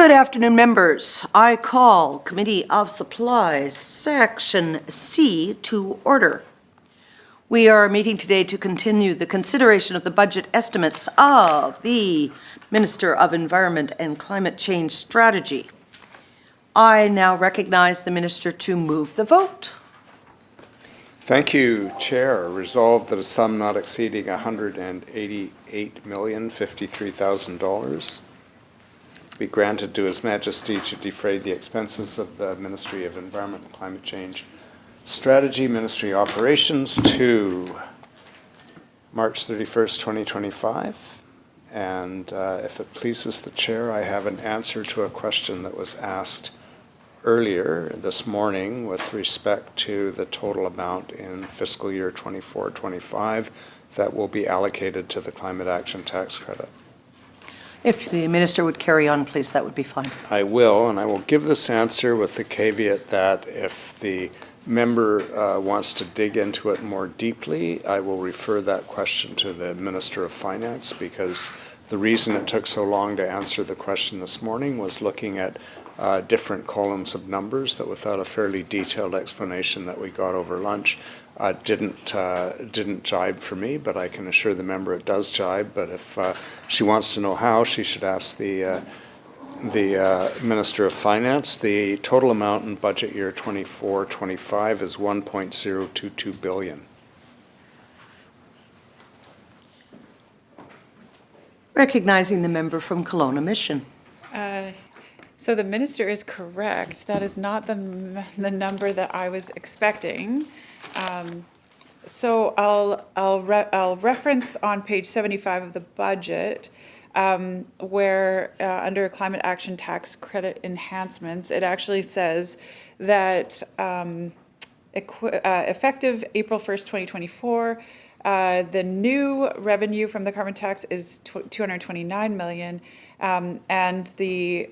Good afternoon, members. I call Committee of Supplies, Section C, to order. We are meeting today to continue the consideration of the budget estimates of the Minister of Environment and Climate Change Strategy. I now recognize the Minister to move the vote. Thank you, Chair. Resolved that a sum not exceeding $188,053,000 be granted to His Majesty to defray the expenses of the Ministry of Environment and Climate Change Strategy Ministry Operations to March 31st, 2025. And if it pleases the Chair, I have an answer to a question that was asked earlier this morning with respect to the total amount in fiscal year 24-25 that will be allocated to the Climate Action Tax Credit. If the Minister would carry on, please, that would be fine. I will, and I will give this answer with the caveat that if the member wants to dig into it more deeply, I will refer that question to the Minister of Finance, because the reason it took so long to answer the question this morning was looking at different columns of numbers that, without a fairly detailed explanation that we got over lunch, didn't jibe for me, but I can assure the member it does jibe. But if she wants to know how, she should ask the Minister of Finance. The total amount in budget year 24-25 is $1.022 billion. Recognizing the member from Kelowna Mission. So the Minister is correct. That is not the number that I was expecting. So I'll reference on page 75 of the budget, where under Climate Action Tax Credit Enhancements, it actually says that effective April 1st, 2024, the new revenue from the carbon tax is $229 million, and the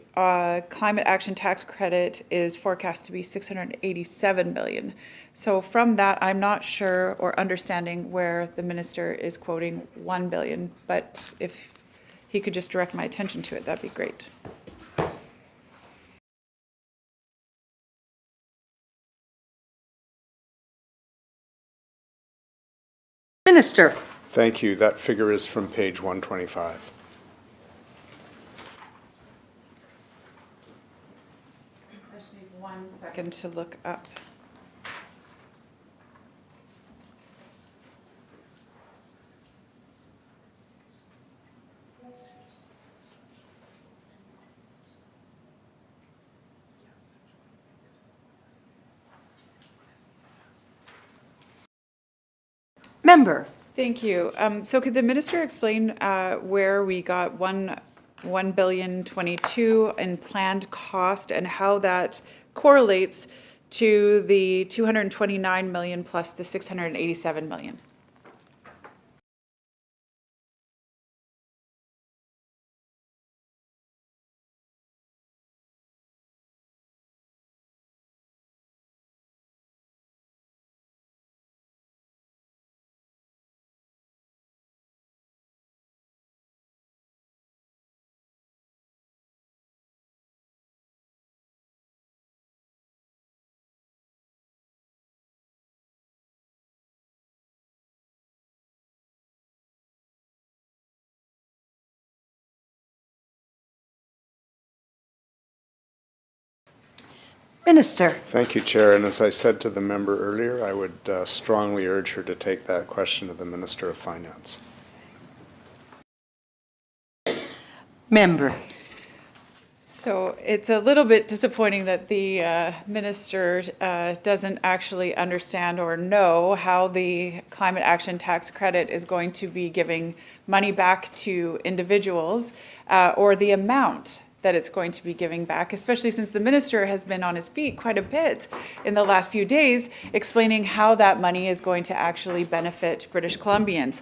climate action tax credit is forecast to be $687 million. So from that, I'm not sure or understanding where the Minister is quoting $1 billion, but if he could just direct my attention to it, that'd be great. Minister. Thank you. That figure is from page 125. I just need 1 second to look up. Member. Thank you. So could the Minister explain where we got $1,022,000,000 in planned cost and how that correlates to the $229 million plus the $687 million? Minister. Thank you, Chair. And as I said to the member earlier, I would strongly urge her to take that question to the Minister of Finance. Member. So it's a little bit disappointing that the Minister doesn't actually understand or know how the climate action tax credit is going to be giving money back to individuals, or the amount that it's going to be giving back, especially since the Minister has been on his feet quite a bit in the last few days explaining how that money is going to actually benefit British Columbians.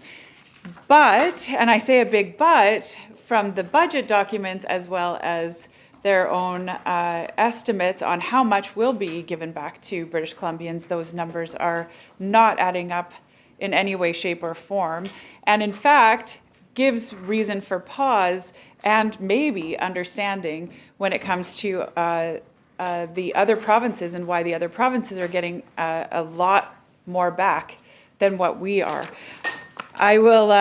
But, and I say a big but, from the budget documents as well as their own estimates on how much will be given back to British Columbians, those numbers are not adding up in any way, shape, or form. And in fact, gives reason for pause and maybe understanding when it comes to the other provinces and why the other provinces are getting a lot more back than what we are. I will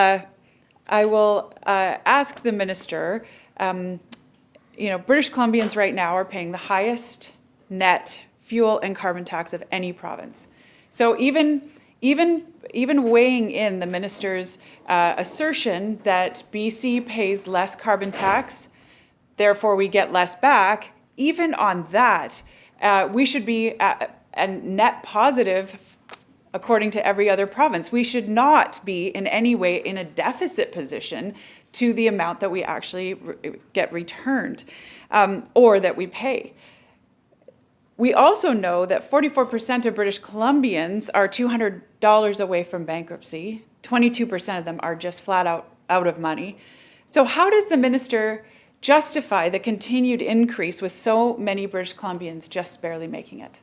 ask the minister, British Columbians right now are paying the highest net fuel and carbon tax of any province. So even weighing in the minister's assertion that BC pays less carbon tax, therefore we get less back, even on that, we should be a net positive according to every other province. We should not be in any way in a deficit position to the amount that we actually get returned or that we pay. We also know that 44% of British Columbians are $200 away from bankruptcy. 22% of them are just flat out of money. So how does the minister justify the continued increase with so many British Columbians just barely making it?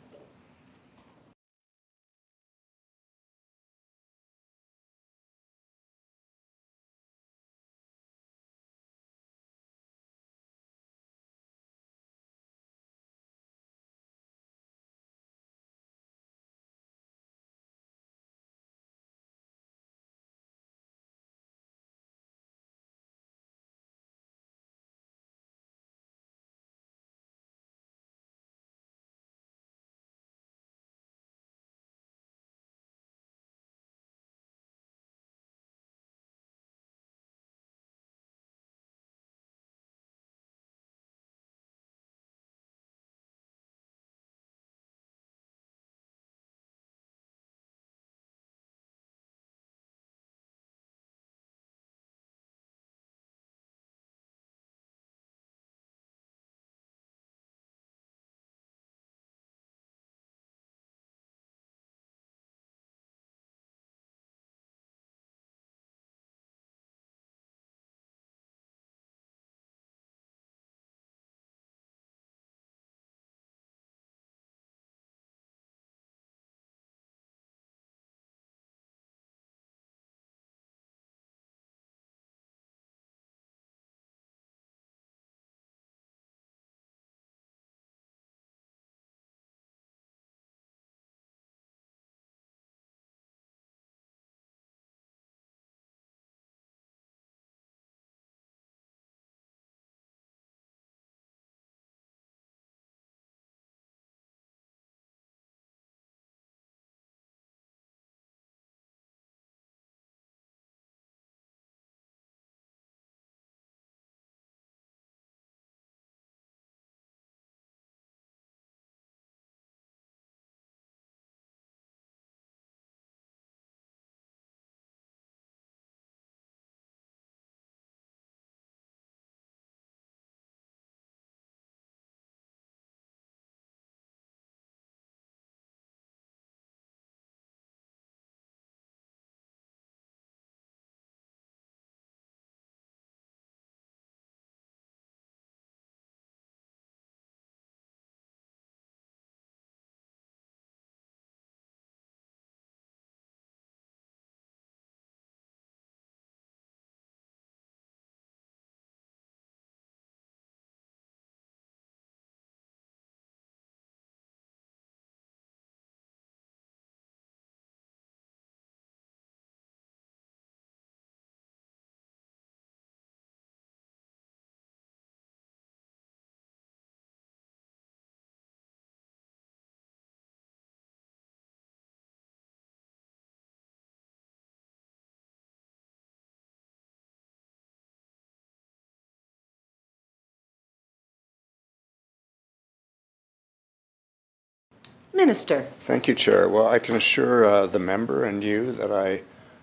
Minister. Thank you, Chair. Well, I can assure the member and you that I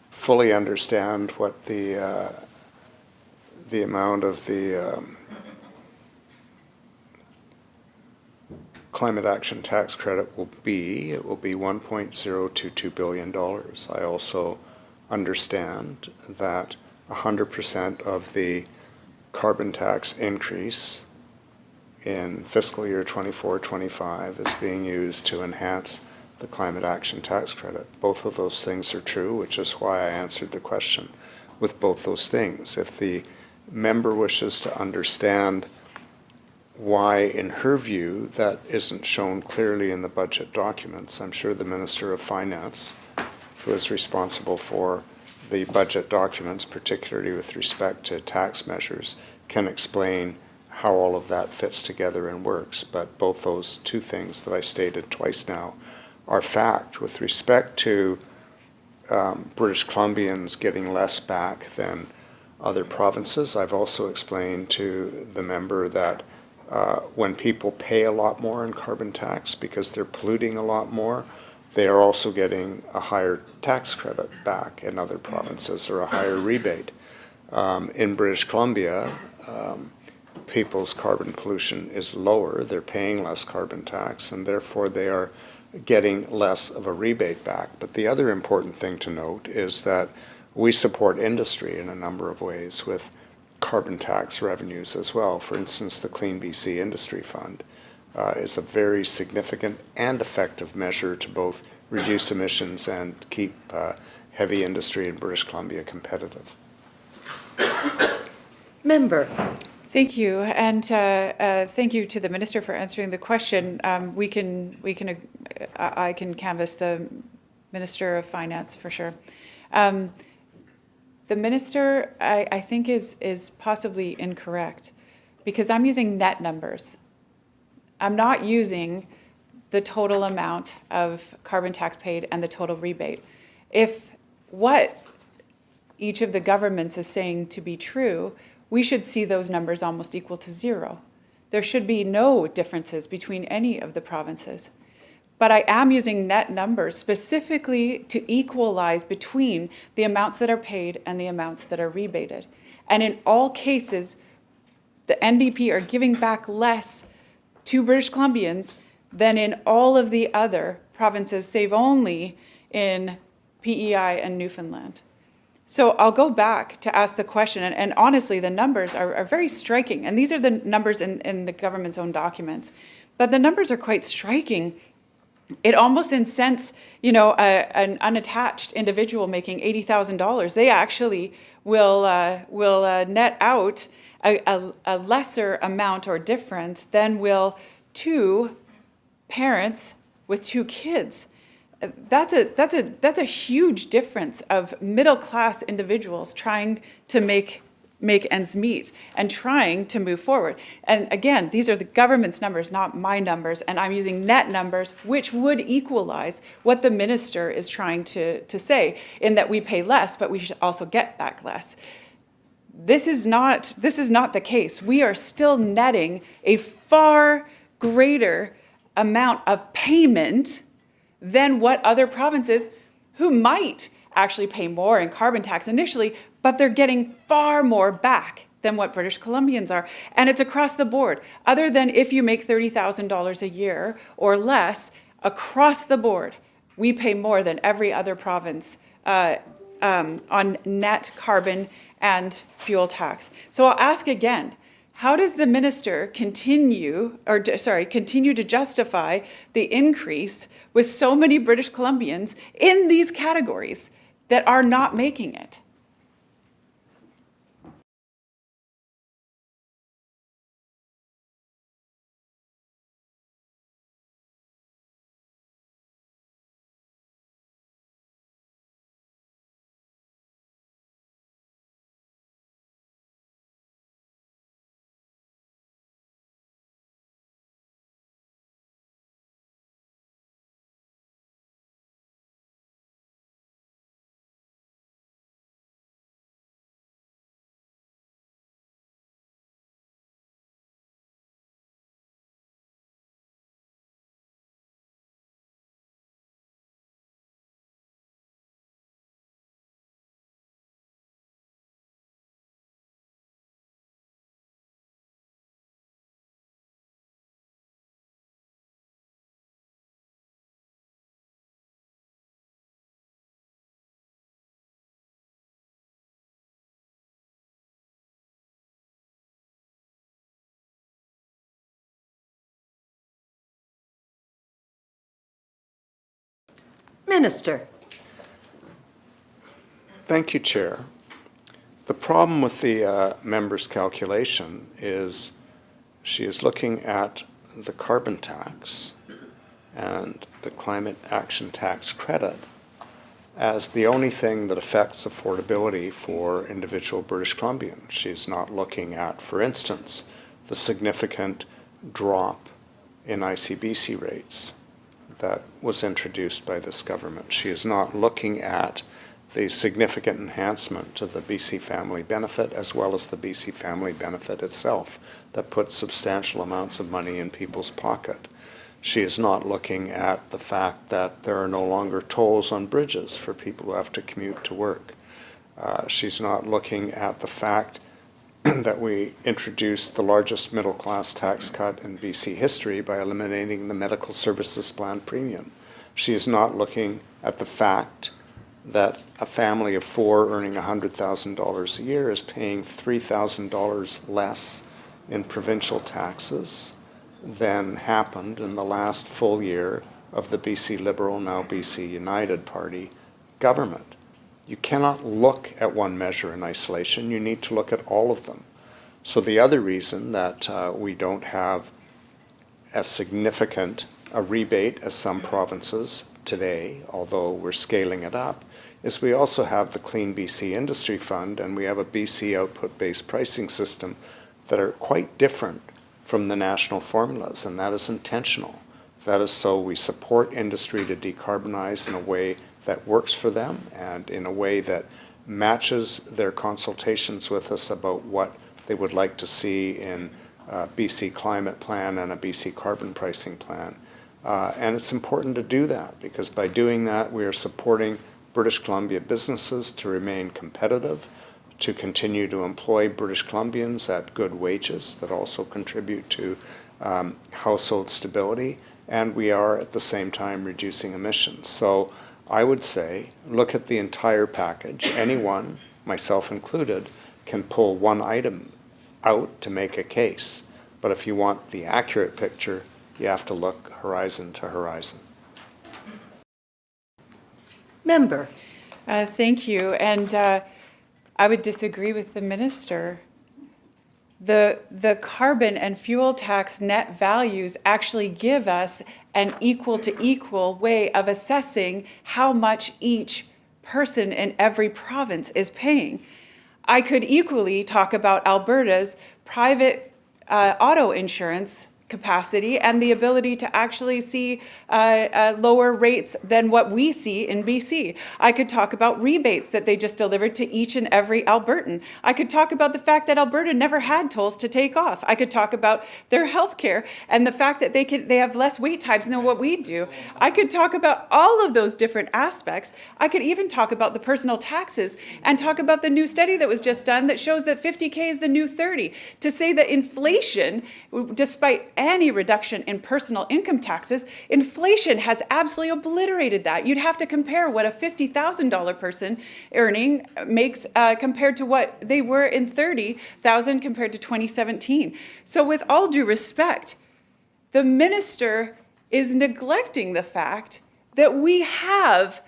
fully understand what the amount of the climate action tax credit will be. It will be $1.022 billion. I also understand that 100% of the carbon tax increase in fiscal year 24-25 is being used to enhance the climate action tax credit. Both of those things are true, which is why I answered the question with both those things. If the member wishes to understand why, in her view, that isn't shown clearly in the budget documents, I'm sure the Minister of Finance, who is responsible for the budget documents, particularly with respect to tax measures, can explain how all of that fits together and works. But both those two things that I stated twice now are fact. With respect to British Columbians getting less back than other provinces, I've also explained to the member that when people pay a lot more in carbon tax because they're polluting a lot more, they are also getting a higher tax credit back in other provinces, or a higher rebate. In British Columbia, people's carbon pollution is lower, they're paying less carbon tax, and therefore they are getting less of a rebate back. But the other important thing to note is that we support industry in a number of ways with carbon tax revenues as well. For instance, the Clean BC Industry Fund is a very significant and effective measure to both reduce emissions and keep heavy industry in British Columbia competitive. Member. Thank you, and thank you to the Minister for answering the question. I can canvass the Minister of Finance for sure. The Minister, I think, is possibly incorrect, because I'm using net numbers. I'm not using the total amount of carbon tax paid and the total rebate. If what each of the governments is saying to be true, we should see those numbers almost equal to zero. There should be no differences between any of the provinces. But I am using net numbers specifically to equalize between the amounts that are paid and the amounts that are rebated. And in all cases, the NDP are giving back less to British Columbians than in all of the other provinces, save only in PEI and Newfoundland. So I'll go back to ask the question, and honestly, the numbers are very striking. And these are the numbers in the government's own documents. But the numbers are quite striking. It almost incents, an unattached individual making $80,000. They actually will net out a lesser amount or difference than will two parents with two kids. That's a huge difference of middle-class individuals trying to make ends meet and trying to move forward. And again, these are the government's numbers, not my numbers, and I'm using net numbers, which would equalize what the minister is trying to say, in that we pay less, but we should also get back less. This is not the case. We are still netting a far greater amount of payment than what other provinces, who might actually pay more in carbon tax initially, but they're getting far more back than what British Columbians are. And it's across the board. Other than if you make $30,000 a year or less, across the board, we pay more than every other province on net carbon and fuel tax. So I'll ask again, how does the minister continue to justify the increase with so many British Columbians in these categories that are not making it? Minister. Thank you, Chair. The problem with the member's calculation is she is looking at the carbon tax and the climate action tax credit as the only thing that affects affordability for individual British Columbians. She's not looking at, for instance, the significant drop in ICBC rates that was introduced by this government. She is not looking at the significant enhancement to the BC Family Benefit as well as the BC Family Benefit itself that puts substantial amounts of money in people's pocket. She is not looking at the fact that there are no longer tolls on bridges for people who have to commute to work. She's not looking at the fact that we introduced the largest middle-class tax cut in BC history by eliminating the medical services plan premium. She is not looking at the fact that a family of four earning $100,000 a year is paying $3,000 less in provincial taxes than happened in the last full year of the BC Liberal, now BC United Party government. You cannot look at one measure in isolation. You need to look at all of them. So the other reason that we don't have as significant a rebate as some provinces today, although we're scaling it up, is we also have the Clean BC Industry Fund and we have a BC output-based pricing system that are quite different from the national formulas, and that is intentional. That is so we support industry to decarbonize in a way that works for them and in a way that matches their consultations with us about what they would like to see in a BC climate plan and a BC carbon pricing plan. And it's important to do that because by doing that, we are supporting British Columbia businesses to remain competitive, to continue to employ British Columbians at good wages that also contribute to household stability, and we are at the same time reducing emissions. So I would say, look at the entire package. Anyone, myself included, can pull one item out to make a case. But if you want the accurate picture, you have to look horizon to horizon. Member. Thank you. And I would disagree with the minister. The carbon and fuel tax net values actually give us an equal to equal way of assessing how much each person in every province is paying. I could equally talk about Alberta's private auto insurance capacity and the ability to actually see lower rates than what we see in BC. I could talk about rebates that they just delivered to each and every Albertan. I could talk about the fact that Alberta never had tolls to take off. I could talk about their health care and the fact that they have less wait times than what we do. I could talk about all of those different aspects. I could even talk about the personal taxes and talk about the new study that was just done that shows that 50K is the new 30. To say that inflation, despite any reduction in personal income taxes, inflation has absolutely obliterated that. You'd have to compare what a $50,000 person earning makes compared to what they were in $30,000 compared to 2017. So with all due respect, the minister is neglecting the fact that we have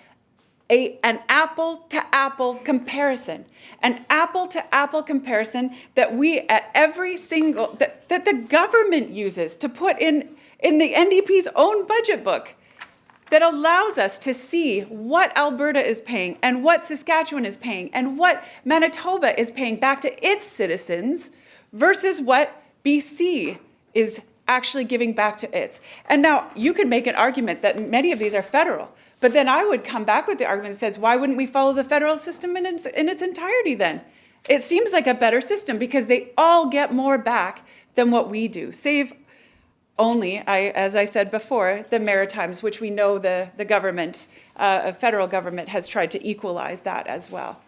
an apple-to-apple comparison. An apple-to-apple comparison that we at every single, that the government uses to put in the NDP's own budget book that allows us to see what Alberta is paying and what Saskatchewan is paying and what Manitoba is paying back to its citizens versus what BC is actually giving back to its. And now you could make an argument that many of these are federal. But then I would come back with the argument that says, why wouldn't we follow the federal system in its entirety then? It seems like a better system because they all get more back than what we do, save only, as I said before, the Maritimes, which we know the government, federal government has tried to equalize that as well.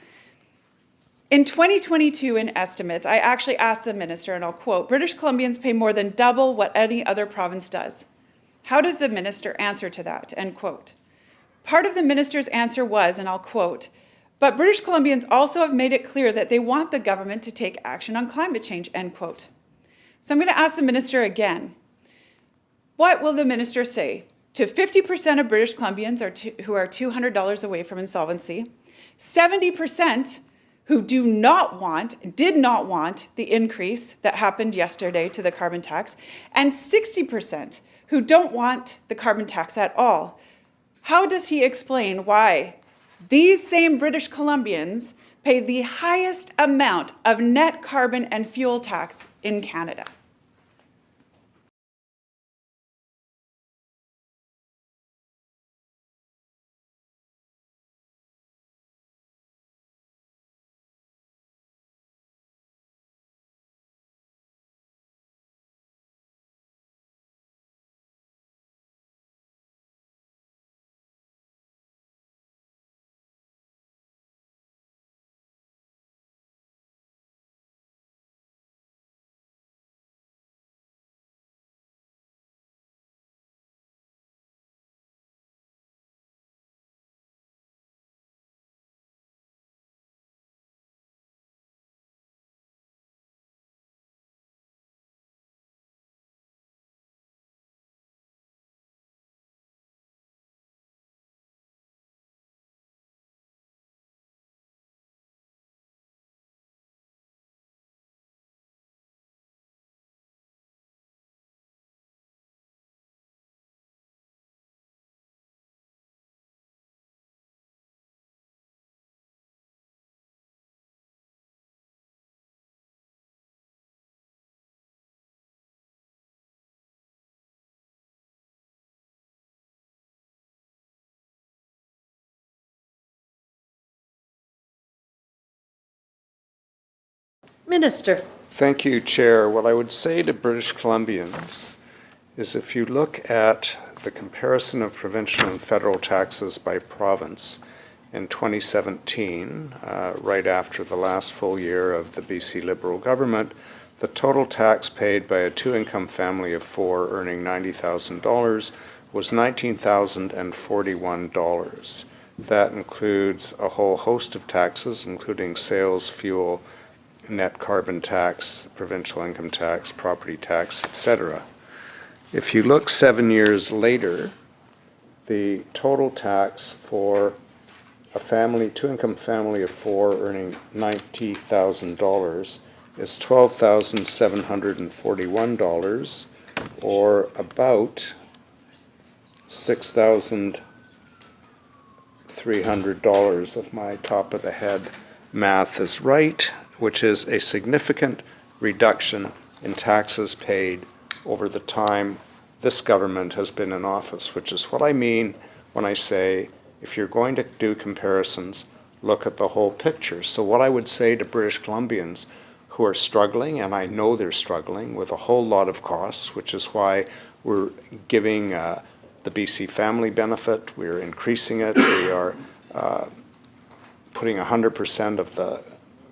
In 2022 in estimates, I actually asked the minister, and I'll quote, British Columbians pay more than double what any other province does. How does the minister answer to that, end quote. Part of the minister's answer was, and I'll quote, but British Columbians also have made it clear that they want the government to take action on climate change, end quote. So I'm going to ask the minister again. What will the minister say to 50% of British Columbians who are $200 away from insolvency, 70% who did not want the increase that happened yesterday to the carbon tax, and 60% who don't want the carbon tax at all. How does he explain why these same British Columbians pay the highest amount of net carbon and fuel tax in Canada? Minister. Thank you, Chair. What I would say to British Columbians is if you look at the comparison of provincial and federal taxes by province in 2017, right after the last full year of the BC Liberal government, the total tax paid by a two-income family of four earning $90,000 was $19,041. That includes a whole host of taxes, including sales, fuel, net carbon tax, provincial income tax, property tax, etc. If you look 7 years later, the total tax for a family, two-income family of four earning $90,000 is $12,741, or about $6,300 if my top of the head math is right, which is a significant reduction in taxes paid over the time this government has been in office, which is what I mean when I say if you're going to do comparisons, look at the whole picture. So what I would say to British Columbians who are struggling, and I know they're struggling with a whole lot of costs, which is why we're giving the BC family benefit, we're increasing it, we are putting 100% of the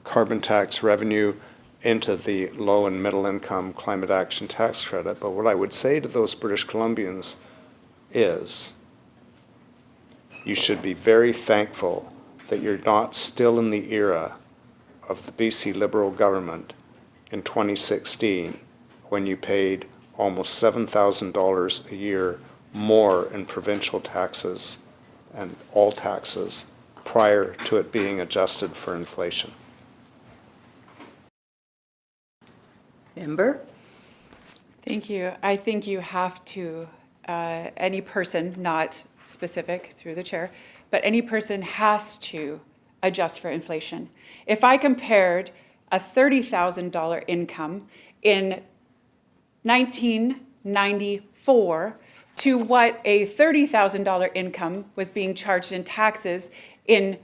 carbon tax revenue into the low and middle income climate action tax credit. But what I would say to those British Columbians is you should be very thankful that you're not still in the era of the BC Liberal government in 2016 when you paid almost $7,000 a year more in provincial taxes and all taxes prior to it being adjusted for inflation. Member? Thank you. I think you have to, any person, not specific through the chair, but any person has to adjust for inflation. If I compared a $30,000 income in 1994 to what a $30,000 income was being charged in taxes in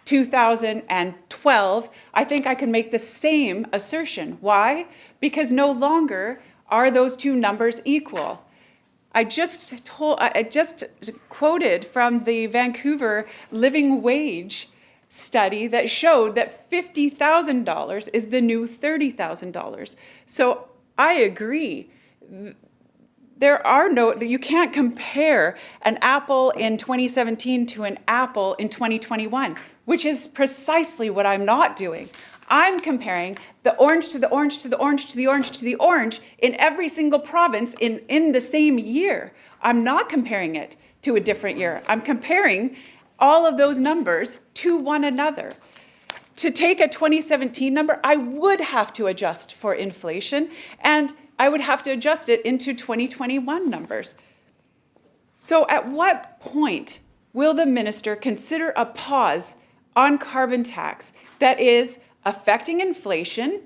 2012, I think I can make the same assertion. Why? Because no longer are those two numbers equal. I just quoted from the Vancouver living wage study that showed that $50,000 is the new $30,000. So I agree. You can't compare an apple in 2017 to an apple in 2021, which is precisely what I'm not doing. I'm comparing the orange to the orange to the orange to the orange to the orange in every single province in the same year. I'm not comparing it to a different year. I'm comparing all of those numbers to one another. to take a 2017 number, I would have to adjust for inflation, and I would have to adjust it into 2021 numbers. So at what point will the minister consider a pause on carbon tax that is affecting inflation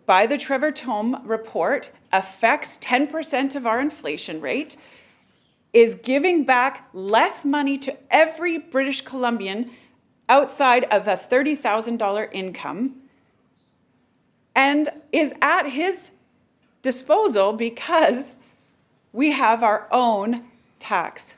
by the Trevor Tome report, affects 10% of our inflation rate, is giving back less money to every British Columbian outside of a $30,000 income, and is at his disposal because we have our own tax.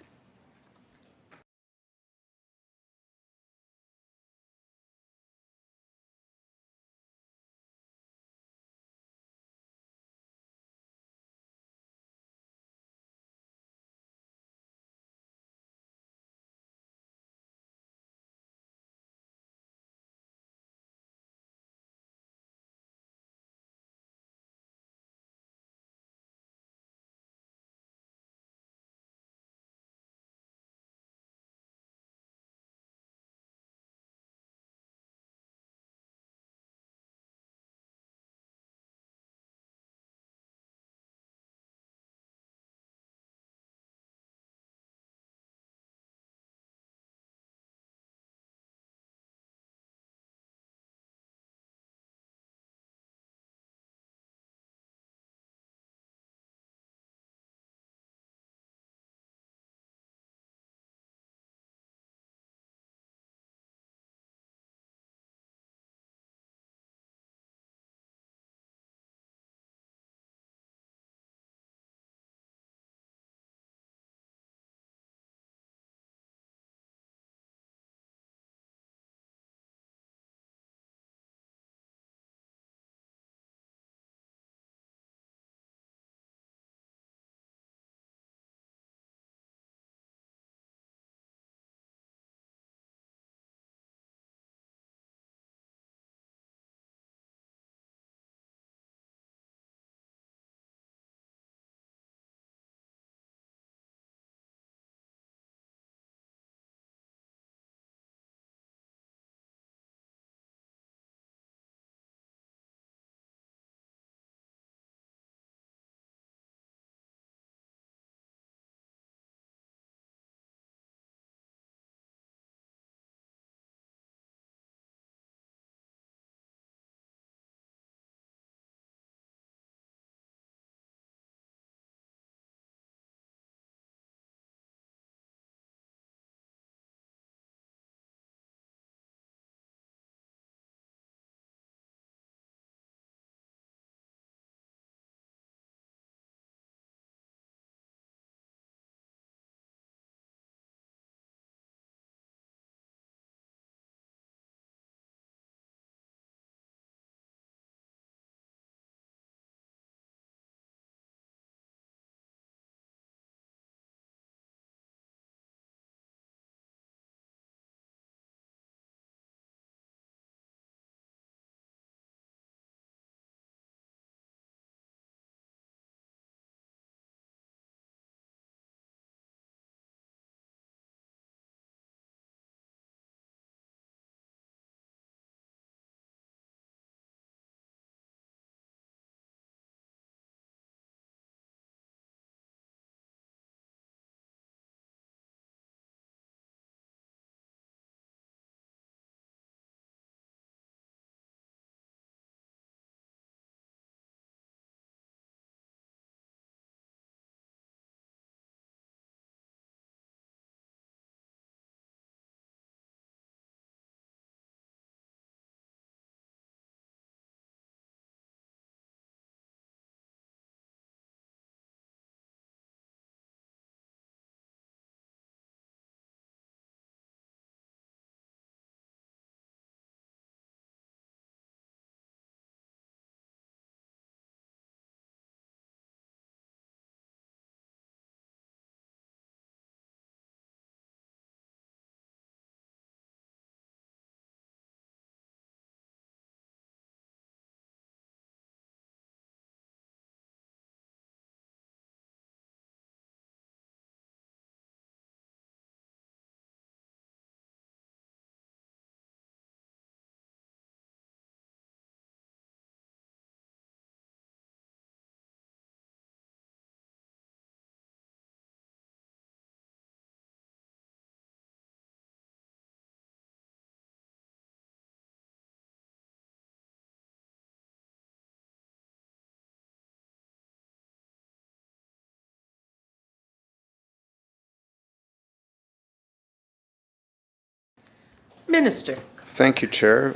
Minister. Thank you, Chair.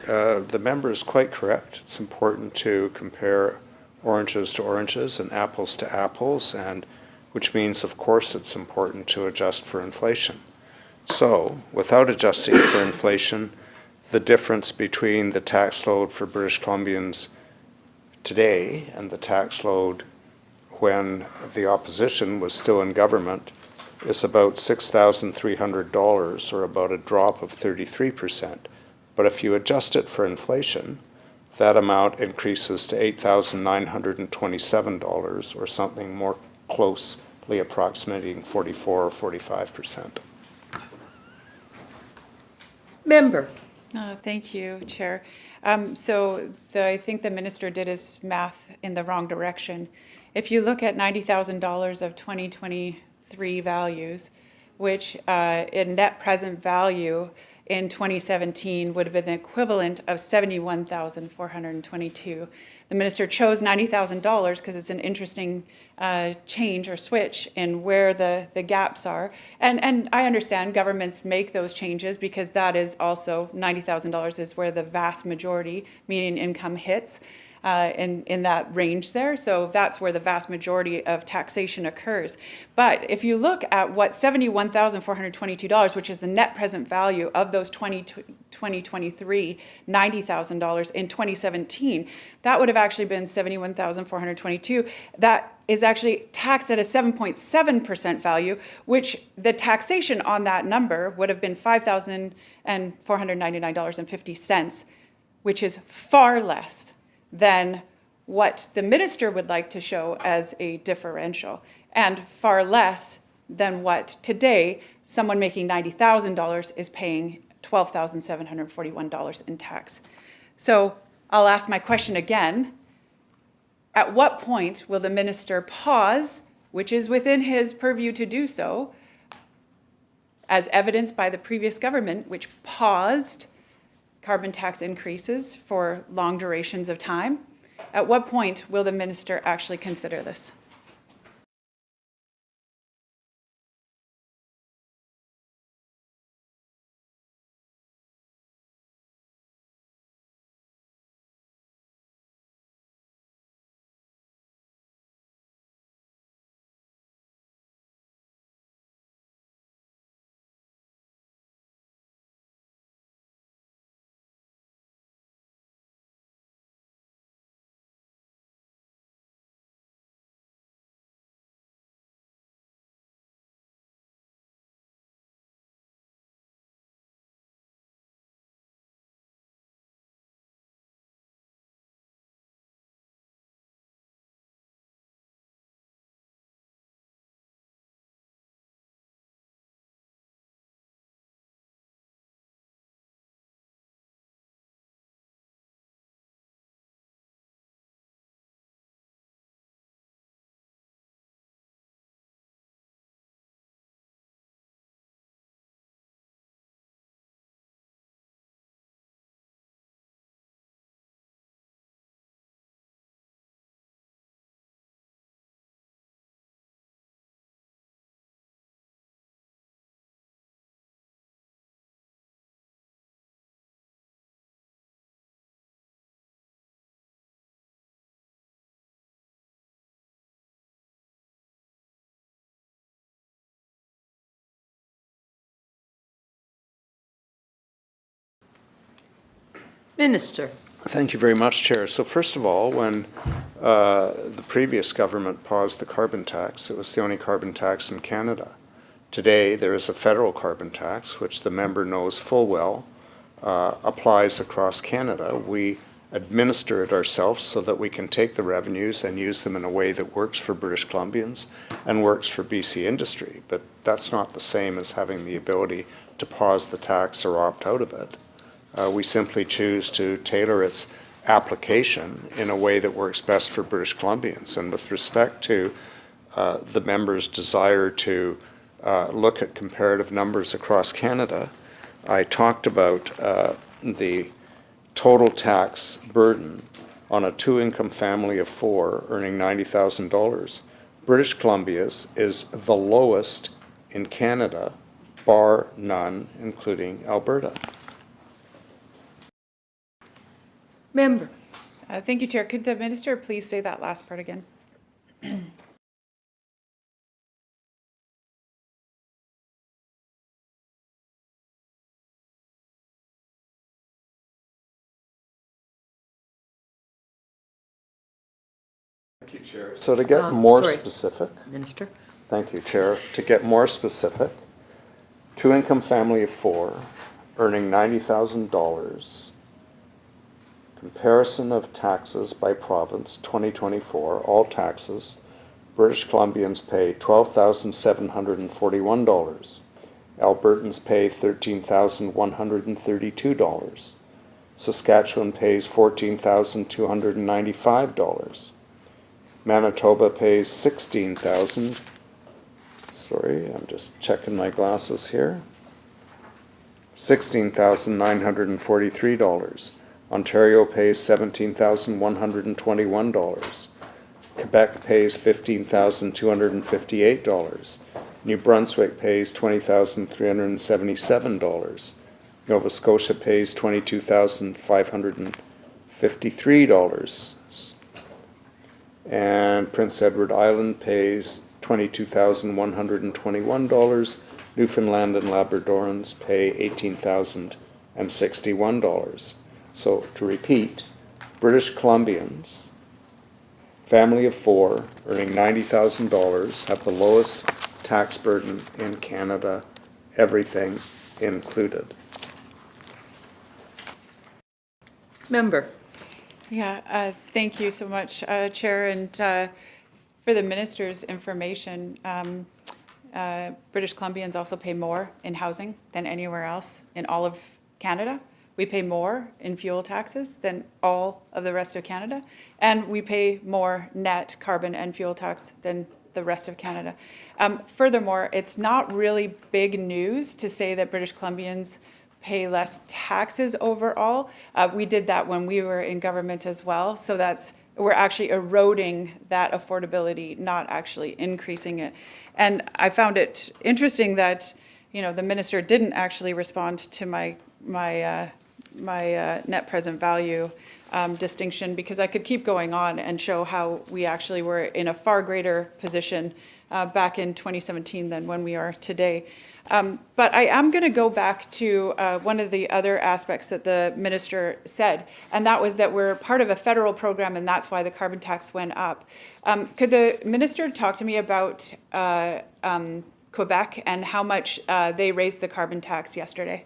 The member is quite correct. It's important to compare oranges to oranges and apples to apples, and which means, of course, it's important to adjust for inflation. So, without adjusting for inflation, the difference between the tax load for British Columbians today and the tax load when the opposition was still in government is about $6,300, or about a drop of 33%. But if you adjust it for inflation, that amount increases to $8,927, or something more closely approximating 44 or 45%. Member. Thank you, Chair. I think the minister did his math in the wrong direction. If you look at $90,000 of 2023 values, which in net present value in 2017 would have been the equivalent of $71,422. The minister chose $90,000 because it's an interesting change or switch in where the gaps are. And I understand governments make those changes because that is also $90,000 is where the vast majority median income hits. In that range there. So that's where the vast majority of taxation occurs. But if you look at what $71,422, which is the net present value of those 2023 $90,000 in 2017, that would have actually been $71,422. That is actually taxed at a 7.7% value, which the taxation on that number would have been $5,499.50, which is far less than what the minister would like to show as a differential, and far less than what today someone making $90,000 is paying $12,741 in tax. So I'll ask my question again. At what point will the minister pause, which is within his purview to do so, as evidenced by the previous government, which paused carbon tax increases for long durations of time? At what point will the minister actually consider this? Minister. Thank you very much, Chair. So first of all, when the previous government paused the carbon tax, it was the only carbon tax in Canada. Today, there is a federal carbon tax, which the member knows full well applies across Canada. We administer it ourselves so that we can take the revenues and use them in a way that works for British Columbians and works for BC industry. But that's not the same as having the ability to pause the tax or opt out of it. We simply choose to tailor its application in a way that works best for British Columbians. And with respect to the member's desire to look at comparative numbers across Canada, I talked about the total tax burden on a two-income family of four earning $90,000. British Columbia's is the lowest in Canada, bar none, including Alberta. Member. Thank you, Chair. Could the minister please say that last part again? Thank you, Chair. So to get more sorry. specific, Minister. thank you, Chair. To get more specific, two-income family of 4 earning $90,000. Comparison of taxes by province 2024, all taxes. British Columbians pay $12,741. Albertans pay $13,132. Saskatchewan pays $14,295. Manitoba pays $16,000. Sorry, I'm just checking my glasses here. $16,943. Ontario pays $17,121. Quebec pays $15,258. New Brunswick pays $20,377. Nova Scotia pays $22,553. And Prince Edward Island pays $22,121. Newfoundland and Labradorans pay $18,061. So to repeat, British Columbians, family of 4 earning $90,000 have the lowest tax burden in Canada, everything included. Member. Yeah, thank you so much, Chair, and for the minister's information. British Columbians also pay more in housing than anywhere else in all of Canada. We pay more in fuel taxes than all of the rest of Canada, and we pay more net carbon and fuel tax than the rest of Canada. Furthermore, it's not really big news to say that British Columbians pay less taxes overall. We did that when we were in government as well, so we're actually eroding that affordability, not actually increasing it. And I found it interesting that, the minister didn't actually respond to my net present value distinction, because I could keep going on and show how we actually were in a far greater position back in 2017 than when we are today. But I am going to go back to one of the other aspects that the minister said, and that was that we're part of a federal program, and that's why the carbon tax went up. Could the minister talk to me about Quebec and how much they raised the carbon tax yesterday?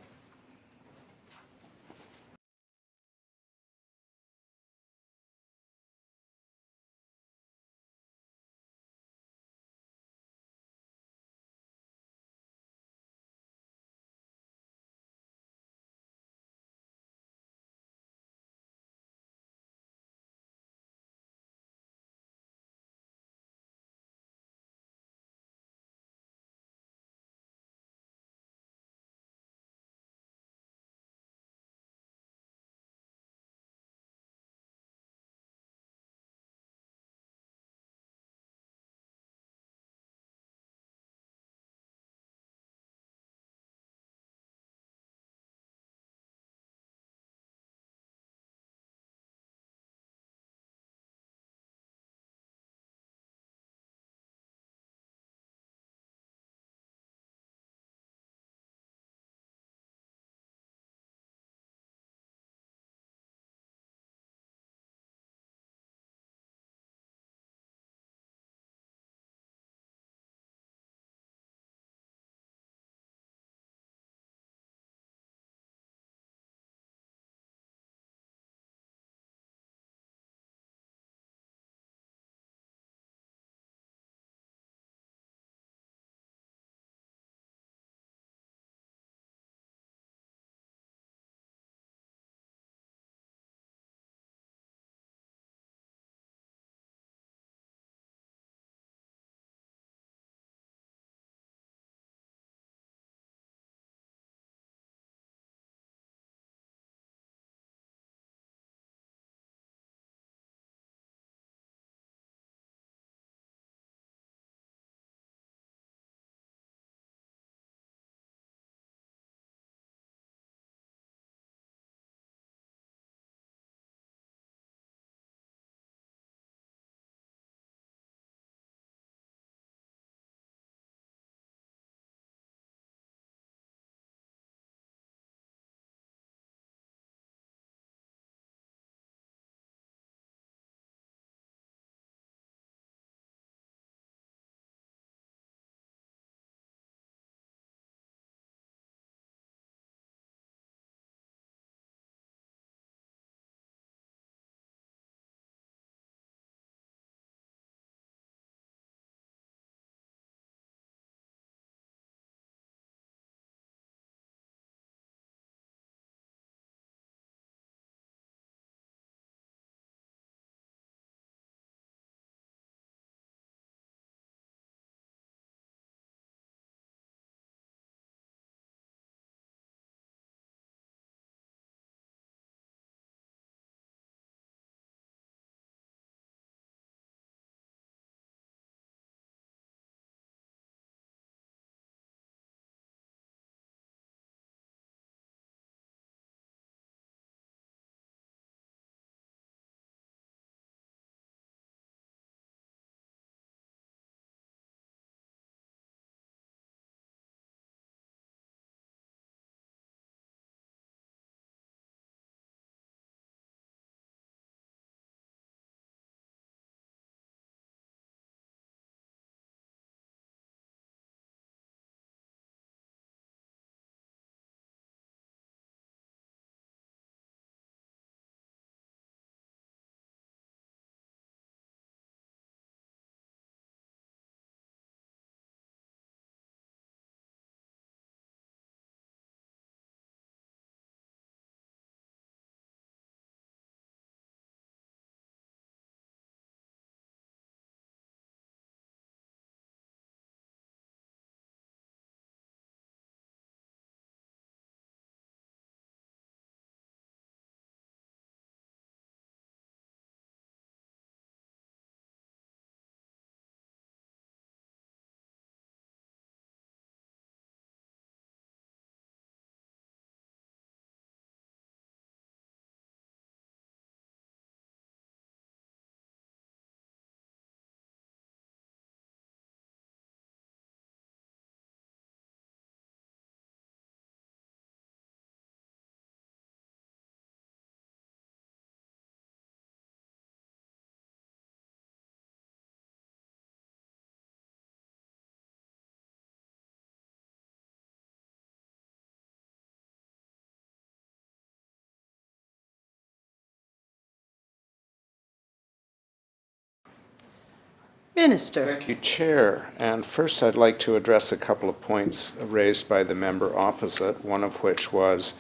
Minister. Thank you, Chair. And first, I'd like to address a couple of points raised by the member opposite, one of which was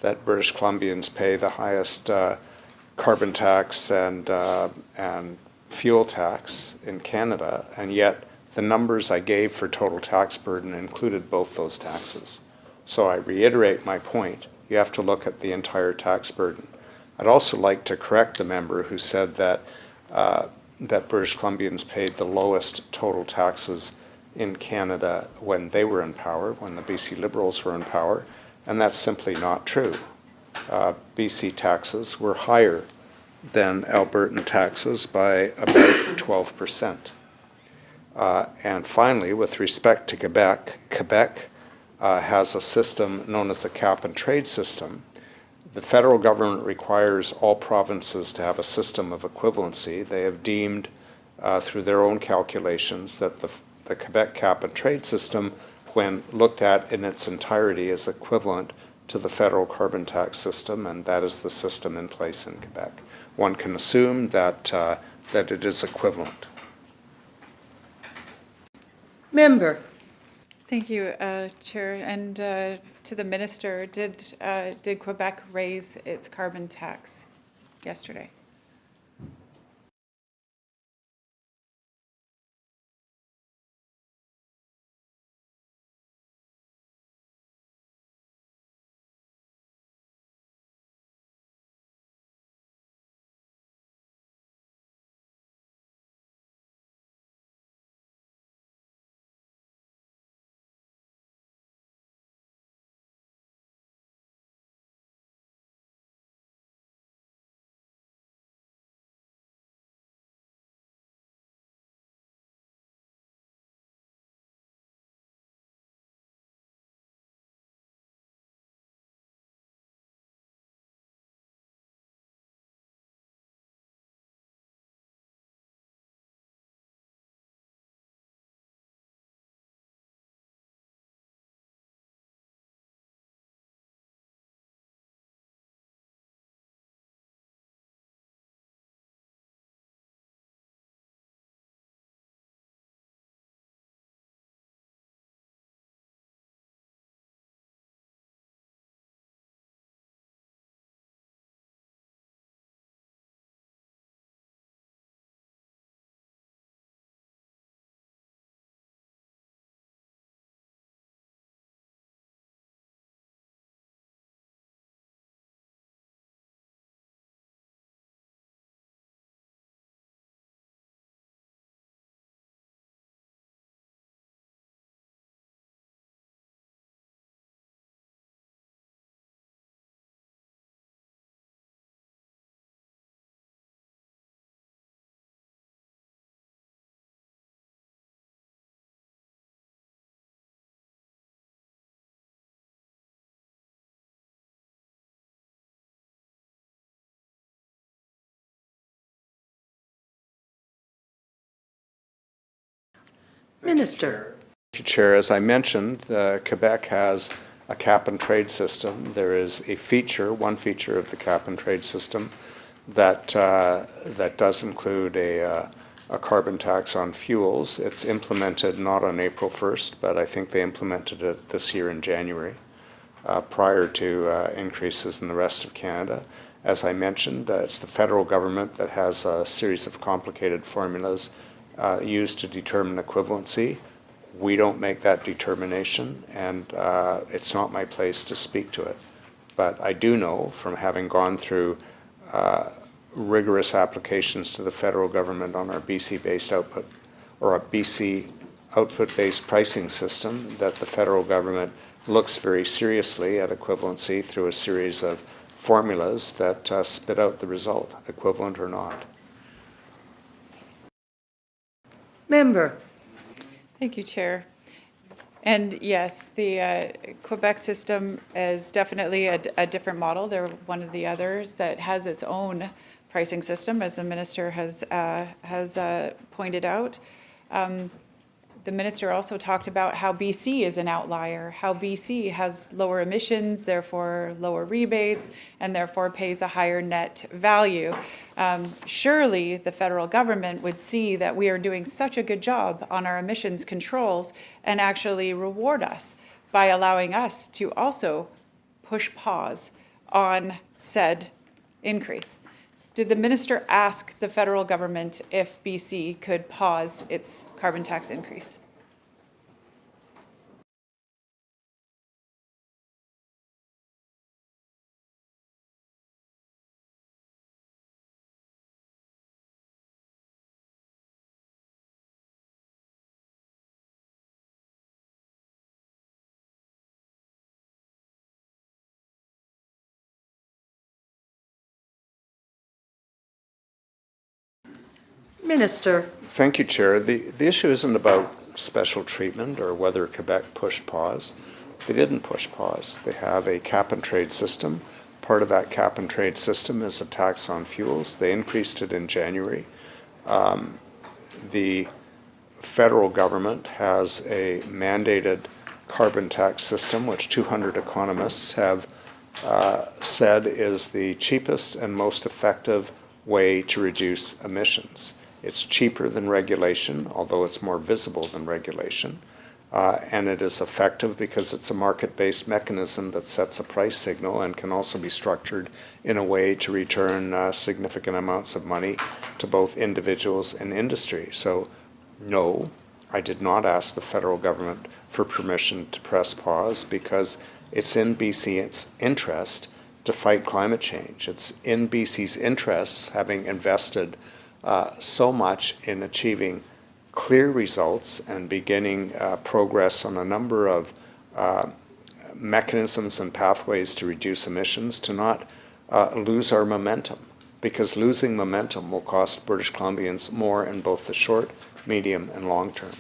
that British Columbians pay the highest carbon tax and fuel tax in Canada, and yet the numbers I gave for total tax burden included both those taxes. So I reiterate my point. You have to look at the entire tax burden. I'd also like to correct the member who said that that British Columbians paid the lowest total taxes in Canada when they were in power, when the BC Liberals were in power, and that's simply not true. BC taxes were higher than Albertan taxes by about 12%. And finally, with respect to Quebec has a system known as the cap and trade system. The federal government requires all provinces to have a system of equivalency. They have deemed through their own calculations that the Quebec cap and trade system, when looked at in its entirety, is equivalent to the federal carbon tax system, and that is the system in place in Quebec. One can assume that it is equivalent. Member. Thank you, Chair. And to the Minister, did Quebec raise its carbon tax yesterday? Minister. Thank you, Chair. As I mentioned, Quebec has a cap and trade system. There is a feature, one feature of the cap and trade system that does include a carbon tax on fuels. It's implemented not on April 1st, but I think they implemented it this year in January, prior to increases in the rest of Canada. As I mentioned, it's the federal government that has a series of complicated formulas used to determine equivalency. We don't make that determination, and it's not my place to speak to it. But I do know, from having gone through rigorous applications to the federal government on our BC-based output, or a BC output-based pricing system, that the federal government looks very seriously at equivalency through a series of formulas that spit out the result, equivalent or not. Member. Thank you, Chair. And yes, the Quebec system is definitely a different model. They're one of the others that has its own pricing system, as the Minister has pointed out. the minister also talked about how BC is an outlier, how BC has lower emissions, therefore lower rebates, and therefore pays a higher net value. Surely the federal government would see that we are doing such a good job on our emissions controls and actually reward us by allowing us to also push pause on said increase. Did the minister ask the federal government if BC could pause its carbon tax increase? Minister. Thank you, Chair. The issue isn't about special treatment or whether Quebec pushed pause. They didn't push pause. They have a cap and trade system. Part of that cap and trade system is a tax on fuels. They increased it in January. The federal government has a mandated carbon tax system, which 200 economists have said is the cheapest and most effective way to reduce emissions. It's cheaper than regulation, although it's more visible than regulation. And it is effective because it's a market-based mechanism that sets a price signal and can also be structured in a way to return significant amounts of money to both individuals and industry. So, no, I did not ask the federal government for permission to press pause because it's in BC's interest to fight climate change. It's in BC's interests, having invested so much in achieving clear results and beginning progress on a number of mechanisms and pathways to reduce emissions, to not lose our momentum, because losing momentum will cost British Columbians more in both the short, medium, and long term.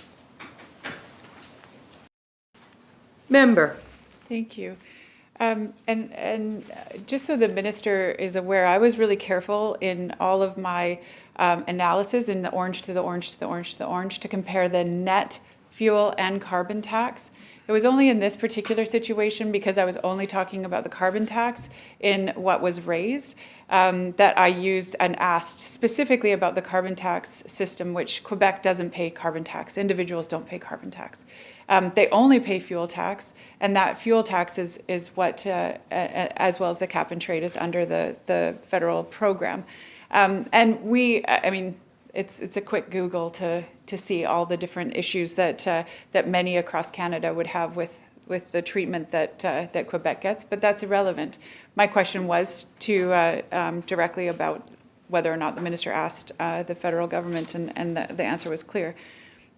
Member. Thank you. And just so the minister is aware, I was really careful in all of my analysis in the orange to the orange to the orange to the orange to compare the net fuel and carbon tax. It was only in this particular situation, because I was only talking about the carbon tax in what was raised, that I used and asked specifically about the carbon tax system, which Quebec doesn't pay carbon tax. Individuals don't pay carbon tax. They only pay fuel tax, and that fuel tax is what, as well as the cap and trade, is under the federal program. And it's a quick Google to see all the different issues that many across Canada would have with the treatment that Quebec gets, but that's irrelevant. My question was to directly about whether or not the minister asked the federal government, and the answer was clear.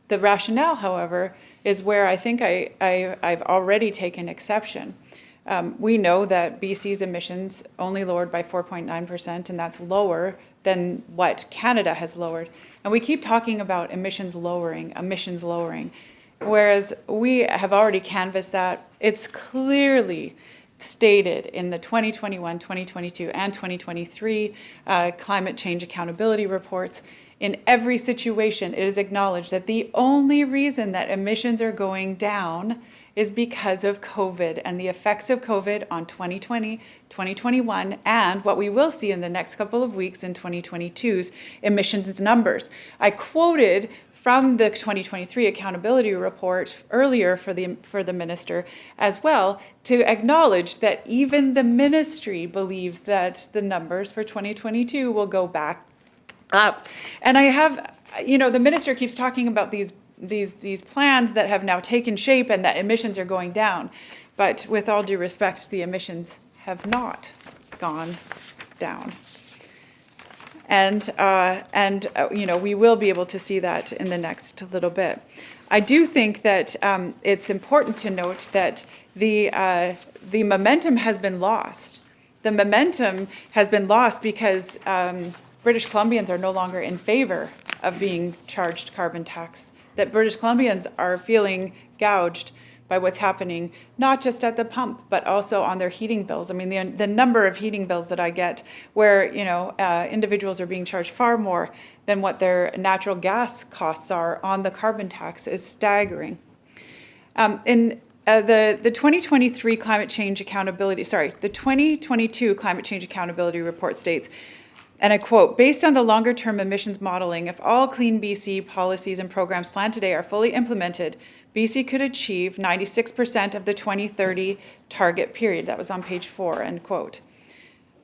The rationale, however, is where I think I've already taken exception. We know that BC's emissions only lowered by 4.9%, and that's lower than what Canada has lowered. And we keep talking about emissions lowering, whereas we have already canvassed that. It's clearly stated in the 2021, 2022, and 2023 climate change accountability reports. In every situation, it is acknowledged that the only reason that emissions are going down is because of COVID and the effects of COVID on 2020, 2021, and what we will see in the next couple of weeks in 2022's emissions numbers. I quoted from the 2023 accountability report earlier for the minister as well, to acknowledge that even the ministry believes that the numbers for 2022 will go back up. And I have, the minister keeps talking about these plans that have now taken shape and that emissions are going down. But with all due respect, the emissions have not gone down. And we will be able to see that in the next little bit. I do think that it's important to note that the momentum has been lost. The momentum has been lost because British Columbians are no longer in favor of being charged carbon tax, that British Columbians are feeling gouged by what's happening, not just at the pump, but also on their heating bills. I mean, the number of heating bills that I get where, individuals are being charged far more than what their natural gas costs are on the carbon tax is staggering. The 2023 climate change accountability, the 2022 climate change accountability report states, and I quote, based on the longer term emissions modeling, if all Clean BC policies and programs planned today are fully implemented, BC could achieve 96% of the 2030 target period. That was on page 4, end quote.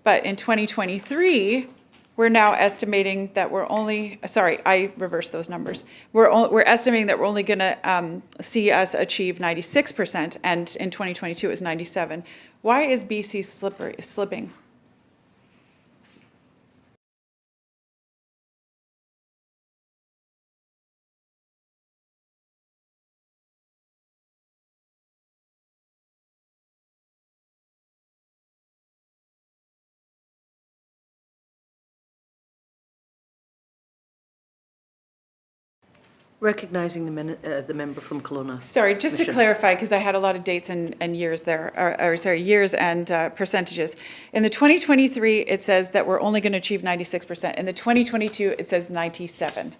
But in 2023, we're now estimating that we're only, I reversed those numbers. We're estimating that we're only going to see us achieve 96%, and in 2022 it was 97. Why is BC slipping? Recognizing the member from Kelowna. Sorry, just to clarify, because I had a lot of dates and years there, years and percentages. In the 2023, it says that we're only going to achieve 96%. In the 2022, it says 97.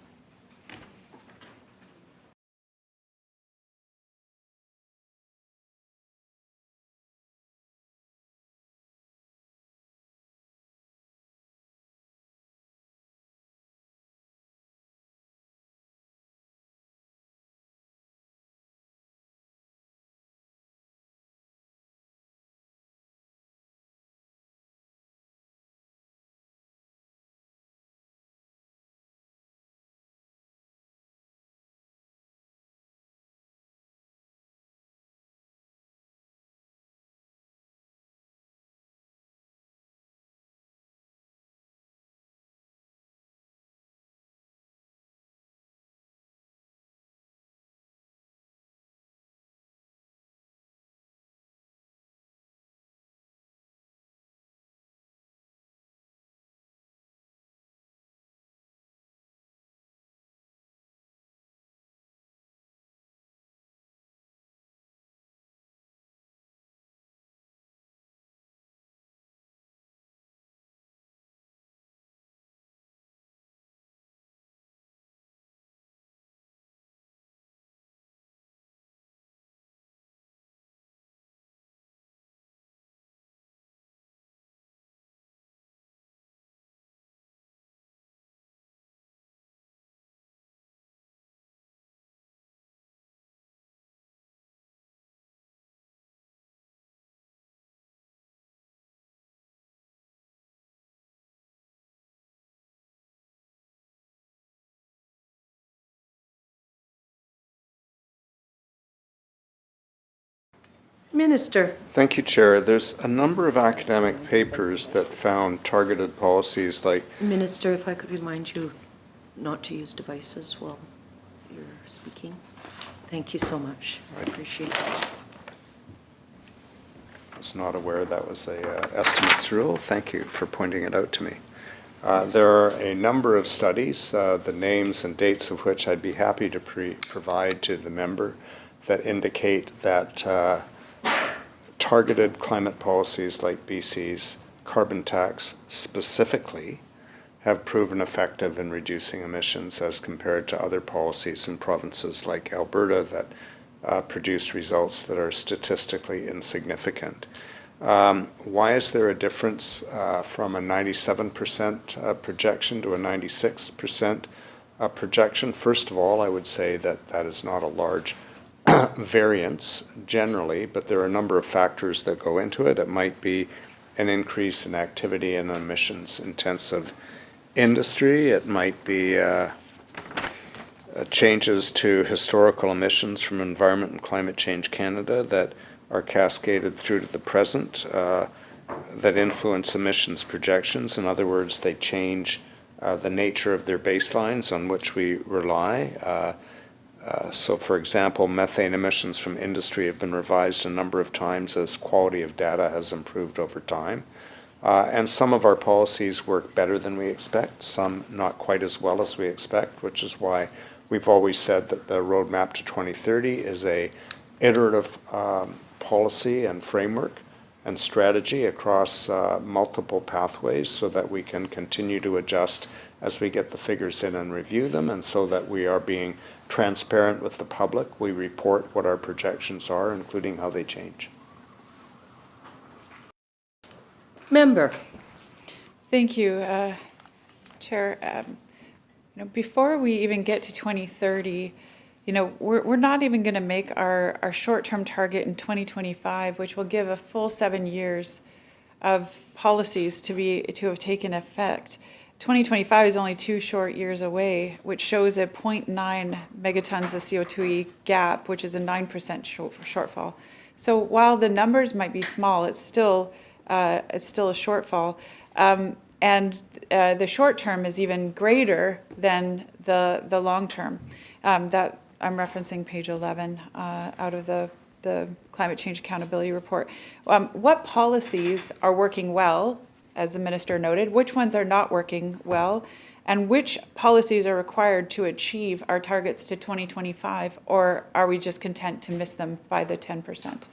Minister. Thank you, Chair. There's a number of academic papers that found targeted policies like... Minister, if I could remind you not to use devices while you're speaking. Thank you so much. I appreciate that. I was not aware that was a estimates rule. Thank you for pointing it out to me. There are a number of studies, the names and dates of which I'd be happy to provide to the member, that indicate that targeted climate policies like BC's carbon tax specifically have proven effective in reducing emissions as compared to other policies in provinces like Alberta that produce results that are statistically insignificant. Why is there a difference from a 97% projection to a 96% projection? First of all, I would say that that is not a large variance generally, but there are a number of factors that go into it. It might be an increase in activity in emissions intensive industry. It might be changes to historical emissions from Environment and Climate Change Canada that are cascaded through to the present that influence emissions projections. In other words, they change the nature of their baselines on which we rely. So, for example, methane emissions from industry have been revised a number of times as quality of data has improved over time. And some of our policies work better than we expect, some not quite as well as we expect, which is why we've always said that the roadmap to 2030 is a iterative policy and framework and strategy across multiple pathways so that we can continue to adjust as we get the figures in and review them, and so that we are being transparent with the public. We report what our projections are, including how they change. Member. Thank you, Chair. Before we even get to 2030, we're not even going to make our short-term target in 2025, which will give a full 7 years of policies to have taken effect. 2025 is only 2 short years away, which shows a 0.9 megatons of CO2e gap, which is a 9% shortfall. So while the numbers might be small, it's still a shortfall. And the short term is even greater than the long term. That I'm referencing page 11 out of the Climate Change Accountability Report. What policies are working well, as the minister noted? Which ones are not working well? And which policies are required to achieve our targets to 2025? Or are we just content to miss them by the 10%?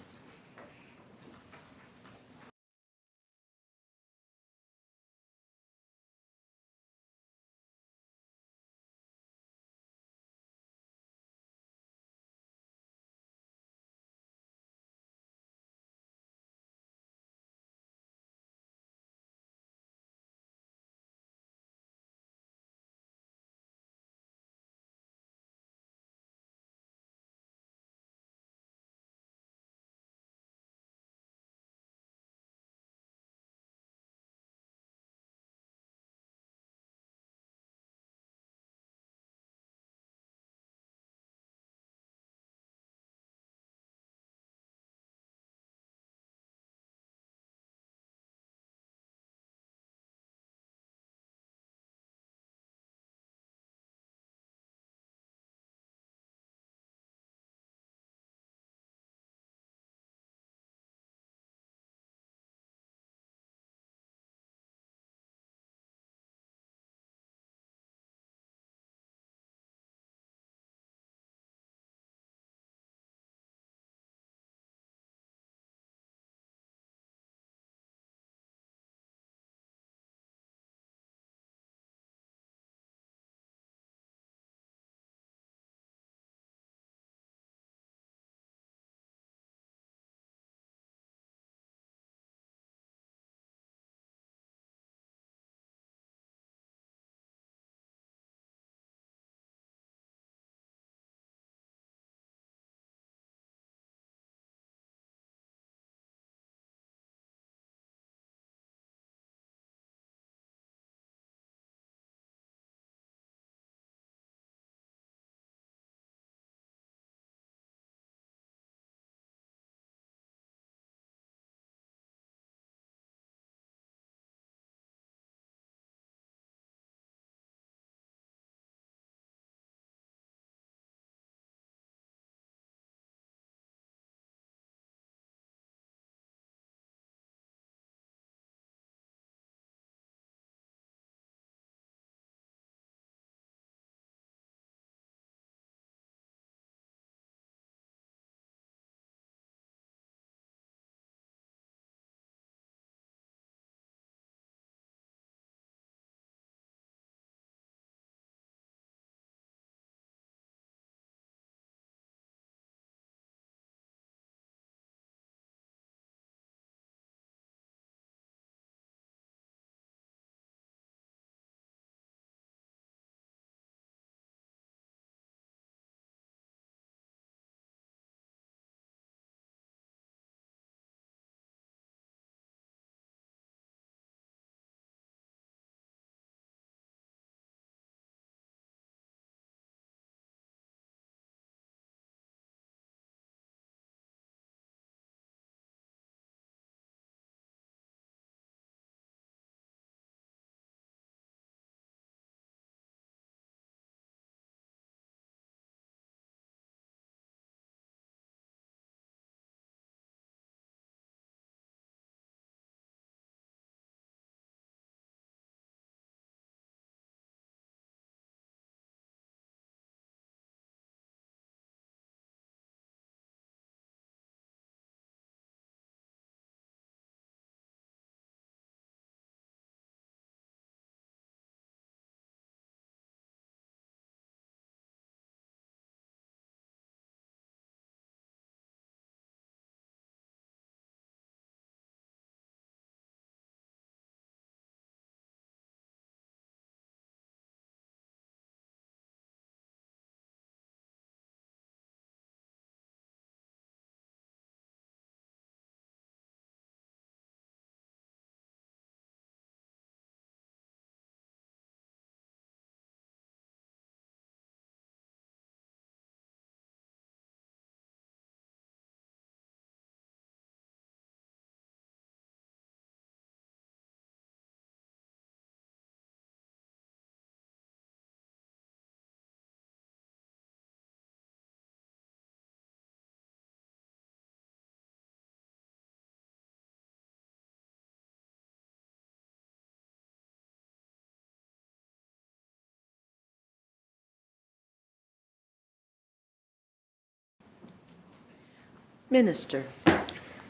Minister.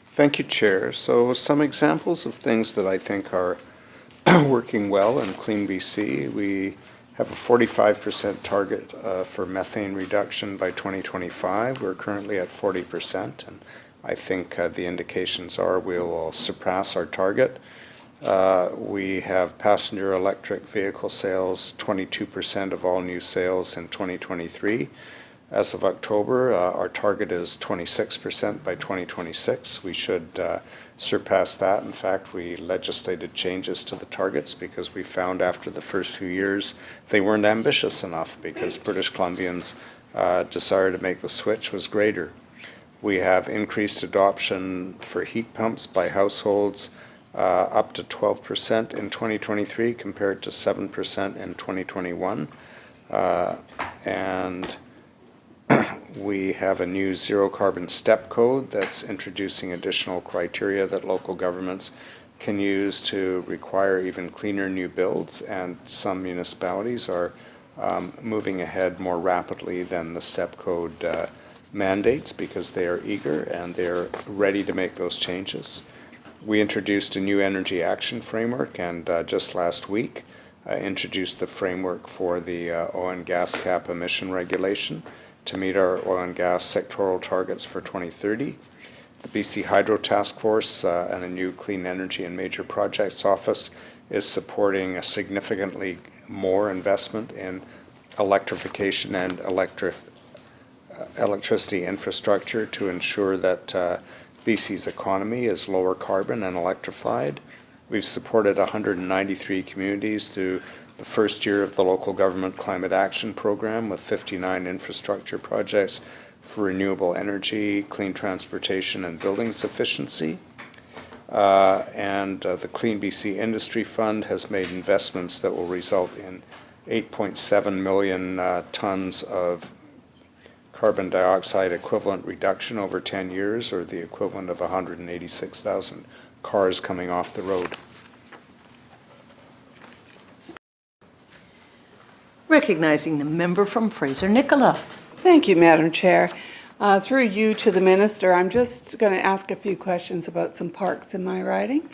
Thank you, Chair. So some examples of things that I think are working well in Clean BC. We have a 45% target for methane reduction by 2025. We're currently at 40%, and I think the indications are we will surpass our target. We have passenger electric vehicle sales, 22% of all new sales in 2023. As of October, our target is 26% by 2026. We should surpass that. In fact, we legislated changes to the targets because we found after the first few years they weren't ambitious enough because British Columbians' desire to make the switch was greater. We have increased adoption for heat pumps by households up to 12% in 2023 compared to 7% in 2021. And we have a new zero carbon step code that's introducing additional criteria that local governments can use to require even cleaner new builds, and some municipalities are moving ahead more rapidly than the step code mandates because they are eager and they're ready to make those changes. We introduced a new energy action framework, and just last week introduced the framework for the oil and gas cap emission regulation to meet our oil and gas sectoral targets for 2030. The BC Hydro Task Force and a new Clean Energy and Major Projects Office is supporting a significantly more investment in electrification and electricity infrastructure to ensure that BC's economy is lower carbon and electrified. We've supported 193 communities through the first year of the local government climate action program with 59 infrastructure projects for renewable energy, clean transportation, and buildings efficiency. And the Clean BC Industry Fund has made investments that will result in 8.7 million tons of carbon dioxide equivalent reduction over 10 years, or the equivalent of 186,000 cars coming off the road. Recognizing the member from Fraser-Nicola. Thank you, Madam Chair. Through you to the Minister, I'm just going to ask a few questions about some parks in my riding.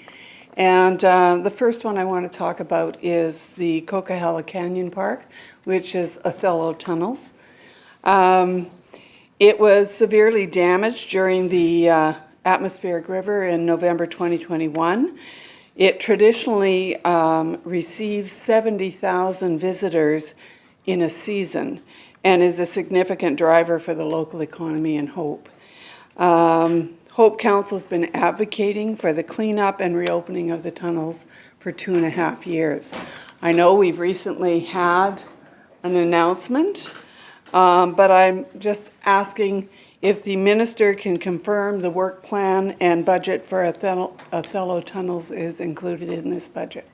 And the first one I want to talk about is the Coquihalla Canyon Park, which is Othello Tunnels. It was severely damaged during the atmospheric river in November 2021. It traditionally receives 70,000 visitors in a season and is a significant driver for the local economy in Hope. Hope Council's been advocating for the cleanup and reopening of the tunnels for 2.5 years. I know we've recently had an announcement, but I'm just asking if the Minister can confirm the work plan and budget for Othello Tunnels is included in this budget.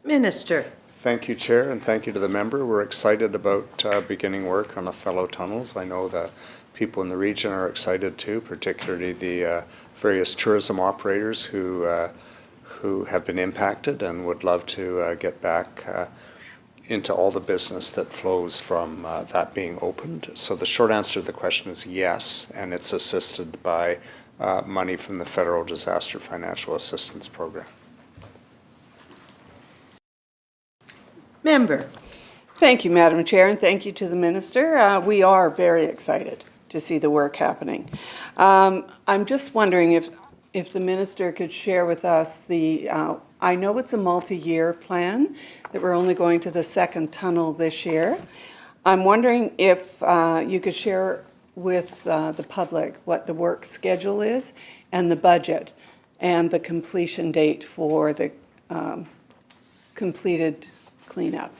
Minister. Thank you, Chair, and thank you to the member. We're excited about beginning work on Othello tunnels. I know the people in the region are excited too, particularly the various tourism operators who have been impacted and would love to get back into all the business that flows from that being opened. So the short answer to the question is yes, and it's assisted by money from the Federal Disaster Financial Assistance Program. Member. Thank you, Madam Chair, and thank you to the Minister. We are very excited to see the work happening. I'm just wondering if the Minister could share with us I know it's a multi-year plan, that we're only going to the second tunnel this year. I'm wondering if you could share with the public what the work schedule is and the budget and the completion date for the completed cleanup.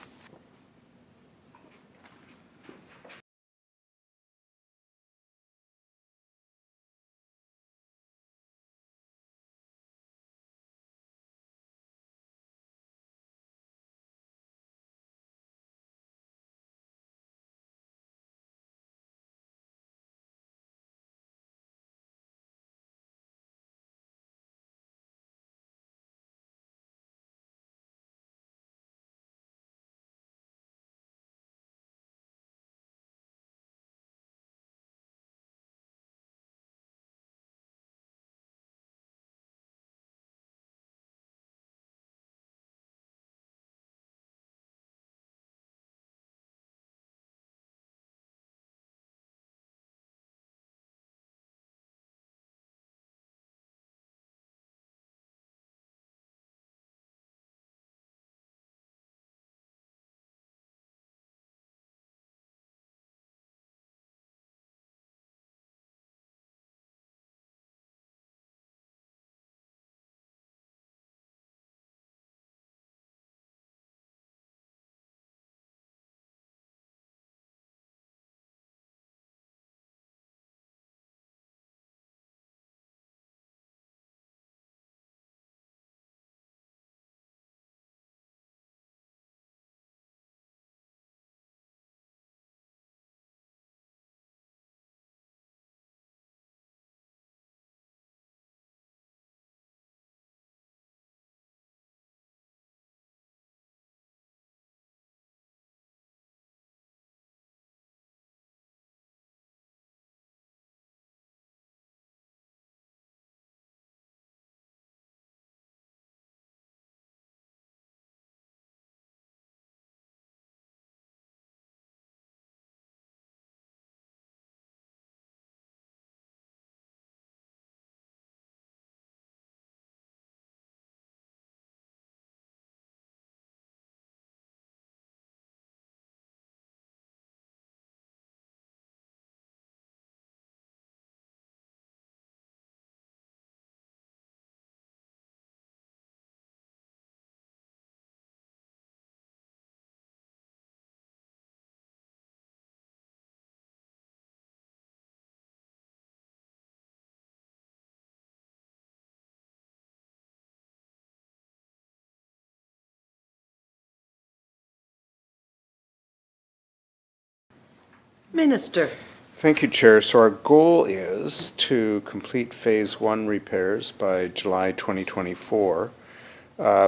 Minister. Thank you, Chair. So our goal is to complete Phase 1 repairs by July 2024.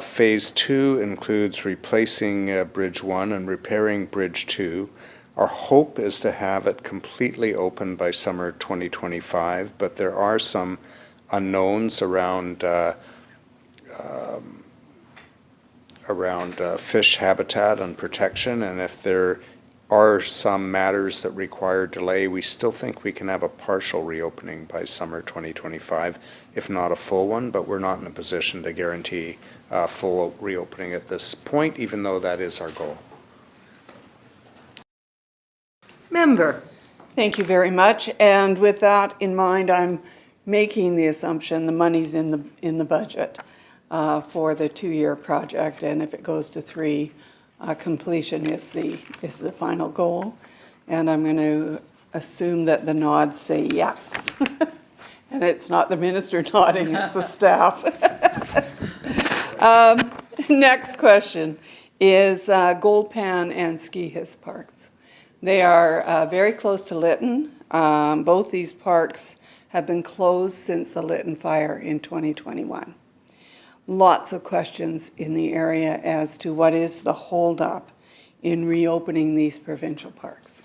Phase 2 includes replacing Bridge 1 and repairing Bridge 2. Our hope is to have it completely open by summer 2025, but there are some unknowns around fish habitat and protection, and if there are some matters that require delay, we still think we can have a partial reopening by summer 2025, if not a full one, but we're not in a position to guarantee full reopening at this point, even though that is our goal. Member. Thank you very much. And with that in mind, I'm making the assumption the money's in the budget for the 2-year project, and if it goes to 3, completion is the final goal. And I'm going to assume that the nods say yes. And it's not the Minister nodding, it's the staff. Next question is Gold Pan and Ski Hiss Parks. They are very close to Lytton. Both these parks have been closed since the Lytton fire in 2021. Lots of questions in the area as to what is the holdup in reopening these provincial parks.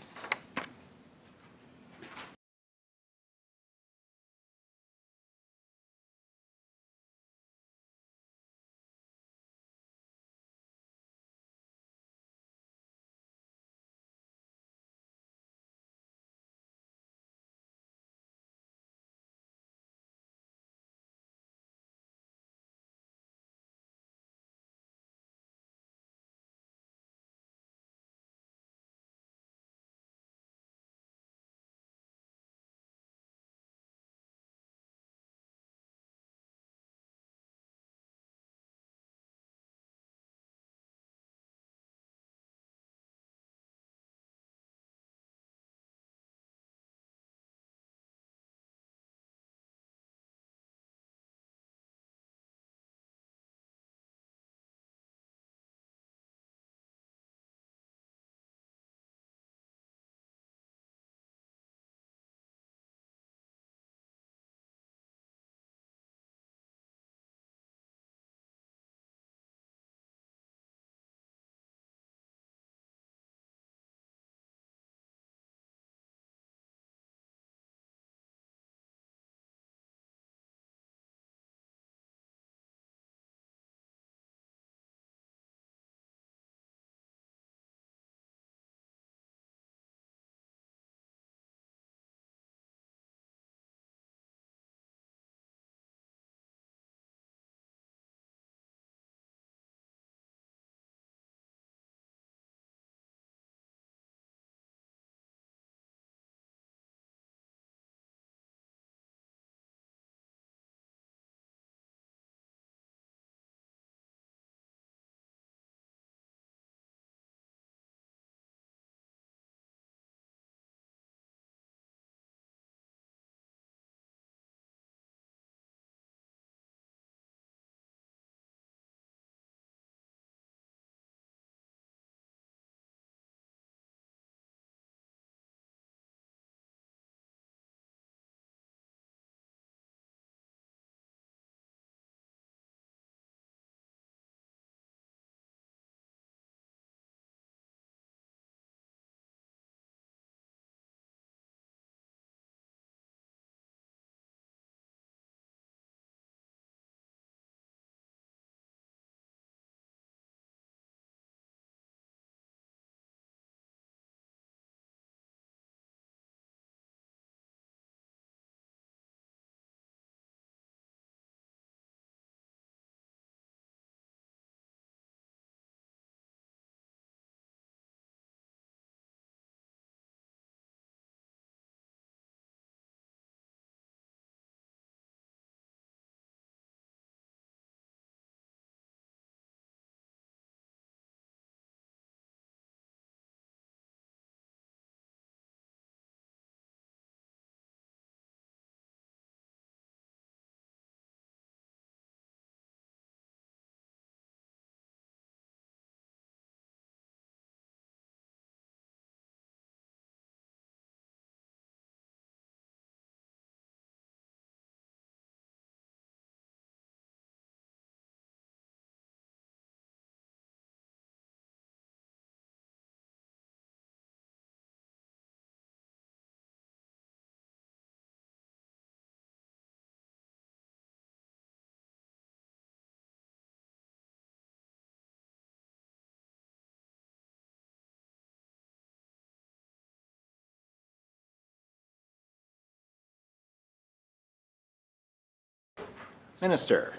Minister,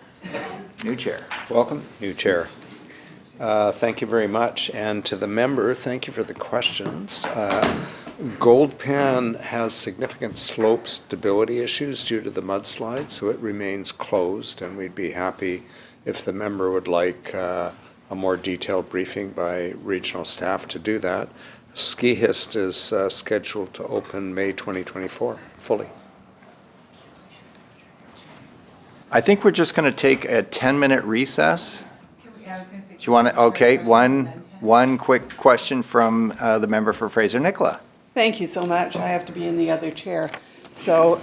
new chair. Welcome, new chair. Thank you very much. And to the member, thank you for the questions. Gold Pan has significant slope stability issues due to the mudslide, so it remains closed, and we'd be happy if the member would like a more detailed briefing by regional staff to do that. Ski Hiss is scheduled to open May 2024 fully. I think we're just going to take a 10-minute recess. Can we Do you want to, okay, one quick question from the member for Fraser-Nicola. Thank you so much. I have to be in the other chair. So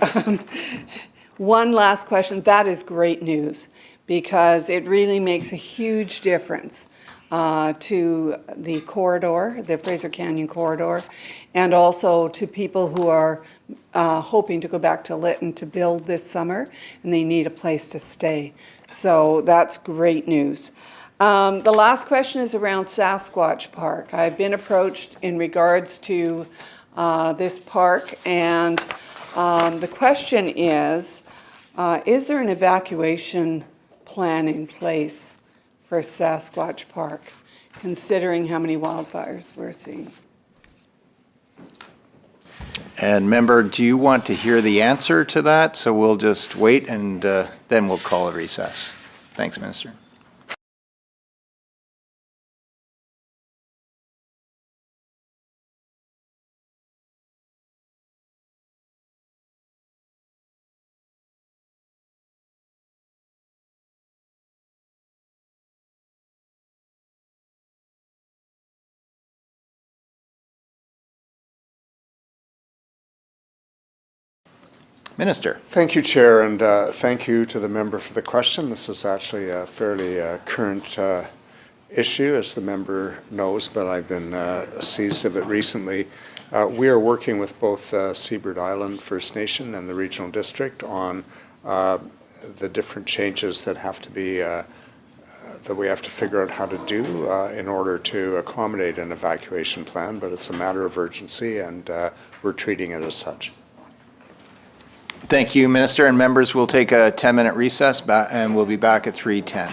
one last question. That is great news because it really makes a huge difference to the corridor, the Fraser Canyon corridor, and also to people who are hoping to go back to Lytton to build this summer, and they need a place to stay. So that's great news. The last question is around Sasquatch Park. I've been approached in regards to this park, and the question is there an evacuation plan in place for Sasquatch Park, considering how many wildfires we're seeing? And member, do you want to hear the answer to that? So we'll just wait and then we'll call a recess. Thanks, Minister. Minister. Thank you, Chair, and thank you to the member for the question. This is actually a fairly current issue, as the member knows, but I've been seized of it recently. We are working with both Seabird Island First Nation and the Regional District on the different changes that have to be that we have to figure out how to do in order to accommodate an evacuation plan, but it's a matter of urgency, and we're treating it as such. Thank you, Minister, and members. We'll take a 10-minute recess and we'll be back at 3:10.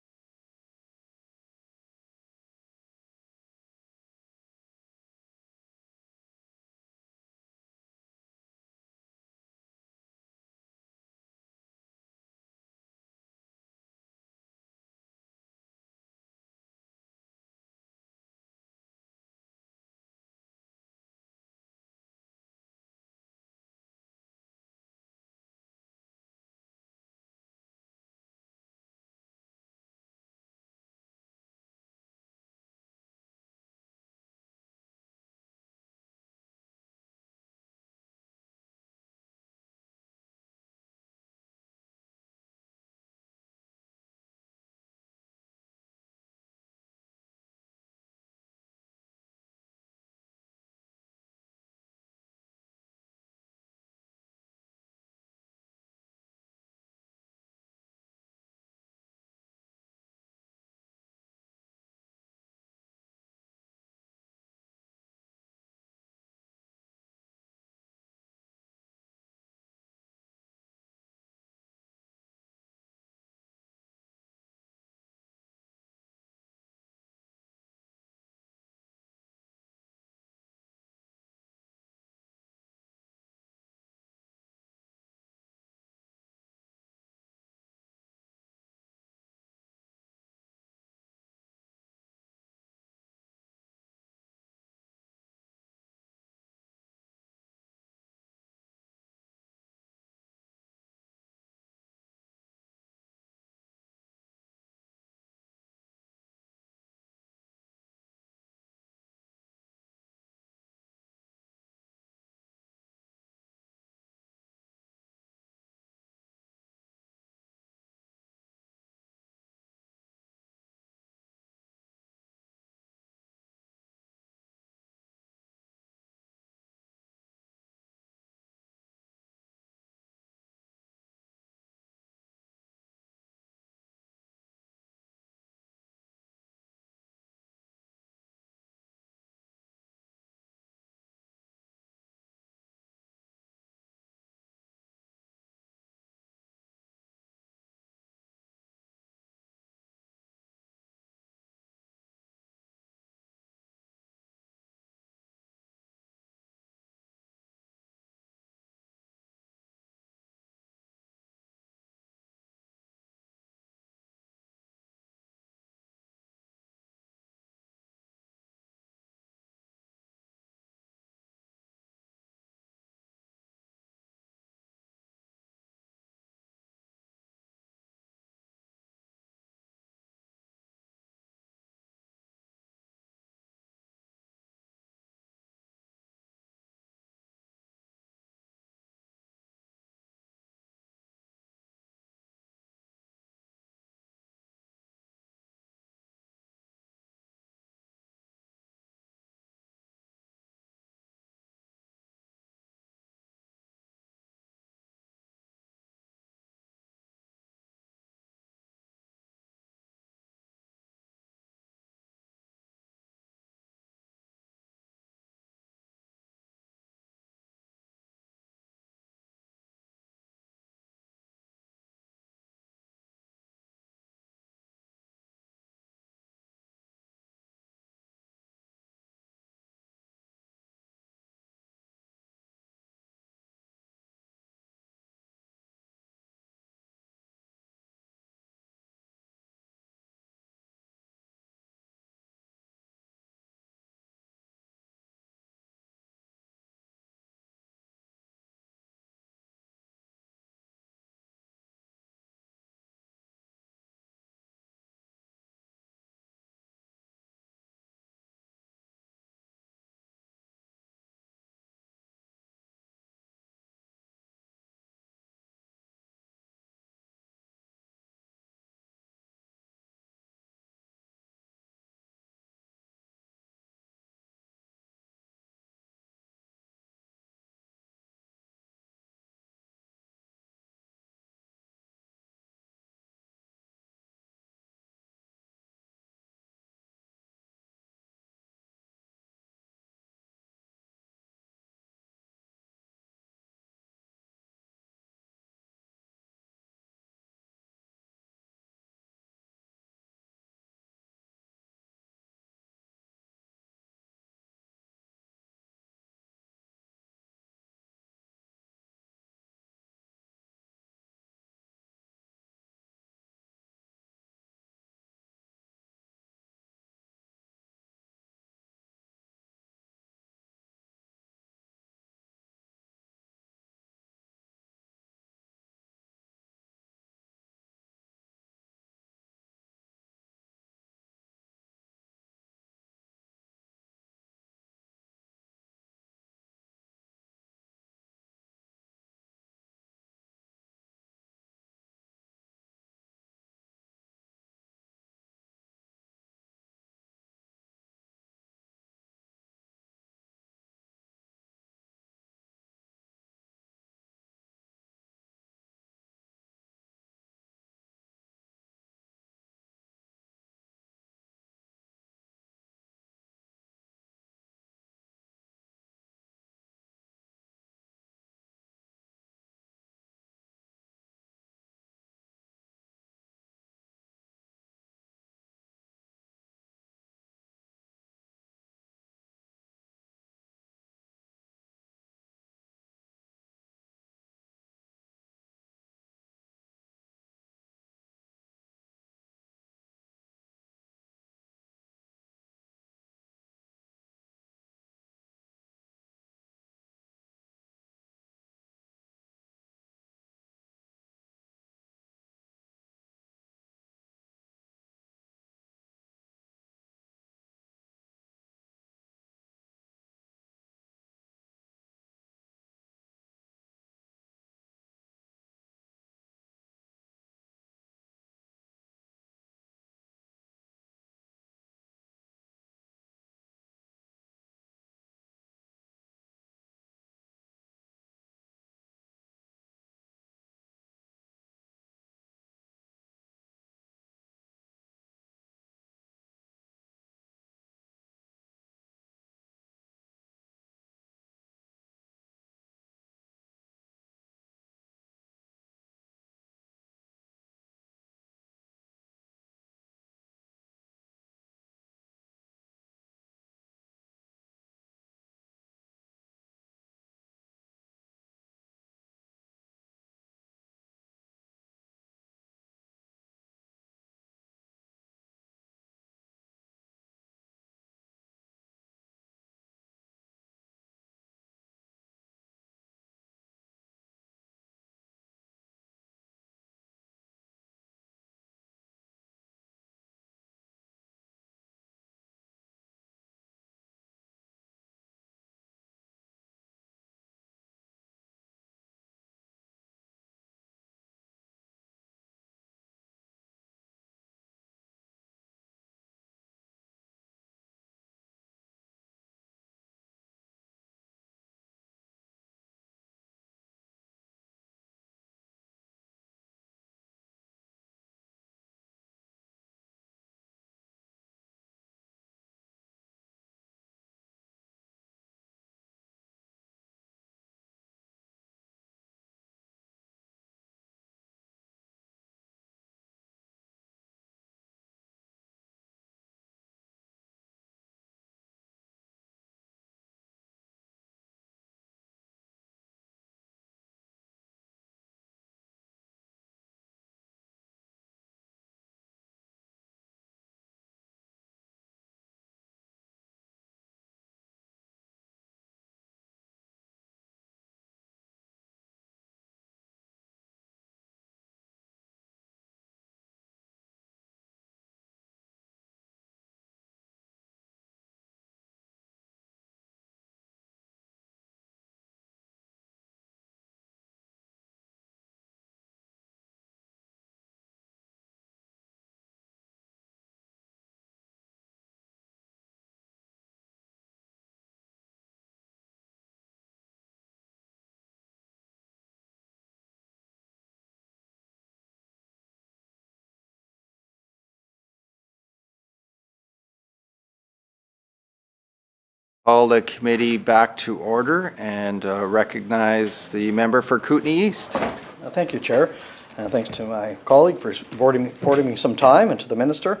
Call the committee back to order and recognize the member for Kootenai East. Thank you, Chair, and thanks to my colleague for affording me some time, and to the minister.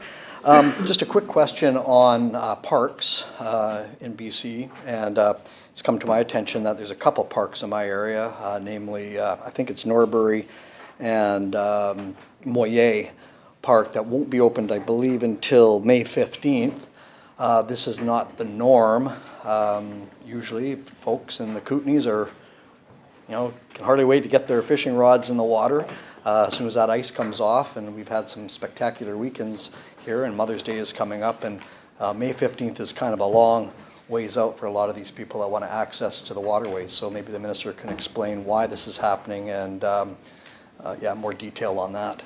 Just a quick question on parks in BC, and it's come to my attention that there's a couple parks in my area, namely, I think it's Norbury and Moyer Park, that won't be opened, I believe, until May 15th. This is not the norm. Usually, folks in the Kootenays are, can hardly wait to get their fishing rods in the water as soon as that ice comes off. And we've had some spectacular weekends here, and Mother's Day is coming up, and May 15th is kind of a long ways out for a lot of these people that want to access to the waterways. So maybe the minister can explain why this is happening and, more detail on that.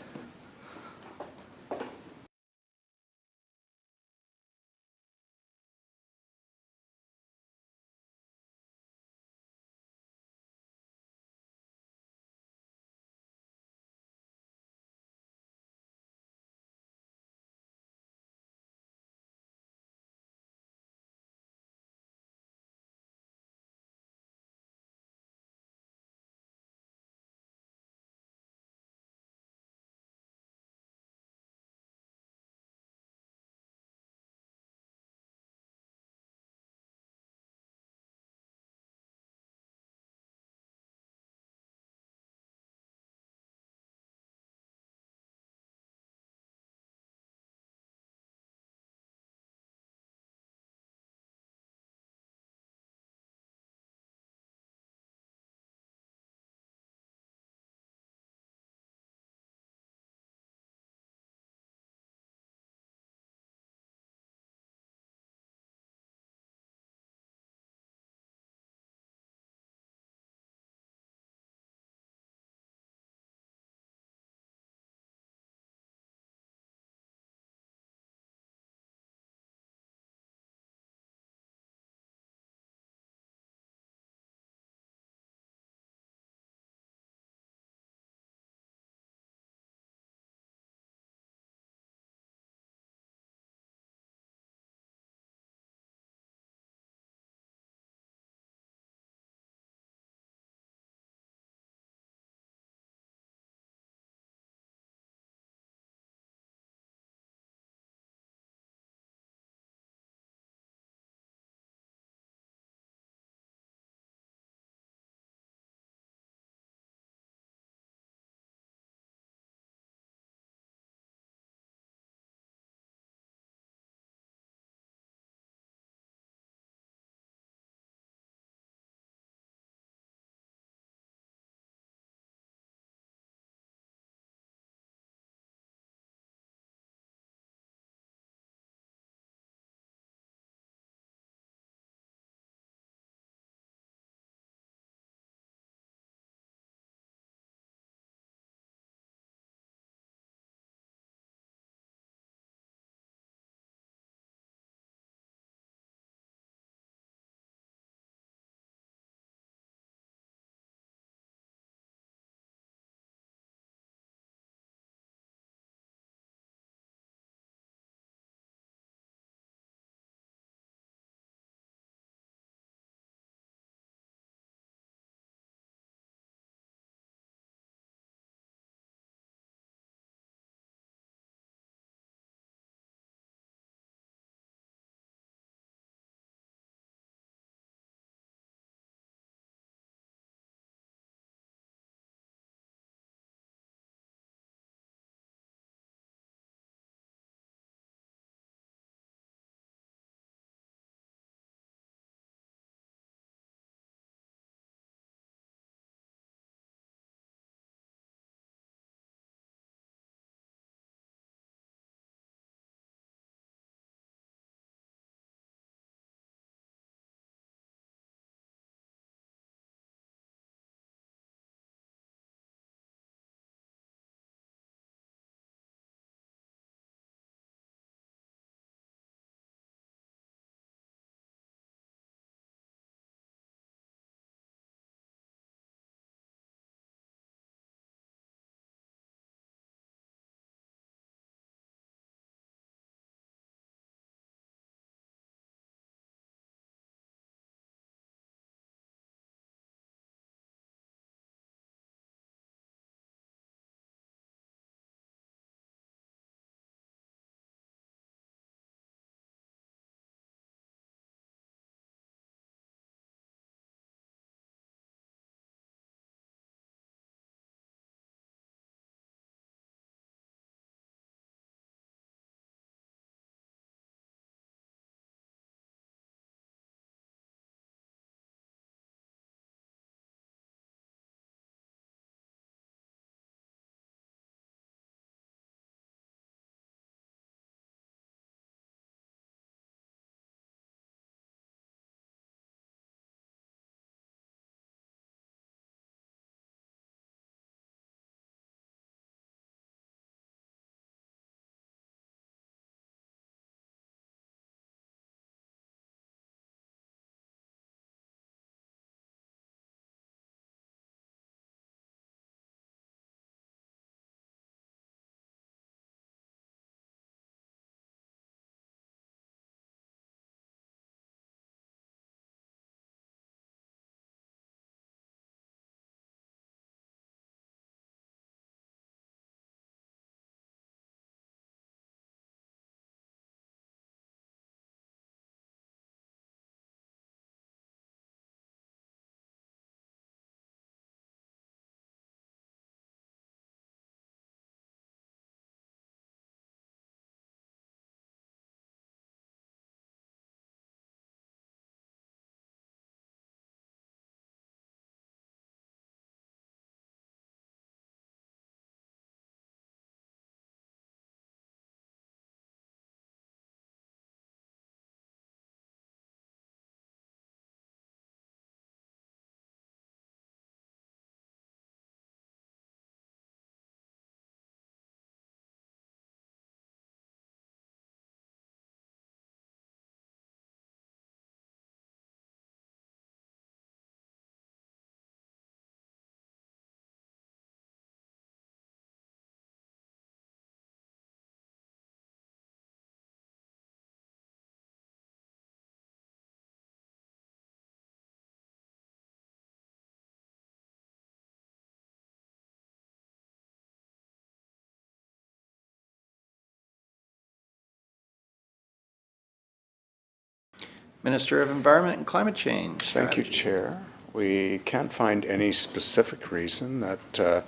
Minister of Environment and Climate Change. Thank you, Strategy. Chair. We can't find any specific reason that,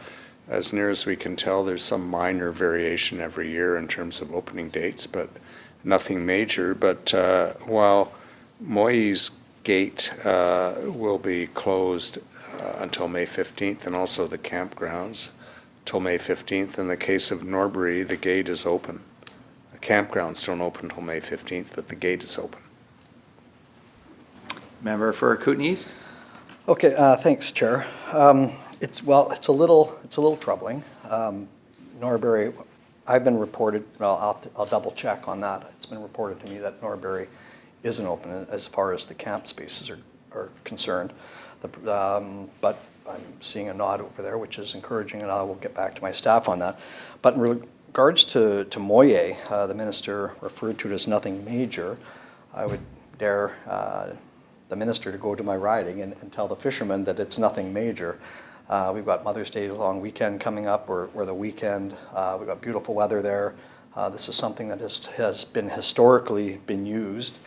as near as we can tell, there's some minor variation every year in terms of opening dates, but nothing major. But while Moyes Gate will be closed until May 15th, and also the campgrounds till May 15th, in the case of Norbury, the gate is open. The campgrounds don't open until May 15th, but the gate is open. Member for Kootenay East. Okay, thanks, Chair. It's a little troubling. Norbury, I've been reported, well, I'll double check on that. It's been reported to me that Norbury isn't open as far as the camp spaces are concerned. But I'm seeing a nod over there, which is encouraging, and I will get back to my staff on that. But in regards to Moye, the minister referred to it as nothing major. I would dare the minister to go to my riding and tell the fishermen that it's nothing major. We've got Mother's Day long weekend coming up, or the weekend. We've got beautiful weather there. This is something that has been historically been used,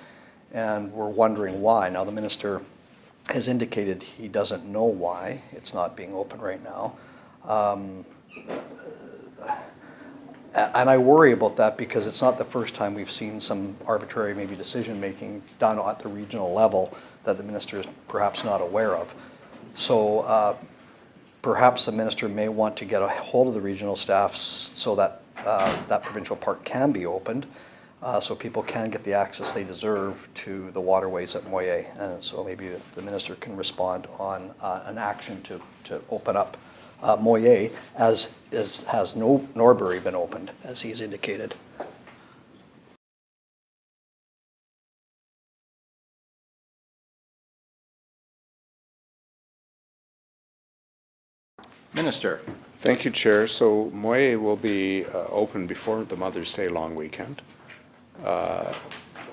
and we're wondering why. Now, the minister has indicated he doesn't know why it's not being open right now. And I worry about that because it's not the first time we've seen some arbitrary maybe decision-making done at the regional level that the minister is perhaps not aware of. So perhaps the minister may want to get a hold of the regional staff so that that provincial park can be opened, so people can get the access they deserve to the waterways at Moye. And so maybe the minister can respond on an action to open up Moye, as has Norbury been opened, as he's indicated. Minister. Thank you, Chair. So Moye will be open before the Mother's Day long weekend,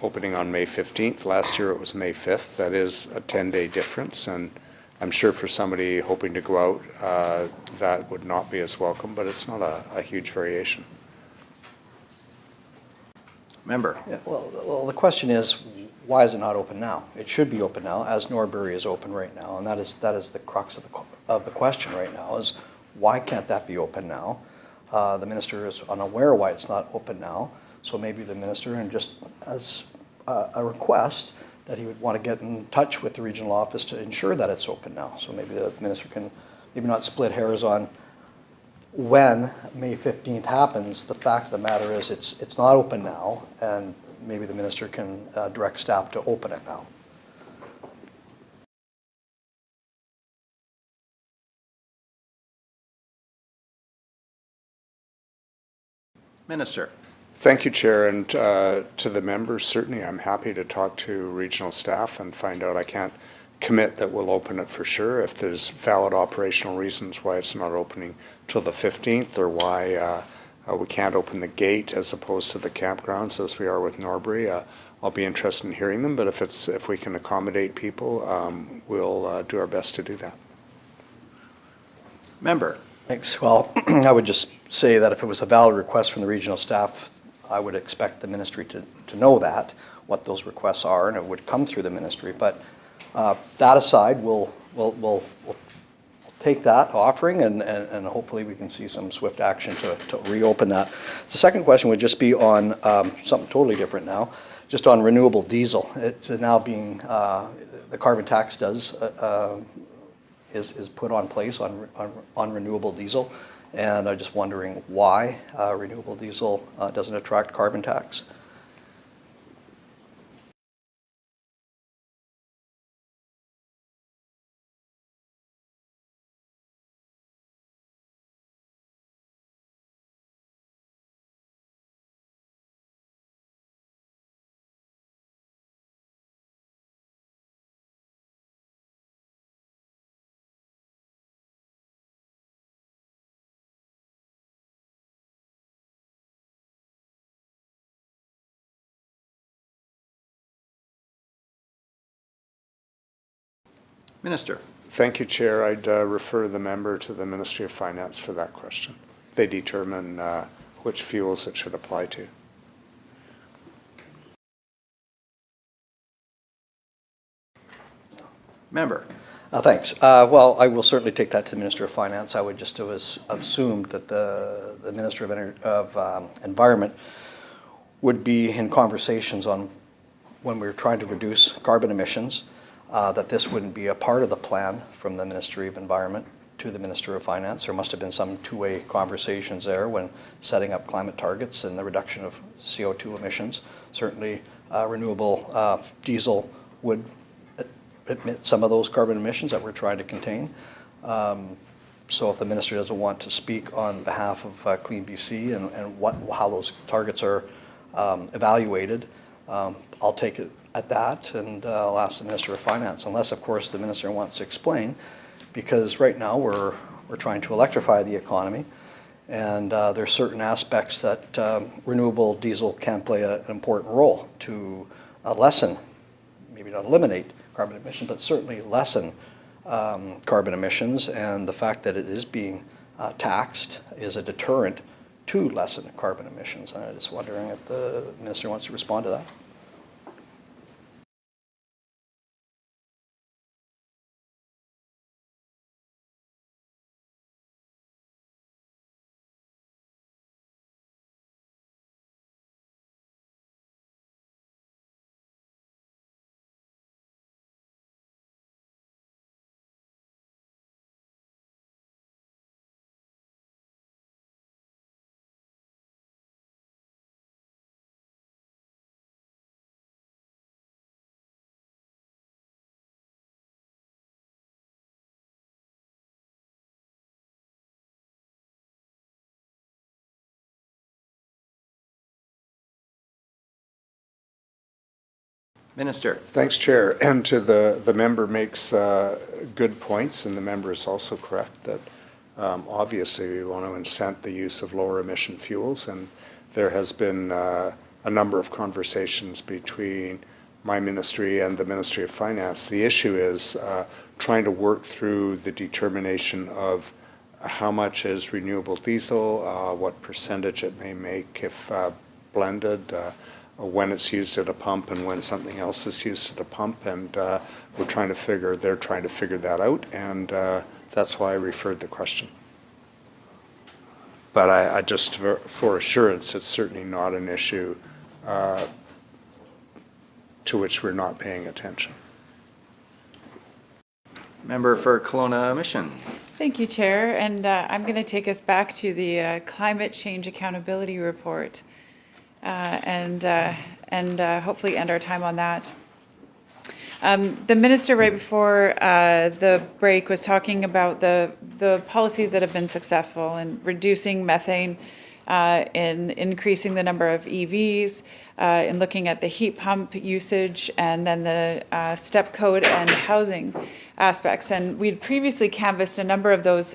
opening on May 15th. Last year it was May 5th. That is a 10-day difference, and I'm sure for somebody hoping to go out, that would not be as welcome, but it's not a huge variation. Member. Yeah, well, the question is, why is it not open now? It should be open now, as Norbury is open right now, and that is the crux of the question right now, is why can't that be open now? The minister is unaware why it's not open now, so maybe the minister, and just as a request, that he would want to get in touch with the regional office to ensure that it's open now. So maybe the minister can maybe not split hairs on when May 15th happens. The fact of the matter is it's not open now, and maybe the minister can direct staff to open it now. Minister. Thank you, Chair, and to the members, certainly I'm happy to talk to regional staff and find out. I can't commit that we'll open it for sure. If there's valid operational reasons why it's not opening till the 15th, or why we can't open the gate as opposed to the campgrounds as we are with Norbury, I'll be interested in hearing them. But if we can accommodate people, we'll do our best to do that. Member. Thanks. Well, I would just say that if it was a valid request from the regional staff, I would expect the ministry to know that, what those requests are, and it would come through the ministry. But that aside, we'll take that offering, and hopefully we can see some swift action to reopen that. The second question would just be on something totally different now, just on renewable diesel. It's now being, the carbon tax is put on place on renewable diesel. And I'm just wondering why renewable diesel doesn't attract carbon tax. Minister. Thank you, Chair. I'd refer the member to the Ministry of Finance for that question. They determine which fuels it should apply to. Member. Thanks. Well, I will certainly take that to the Minister of Finance. I would just have assumed that the Minister of Environment would be in conversations on when we're trying to reduce carbon emissions, that this wouldn't be a part of the plan from the Ministry of Environment to the Minister of Finance. There must have been some two-way conversations there when setting up climate targets and the reduction of CO2 emissions. Certainly, renewable diesel would emit some of those carbon emissions that we're trying to contain. So if the minister doesn't want to speak on behalf of Clean BC and how those targets are evaluated, I'll take it at that, and I'll ask the Minister of Finance, unless, of course, the minister wants to explain, because right now we're trying to electrify the economy, and there are certain aspects that renewable diesel can play an important role to lessen, maybe not eliminate carbon emissions, but certainly lessen carbon emissions, and the fact that it is being taxed is a deterrent to lessen carbon emissions. And I'm just wondering if the minister wants to respond to that. Minister. Thanks, Chair. And to the member makes good points, and the member is also correct that obviously we want to incent the use of lower emission fuels, and there has been a number of conversations between my ministry and the Ministry of Finance. The issue is trying to work through the determination of how much is renewable diesel, what percentage it may make if blended, when it's used at a pump and when something else is used at a pump, and they're trying to figure that out, and that's why I referred the question. But I just, for assurance, it's certainly not an issue to which we're not paying attention. Member for Kelowna Mission. Thank you, Chair. And I'm going to take us back to the Climate Change Accountability Report and hopefully end our time on that. The minister right before the break was talking about the policies that have been successful in reducing methane, in increasing the number of EVs, in looking at the heat pump usage, and then the step code and housing aspects. And we'd previously canvassed a number of those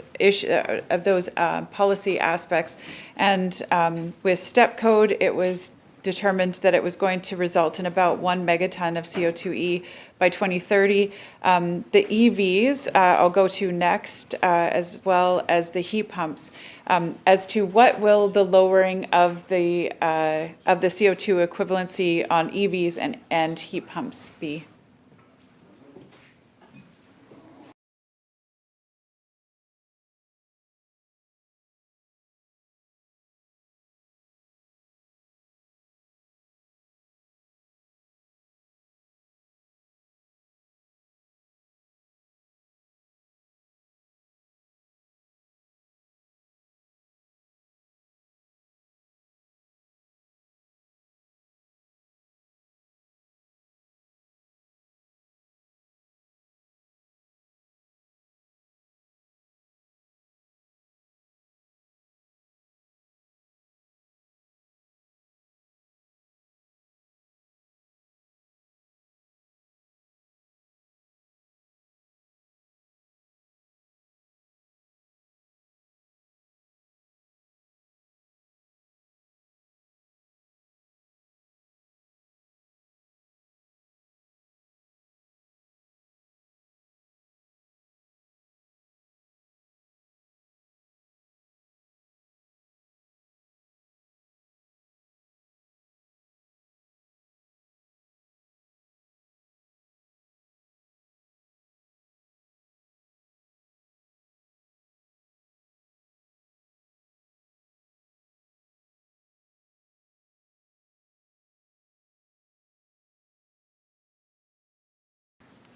policy aspects. And with step code, it was determined that it was going to result in about 1 megaton of CO2e by 2030. The EVs, I'll go to next, as well as the heat pumps. As to what will the lowering of the CO2 equivalency on EVs and heat pumps be?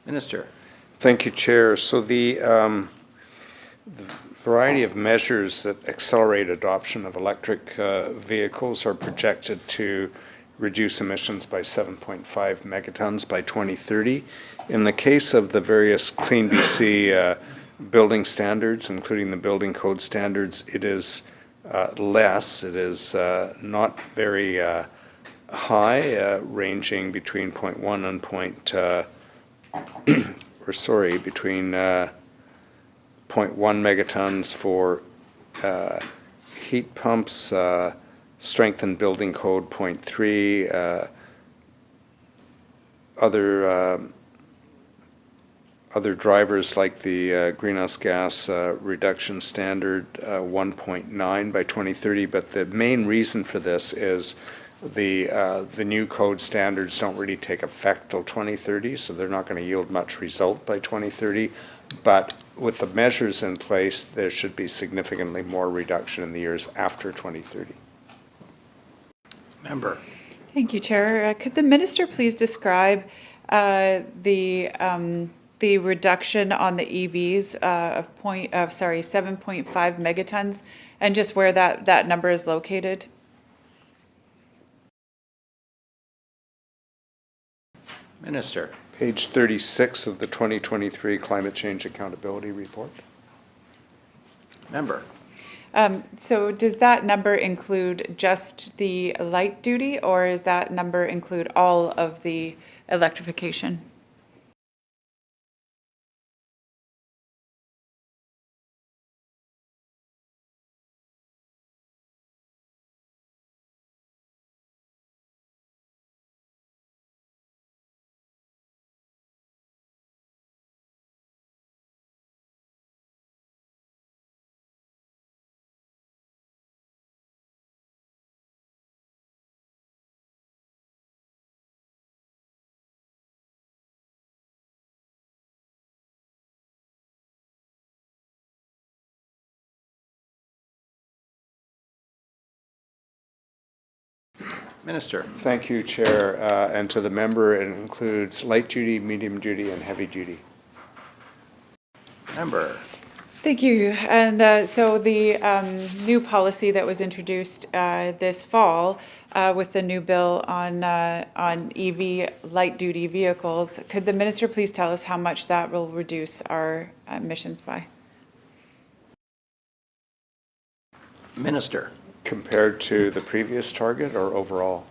Minister. Thank you, Chair. So the variety of measures that accelerate adoption of electric vehicles are projected to reduce emissions by 7.5 megatons by 2030. In the case of the various Clean BC building standards, including the building code standards, it is less. It is not very high, ranging between 0.1 and between 0.1 megatons for heat pumps, strengthened building code 0.3, other drivers like the greenhouse gas reduction standard 1.9 by 2030, but the main reason for this is the new code standards don't really take effect till 2030, so they're not going to yield much result by 2030. But with the measures in place, there should be significantly more reduction in the years after 2030. Member. Thank you, Chair. Could the minister please describe the reduction on the EVs of 7.5 megatons and just where that number is located? Minister. Page 36 of the 2023 Climate Change Accountability Report. Member. So does that number include just the light duty, or does that number include all of the electrification? Minister. Thank you, Chair. And to the member, it includes light duty, medium duty, and heavy duty. Member. Thank you. And so the new policy that was introduced this fall with the new bill on EV light-duty vehicles, could the minister please tell us how much that will reduce our emissions by? Minister. Compared to the previous target or overall?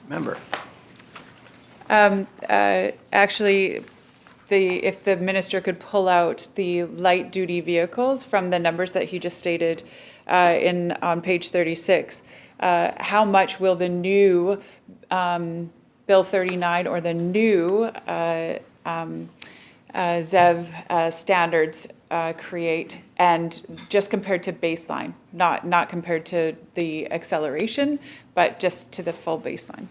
Member. Actually, if the minister could pull out the light-duty vehicles from the numbers that he just stated on page 36, how much will the new Bill 39 or the new ZEV standards create, and just compared to baseline, not compared to the acceleration, but just to the full baseline?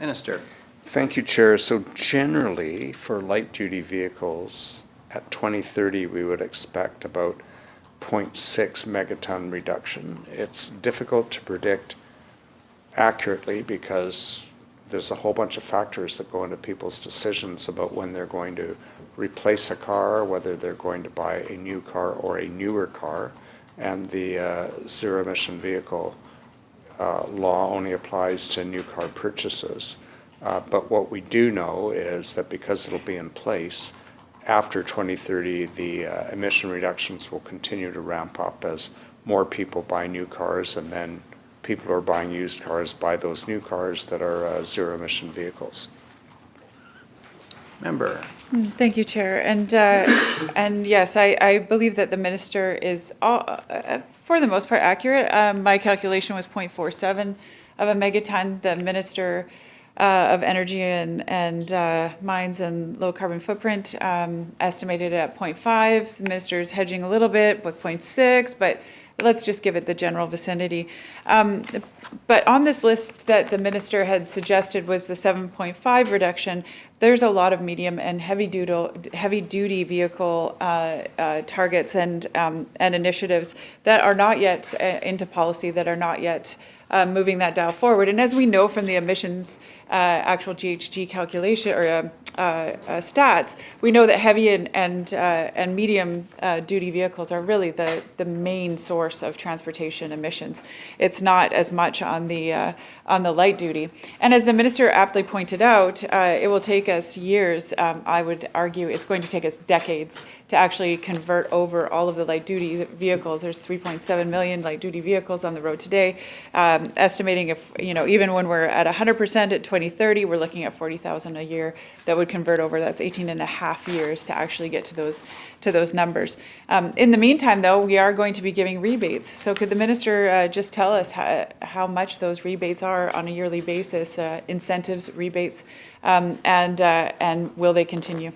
Minister. Thank you, Chair. So generally, for light-duty vehicles, at 2030, we would expect about 0.6 megaton reduction. It's difficult to predict accurately because there's a whole bunch of factors that go into people's decisions about when they're going to replace a car, whether they're going to buy a new car or a newer car. And the zero-emission vehicle law only applies to new car purchases. But what we do know is that because it'll be in place, after 2030, the emission reductions will continue to ramp up as more people buy new cars, and then people who are buying used cars buy those new cars that are zero-emission vehicles. Member. Thank you, Chair. And yes, I believe that the minister is, for the most part, accurate. My calculation was 0.47 of a megaton. The minister of Energy and Mines and Low Carbon Footprint estimated it at 0.5. The minister's hedging a little bit with 0.6, but let's just give it the general vicinity. But on this list that the minister had suggested was the 7.5 reduction, there's a lot of medium and heavy duty vehicle targets and initiatives that are not yet into policy, that are not yet moving that dial forward. And as we know from the emissions actual GHG calculation or stats, we know that heavy and medium duty vehicles are really the main source of transportation emissions. It's not as much on the light duty. And as the minister aptly pointed out, it will take us years. I would argue it's going to take us decades to actually convert over all of the light duty vehicles. There's 3.7 million light duty vehicles on the road today. Estimating if, even when we're at 100% at 2030, we're looking at 40,000 a year that would convert over. That's 18 and a half years to actually get to those numbers. In the meantime, though, we are going to be giving rebates. So could the minister just tell us how much those rebates are on a yearly basis, incentives, rebates, and will they continue?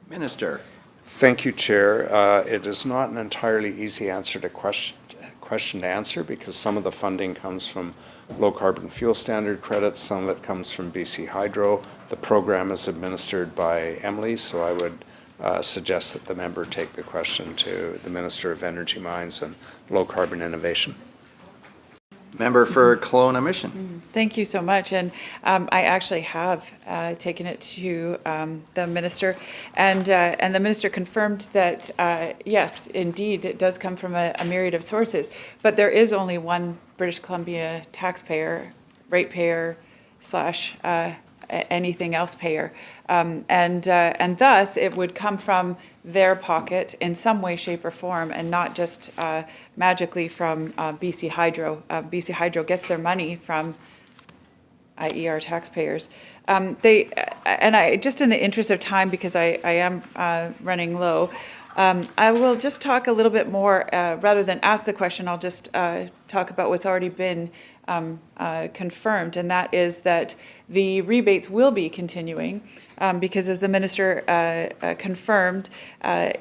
Minister. Thank you, Chair. It is not an entirely easy answer to question to answer because some of the funding comes from low carbon fuel standard credits, some of it comes from BC Hydro. The program is administered by Emily, so I would suggest that the member take the question to the Minister of Energy Mines and Low Carbon Innovation. Member for Kelowna Mission. Thank you so much. And I actually have taken it to the minister, and the minister confirmed that, yes, indeed, it does come from a myriad of sources, but there is only one British Columbia taxpayer, ratepayer slash anything else payer. And thus, it would come from their pocket in some way, shape, or form, and not just magically from BC Hydro. BC Hydro gets their money from, i.e. our taxpayers. Just in the interest of time, because I am running low, I will just talk a little bit more, rather than ask the question, I'll just talk about what's already been confirmed, and that is that the rebates will be continuing because, as the minister confirmed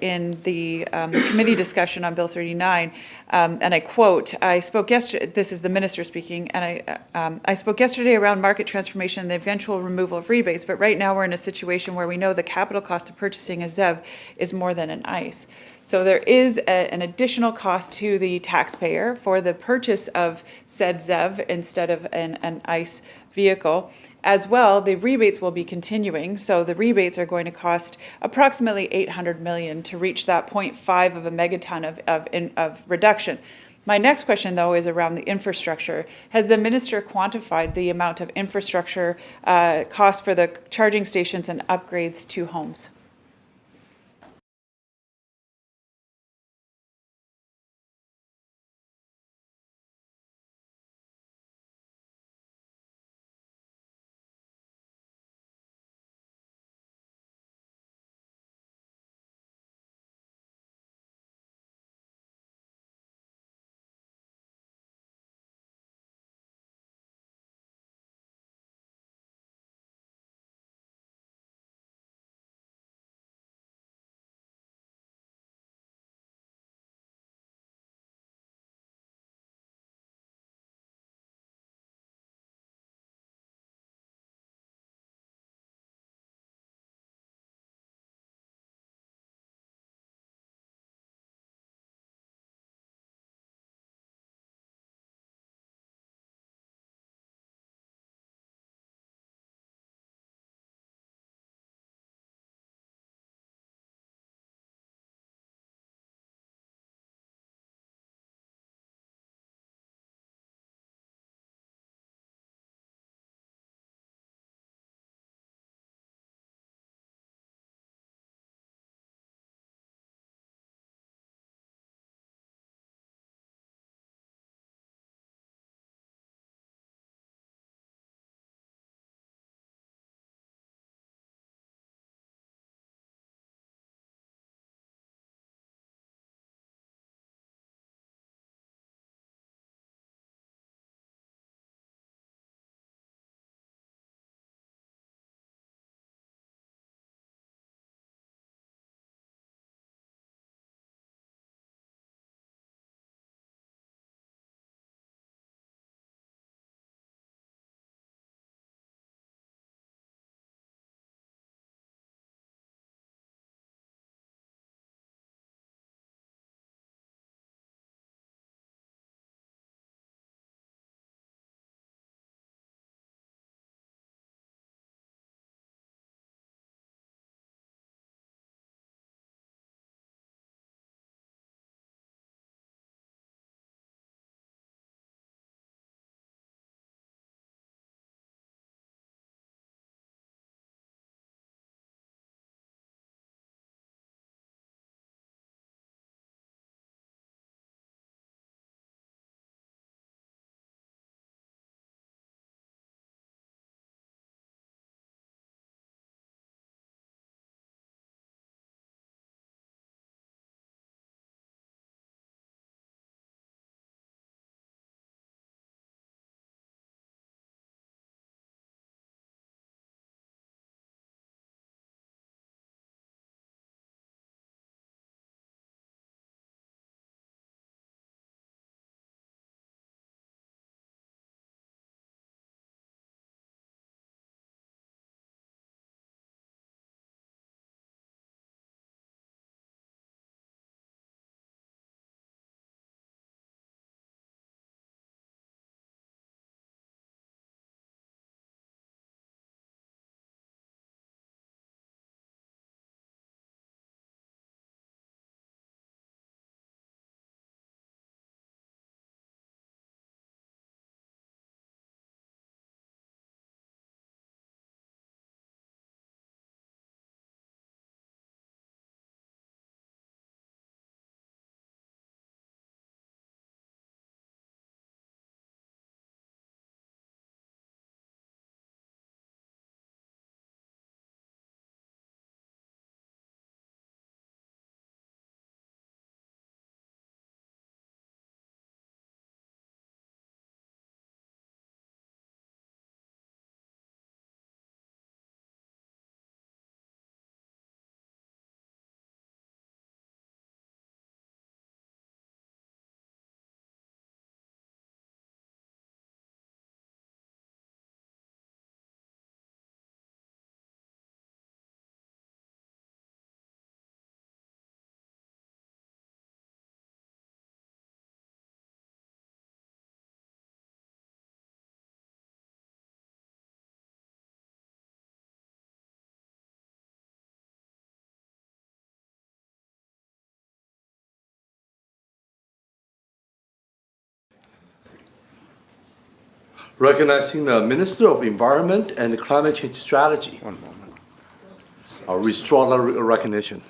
in the committee discussion on Bill 39, and I quote, I spoke yesterday, this is the minister speaking, and I spoke yesterday around market transformation and the eventual removal of rebates, but right now we're in a situation where we know the capital cost of purchasing a ZEV is more than an ICE. So there is an additional cost to the taxpayer for the purchase of said ZEV instead of an ICE vehicle. As well, the rebates will be continuing. So the rebates are going to cost approximately $800 million to reach that 0.5 of a megaton of reduction. My next question, though, is around the infrastructure. Has the minister quantified the amount of infrastructure cost for the charging stations and upgrades to homes? Recognizing the Minister of Environment and Climate Change Strategy. One moment. I'll withdraw the recognition.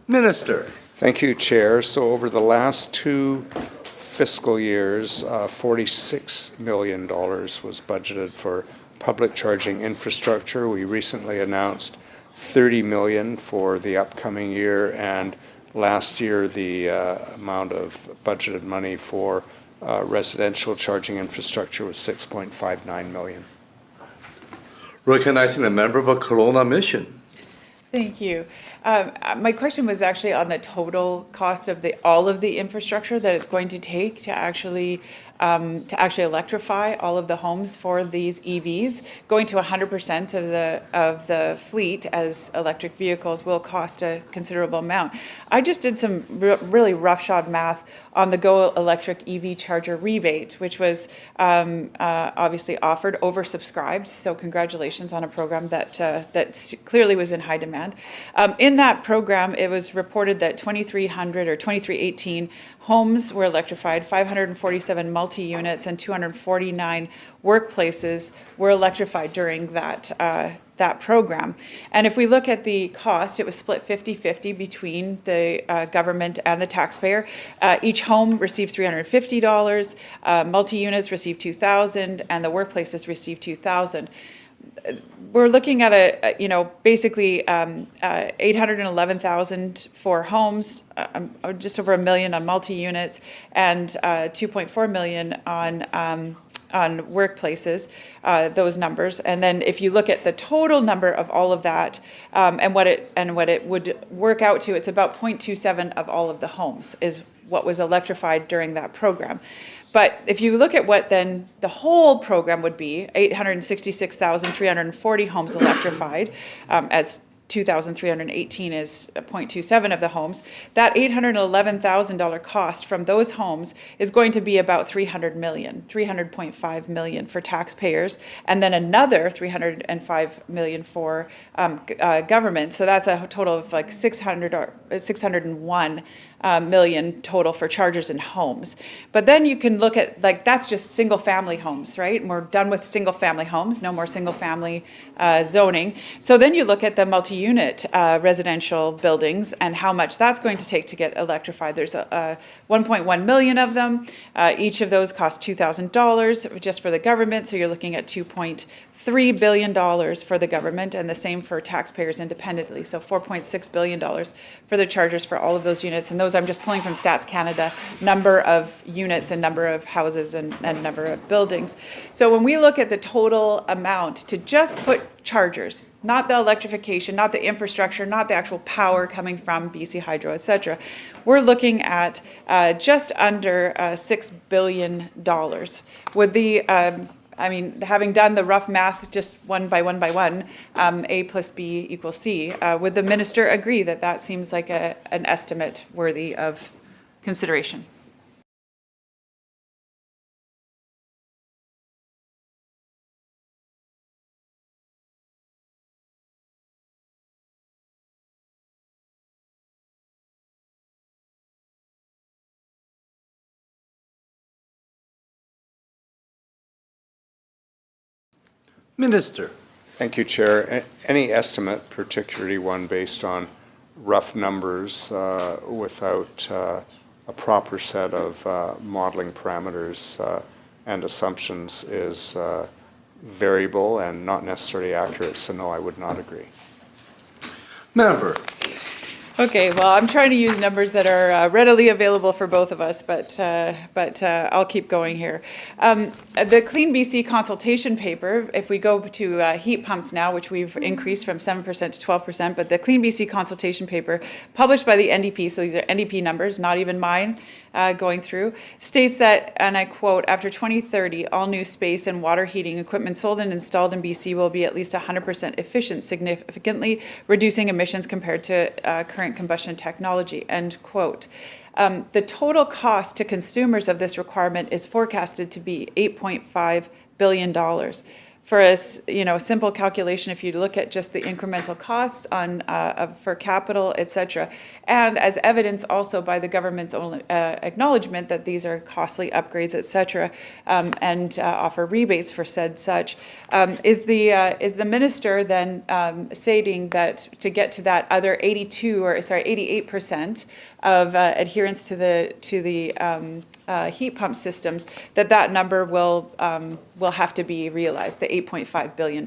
Minister. Thank you, Chair. So over the last 2 fiscal years, $46 million was budgeted for public charging infrastructure. We recently announced $30 million for the upcoming year, and last year the amount of budgeted money for residential charging infrastructure was $6.59 million. Recognizing the member of a Kelowna Mission. Thank you. My question was actually on the total cost of all of the infrastructure that it's going to take to actually electrify all of the homes for these EVs. Going to 100% of the fleet as electric vehicles will cost a considerable amount. I just did some really roughshod math on the Go Electric EV charger rebate, which was obviously offered, oversubscribed. So congratulations on a program that clearly was in high demand. In that program, it was reported that 2,300 or 2,318 homes were electrified, 547 multi-units and 249 workplaces were electrified during that program. And if we look at the cost, it was split 50-50 between the government and the taxpayer. Each home received $350, multi-units received $2,000, and the workplaces received $2,000. We're looking at basically 811,000 for homes, just over $1 million on multi-units, and 2.4 million on workplaces, those numbers. And then if you look at the total number of all of that, and what it would work out to, it's about 0.27 of all of the homes is what was electrified during that program. But if you look at what then the whole program would be, 866,340 homes electrified, as 2,318 is 0.27 of the homes, that $811,000 cost from those homes is going to be about $300.5 million for taxpayers, and then another $305 million for government. So that's a total of like 601 million total for chargers and homes. But then you can look at, that's just single family homes, right? And we're done with single family homes, no more single family zoning. So then you look at the multi-unit residential buildings and how much that's going to take to get electrified. There's 1.1 million of them. Each of those cost $2,000 just for the government. So you're looking at $2.3 billion for the government, and the same for taxpayers independently. So $4.6 billion for the chargers for all of those units. And those I'm just pulling from Stats Canada, number of units and number of houses and number of buildings. So when we look at the total amount to just put chargers, not the electrification, not the infrastructure, not the actual power coming from BC Hydro, et cetera, we're looking at just under $6 billion. Would the having done the rough math just one by one, A plus B equals C, would the minister agree that that seems like an estimate worthy of consideration? Minister. Thank you, Chair. Any estimate, particularly one based on rough numbers without a proper set of modeling parameters and assumptions is variable and not necessarily accurate, so no, I would not agree. Member. Okay, well, I'm trying to use numbers that are readily available for both of us, but I'll keep going here. The Clean BC consultation paper, if we go to heat pumps now, which we've increased from 7% to 12%, but the Clean BC consultation paper published by the NDP, so these are NDP numbers, not even mine, going through, states that, and I quote, after 2030, all new space and water heating equipment sold and installed in BC will be at least 100% efficient, significantly reducing emissions compared to current current combustion technology, end quote. The total cost to consumers of this requirement is forecasted to be $8.5 billion. For a simple calculation, if you look at just the incremental costs on for capital, et cetera, and as evidenced also by the government's own acknowledgement that these are costly upgrades, et cetera, and offer rebates for said such, is the minister then stating that to get to that other 88% of adherence to the heat pump systems, that number will have to be realized, the $8.5 billion.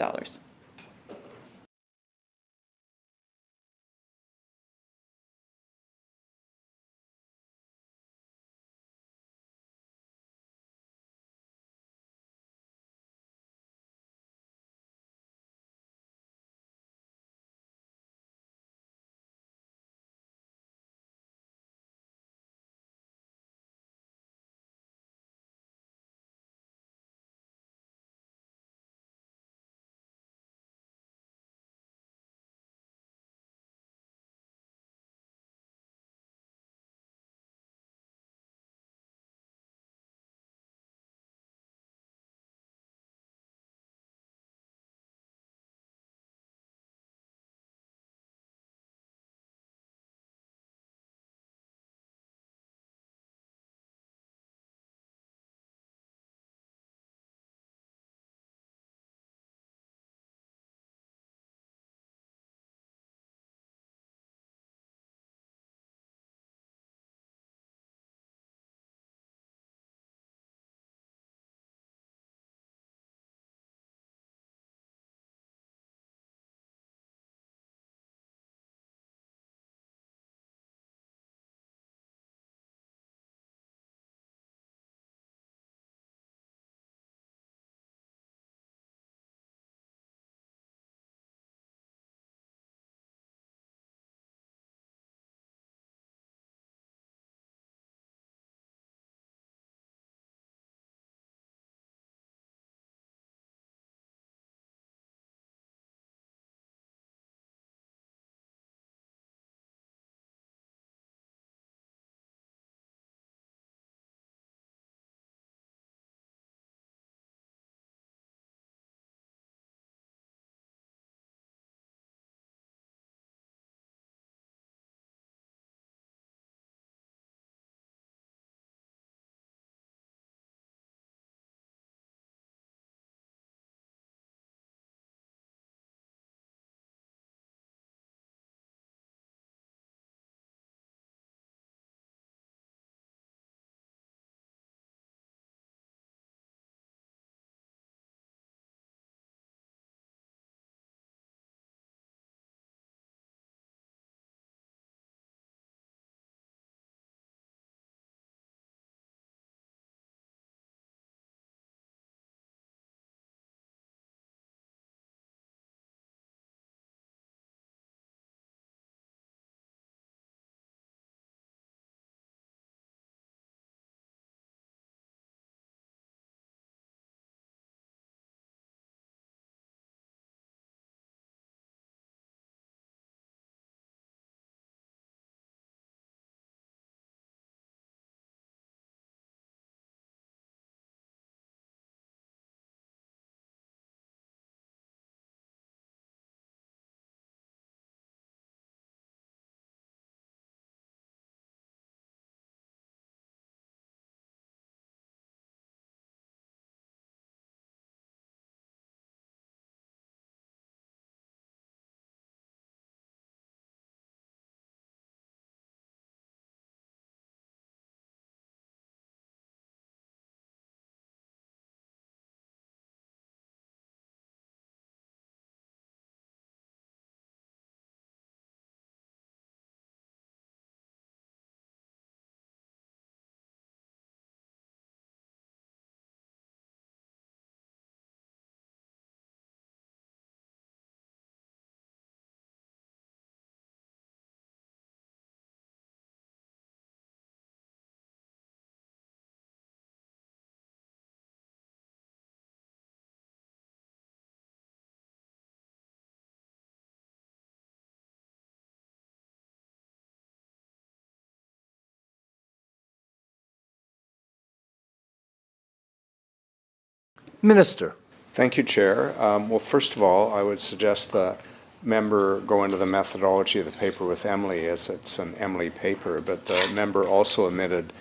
Minister. Thank you, Chair. Well, first of all, I would suggest the member go into the methodology of the paper with Emily, as it's an Emily paper, but the member also omitted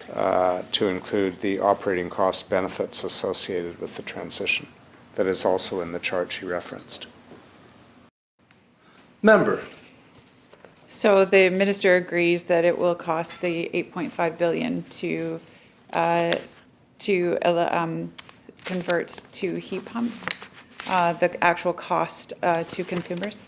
to include the operating cost benefits associated with the transition. That is also in the chart she referenced. Member. So the minister agrees that it will cost the 8.5 billion to convert to heat pumps, the actual cost to consumers?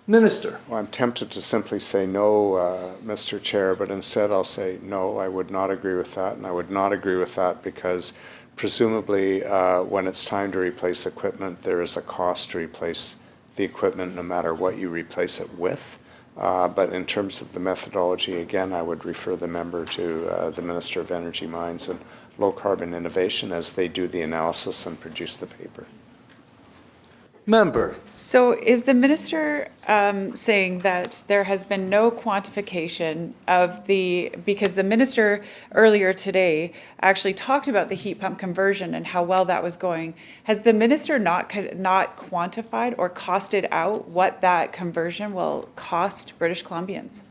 Minister. Well, I'm tempted to simply say no, Mr. Chair, but instead I'll say no, I would not agree with that, and I would not agree with that because presumably when it's time to replace equipment, there is a cost to replace the equipment no matter what you replace it with. But in terms of the methodology, again, I would refer the member to the Minister of Energy, Mines and Low Carbon Innovation as they do the analysis and produce the paper. Member. So is the minister saying that there has been no quantification of because the minister earlier today actually talked about the heat pump conversion and how well that was going. Has the minister not quantified or costed out what that conversion will cost British Columbians?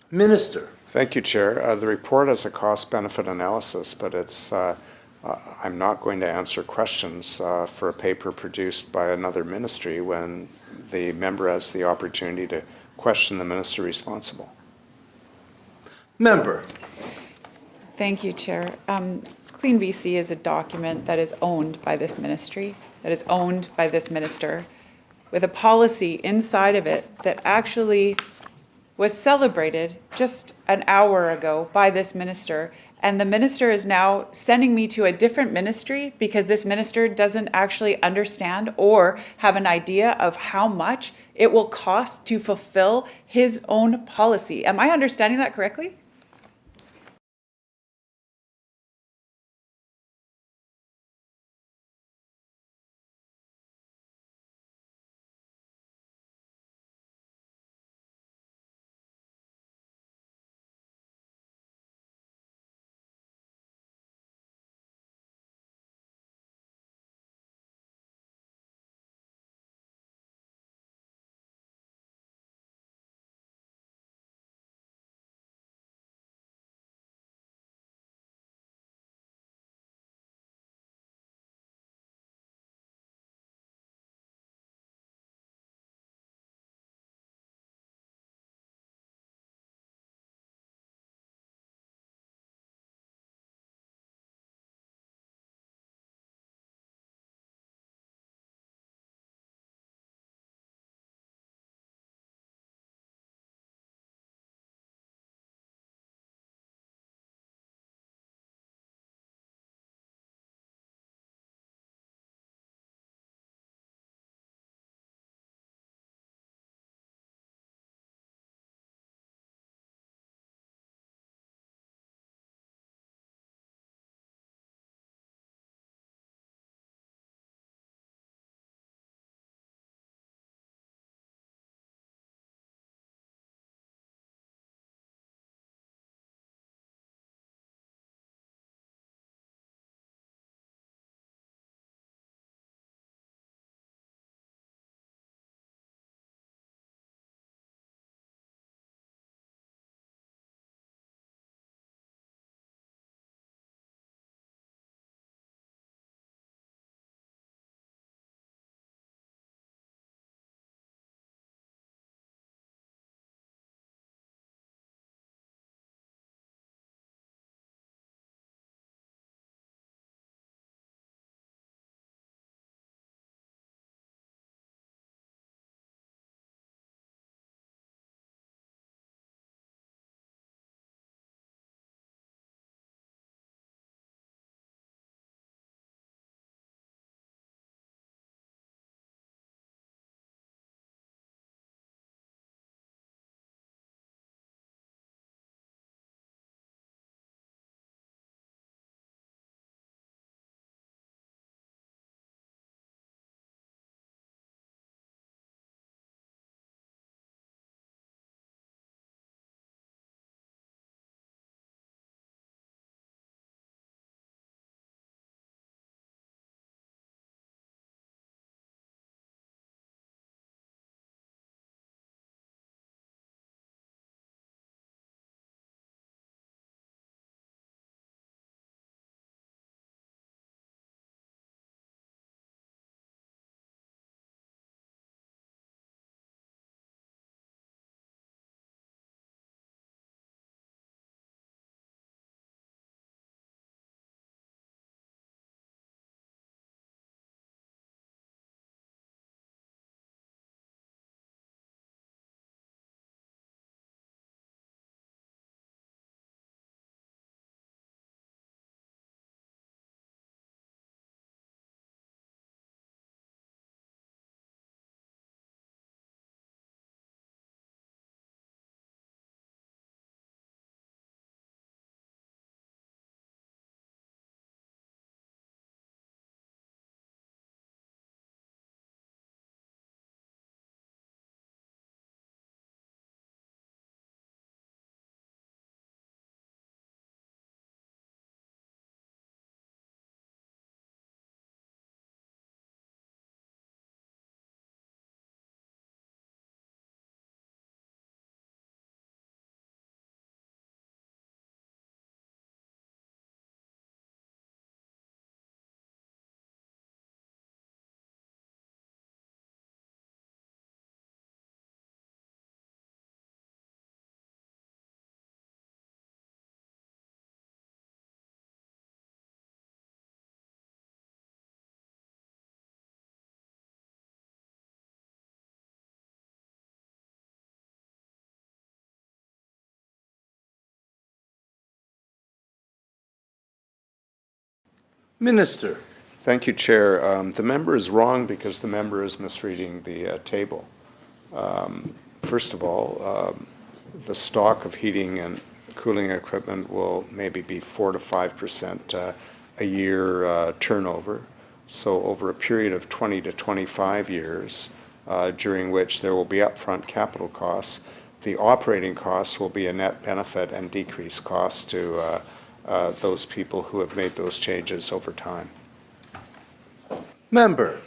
Minister. Thank you, Chair. The report has a cost-benefit analysis, but it's I'm not going to answer questions for a paper produced by another ministry when the member has the opportunity to question the minister responsible. Member. Thank you, Chair. Clean BC is a document that is owned by this ministry, that is owned by this minister, with a policy inside of it that actually was celebrated just an hour ago by this minister. And the minister is now sending me to a different ministry because this minister doesn't actually understand or have an idea of how much it will cost to fulfill his own policy. Am I understanding that correctly? Minister. Thank you, Chair. The member is wrong because the member is misreading the table. First of all, the stock of heating and cooling equipment will maybe be 4 to 5% a year turnover. So over a period of 20 to 25 years, during which there will be upfront capital costs, the operating costs will be a net benefit and decreased costs to those people who have made those changes over time. Member.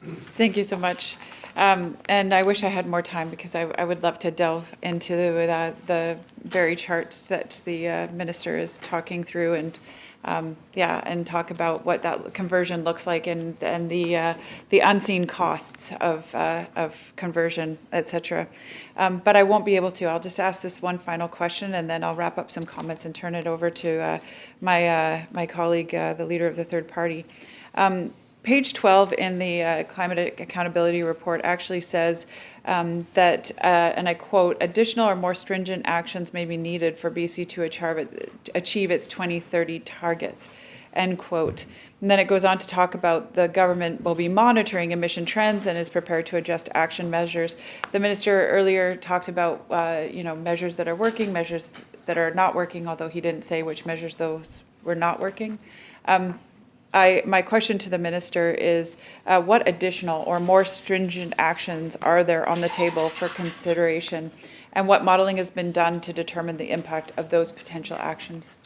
Thank you so much. And I wish I had more time because I would love to delve into the very charts that the minister is talking through and and talk about what that conversion looks like and the unseen costs of conversion, et cetera. But I won't be able to. I'll just ask this one final question and then I'll wrap up some comments and turn it over to my colleague, the leader of the third party. Page 12 in the Climate Accountability Report actually says that, and I quote, additional or more stringent actions may be needed for BC to achieve its 2030 targets, end quote. And then it goes on to talk about the government will be monitoring emission trends and is prepared to adjust action measures. The minister earlier talked about, measures that are working, measures that are not working, although he didn't say which measures those were not working. My question to the minister is, what additional or more stringent actions are there on the table for consideration, and what modeling has been done to determine the impact of those potential actions?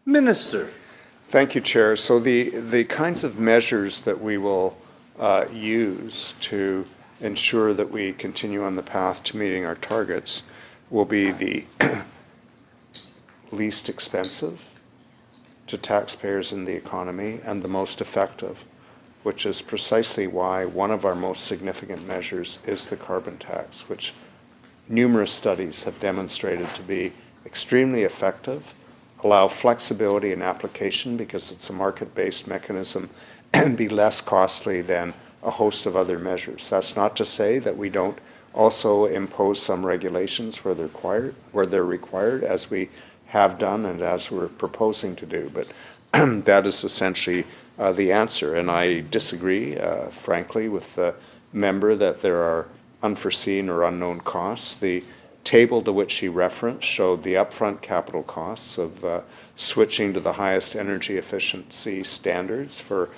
Minister. Thank you, Chair. So the kinds of measures that we will use to ensure that we continue on the path to meeting our targets will be the least expensive to taxpayers in the economy and the most effective, which is precisely why one of our most significant measures is the carbon tax, which numerous studies have demonstrated to be extremely effective, allow flexibility in application because it's a market-based mechanism, and be less costly than a host of other measures. That's not to say that we don't also impose some regulations where they're required, as we have done and as we're proposing to do. But that is essentially the answer. And I disagree, frankly, with the member that there are unforeseen or unknown costs. The table to which she referenced showed the upfront capital costs of switching to the highest energy efficiency standards for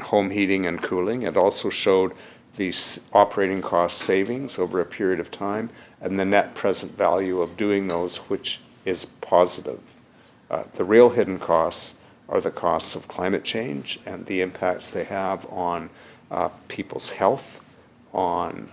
home heating and cooling. It also showed the operating cost savings over a period of time and the net present value of doing those, which is positive. The real hidden costs are the costs of climate change and the impacts they have on people's health, on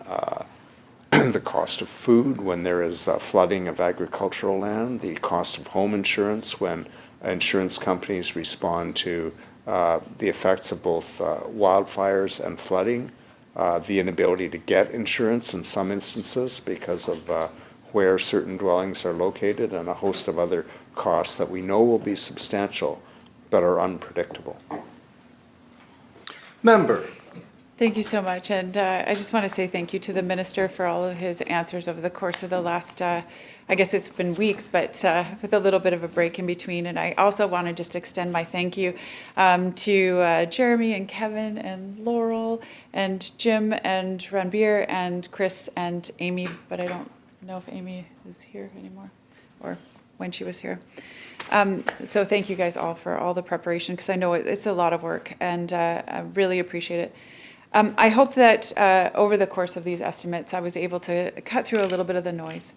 the cost of food when there is flooding of agricultural land, the cost of home insurance when insurance companies respond to the effects of both wildfires and flooding, the inability to get insurance in some instances because of where certain dwellings are located, and a host of other costs that we know will be substantial but are unpredictable. Member. Thank you so much. And I just want to say thank you to the minister for all of his answers over the course of the last, I guess it's been weeks, but with a little bit of a break in between. And I also want to just extend my thank you to Jeremy and Kevin and Laurel and Jim and Ranbir and Chris and Amy, but I don't know if Amy is here anymore or when she was here. So thank you guys all for all the preparation, because I know it's a lot of work, and I really appreciate it. I hope that over the course of these estimates, I was able to cut through a little bit of the noise,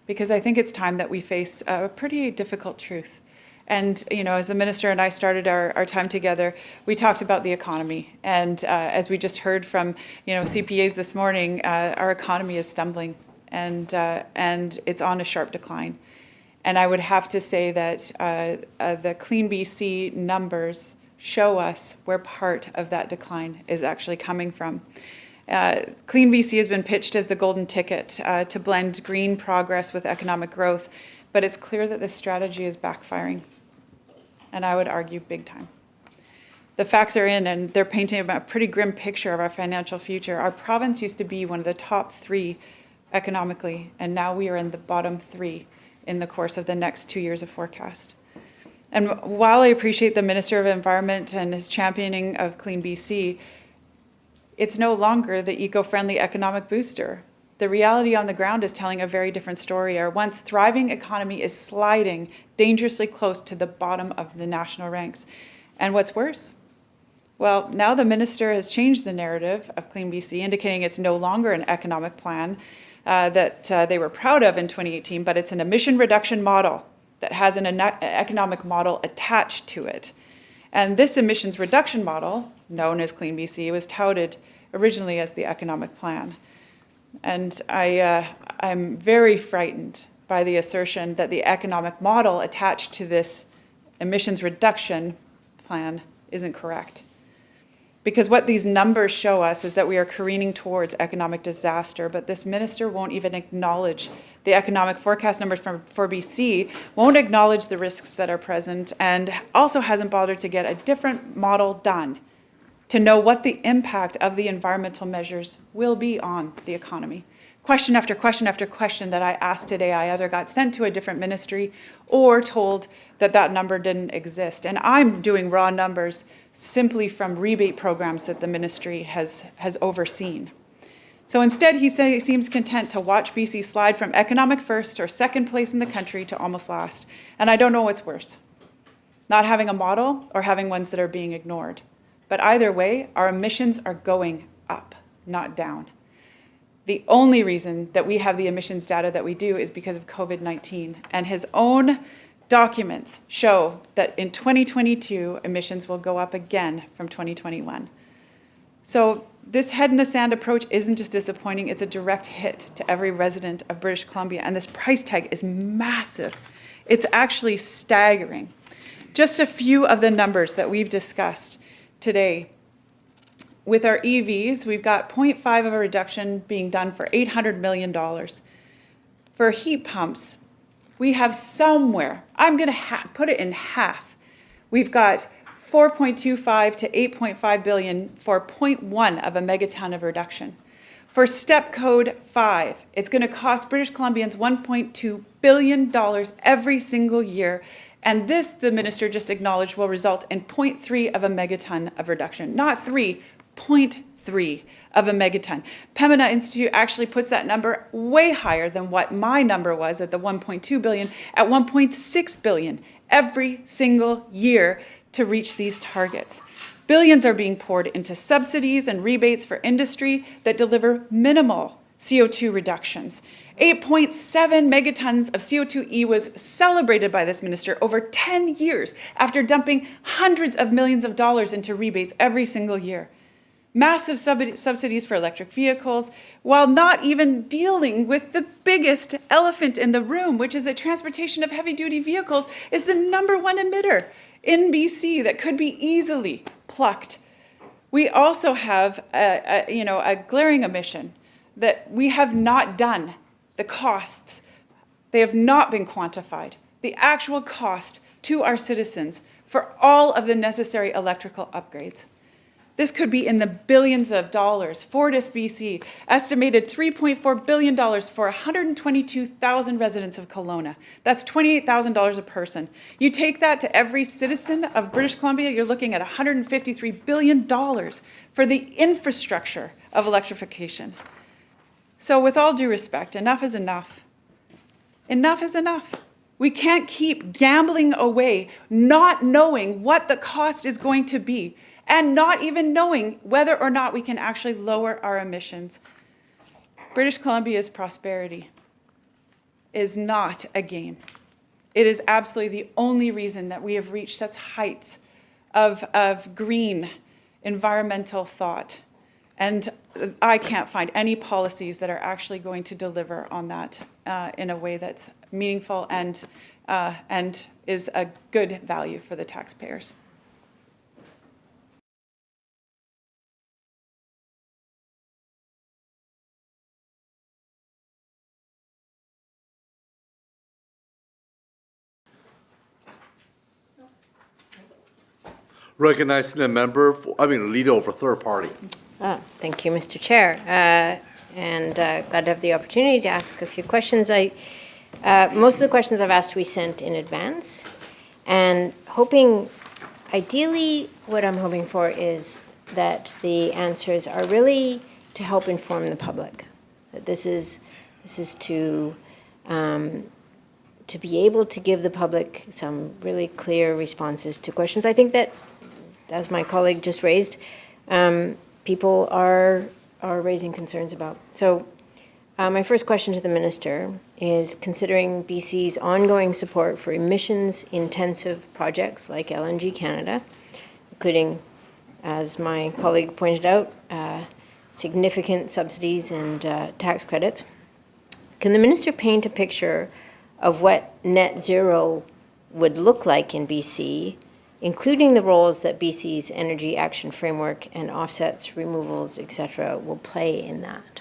because I think it's time that we face a pretty difficult truth. And, you know, as the minister and I started our time together, we talked about the economy. And as we just heard from, you know, CPAs this morning, our economy is stumbling, and it's on a sharp decline. And I would have to say that the Clean BC numbers show us where part of that decline is actually coming from. Clean BC has been pitched as the golden ticket to blend green progress with economic growth, but it's clear that this strategy is backfiring, and I would argue big time. The facts are in, and they're painting a pretty grim picture of our financial future. Our province used to be one of the top 3 economically, and now we are in the bottom 3 in the course of the next 2 years of forecast. And while I appreciate the Minister of Environment and his championing of Clean BC, it's no longer the eco-friendly economic booster. The reality on the ground is telling a very different story. Our once thriving economy is sliding dangerously close to the bottom of the national ranks. And what's worse? Well, now the minister has changed the narrative of Clean BC, indicating it's no longer an economic plan that they were proud of in 2018, but it's an emission reduction model that has an economic model attached to it. And this emissions reduction model, known as Clean BC, was touted originally as the economic plan. And I'm very frightened by the assertion that the economic model attached to this emissions reduction plan isn't correct. Because what these numbers show us is that we are careening towards economic disaster, but this minister won't even acknowledge the economic forecast numbers for BC, won't acknowledge the risks that are present, and also hasn't bothered to get a different model done to know what the impact of the environmental measures will be on the economy. Question after question after question that I asked today, I either got sent to a different ministry or told that that number didn't exist. And I'm doing raw numbers simply from rebate programs that the ministry has overseen. So instead, he seems content to watch BC slide from economic first or second place in the country to almost last. And I don't know what's worse, not having a model or having ones that are being ignored. But either way, our emissions are going up, not down. The only reason that we have the emissions data that we do is because of COVID-19. And his own documents show that in 2022, emissions will go up again from 2021. So this head in the sand approach isn't just disappointing, it's a direct hit to every resident of British Columbia. And this price tag is massive. It's actually staggering. Just a few of the numbers that we've discussed today. With our EVs, we've got 0.5 of a reduction being done for $800 million. For heat pumps, we have somewhere, I'm going to put it in half. We've got 4.25 to 8.5 billion for 0.1 of a megaton of reduction. For step code 5, it's going to cost British Columbians $1.2 billion every single year. And this, the minister just acknowledged, will result in 0.3 of a megaton of reduction, not 3, 0.3 of a megaton. Pembina Institute actually puts that number way higher than what my number was at the 1.2 billion, at 1.6 billion every single year to reach these targets. Billions are being poured into subsidies and rebates for industry that deliver minimal CO2 reductions. 8.7 megatons of CO2e was celebrated by this minister over 10 years after dumping hundreds of millions of dollars into rebates every single year. Massive subsidies for electric vehicles, while not even dealing with the biggest elephant in the room, which is that transportation of heavy-duty vehicles is the #1 emitter in BC that could be easily plucked. We also have a glaring omission that we have not done. The costs, they have not been quantified. The actual cost to our citizens for all of the necessary electrical upgrades. This could be in the billions of dollars. Fortis BC estimated $3.4 billion for 122,000 residents of Kelowna. That's $28,000 a person. You take that to every citizen of British Columbia, you're looking at $153 billion for the infrastructure of electrification. So with all due respect, enough is enough. Enough is enough. We can't keep gambling away, not knowing what the cost is going to be, and not even knowing whether or not we can actually lower our emissions. British Columbia's prosperity is not a game. It is absolutely the only reason that we have reached such heights of green environmental thought. And I can't find any policies that are actually going to deliver on that in a way that's meaningful and is a good value for the taxpayers. Recognizing the member, leader of a third party. Thank you, Mr. Chair. And glad to have the opportunity to ask a few questions. Most of the questions I've asked we sent in advance, and ideally, what I'm hoping for is that the answers are really to help inform the public. That this is to be able to give the public some really clear responses to questions. I think that, as my colleague just raised, people are raising concerns about. So my first question to the minister is, considering BC's ongoing support for emissions-intensive projects like LNG Canada, including, as my colleague pointed out, significant subsidies and tax credits, can the minister paint a picture of what net zero would look like in BC, including the roles that BC's Energy Action Framework and offsets, removals, etc., will play in that?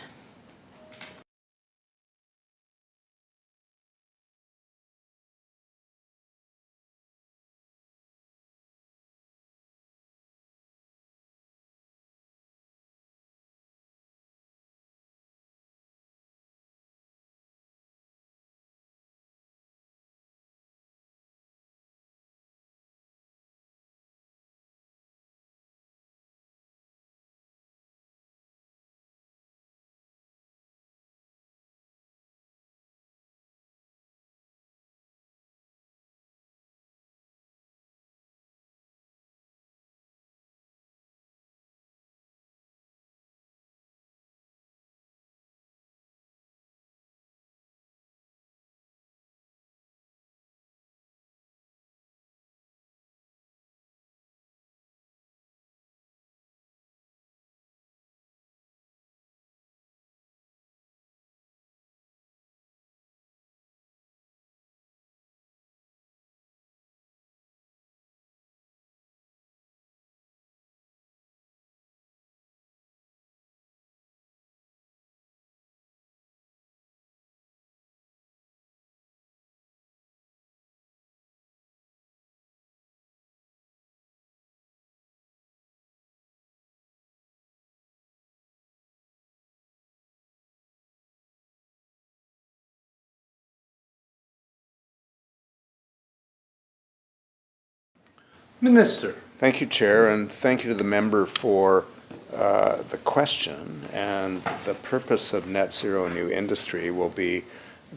Minister. Thank you, Chair, and thank you to the member for the question. And the purpose of net zero new industry will be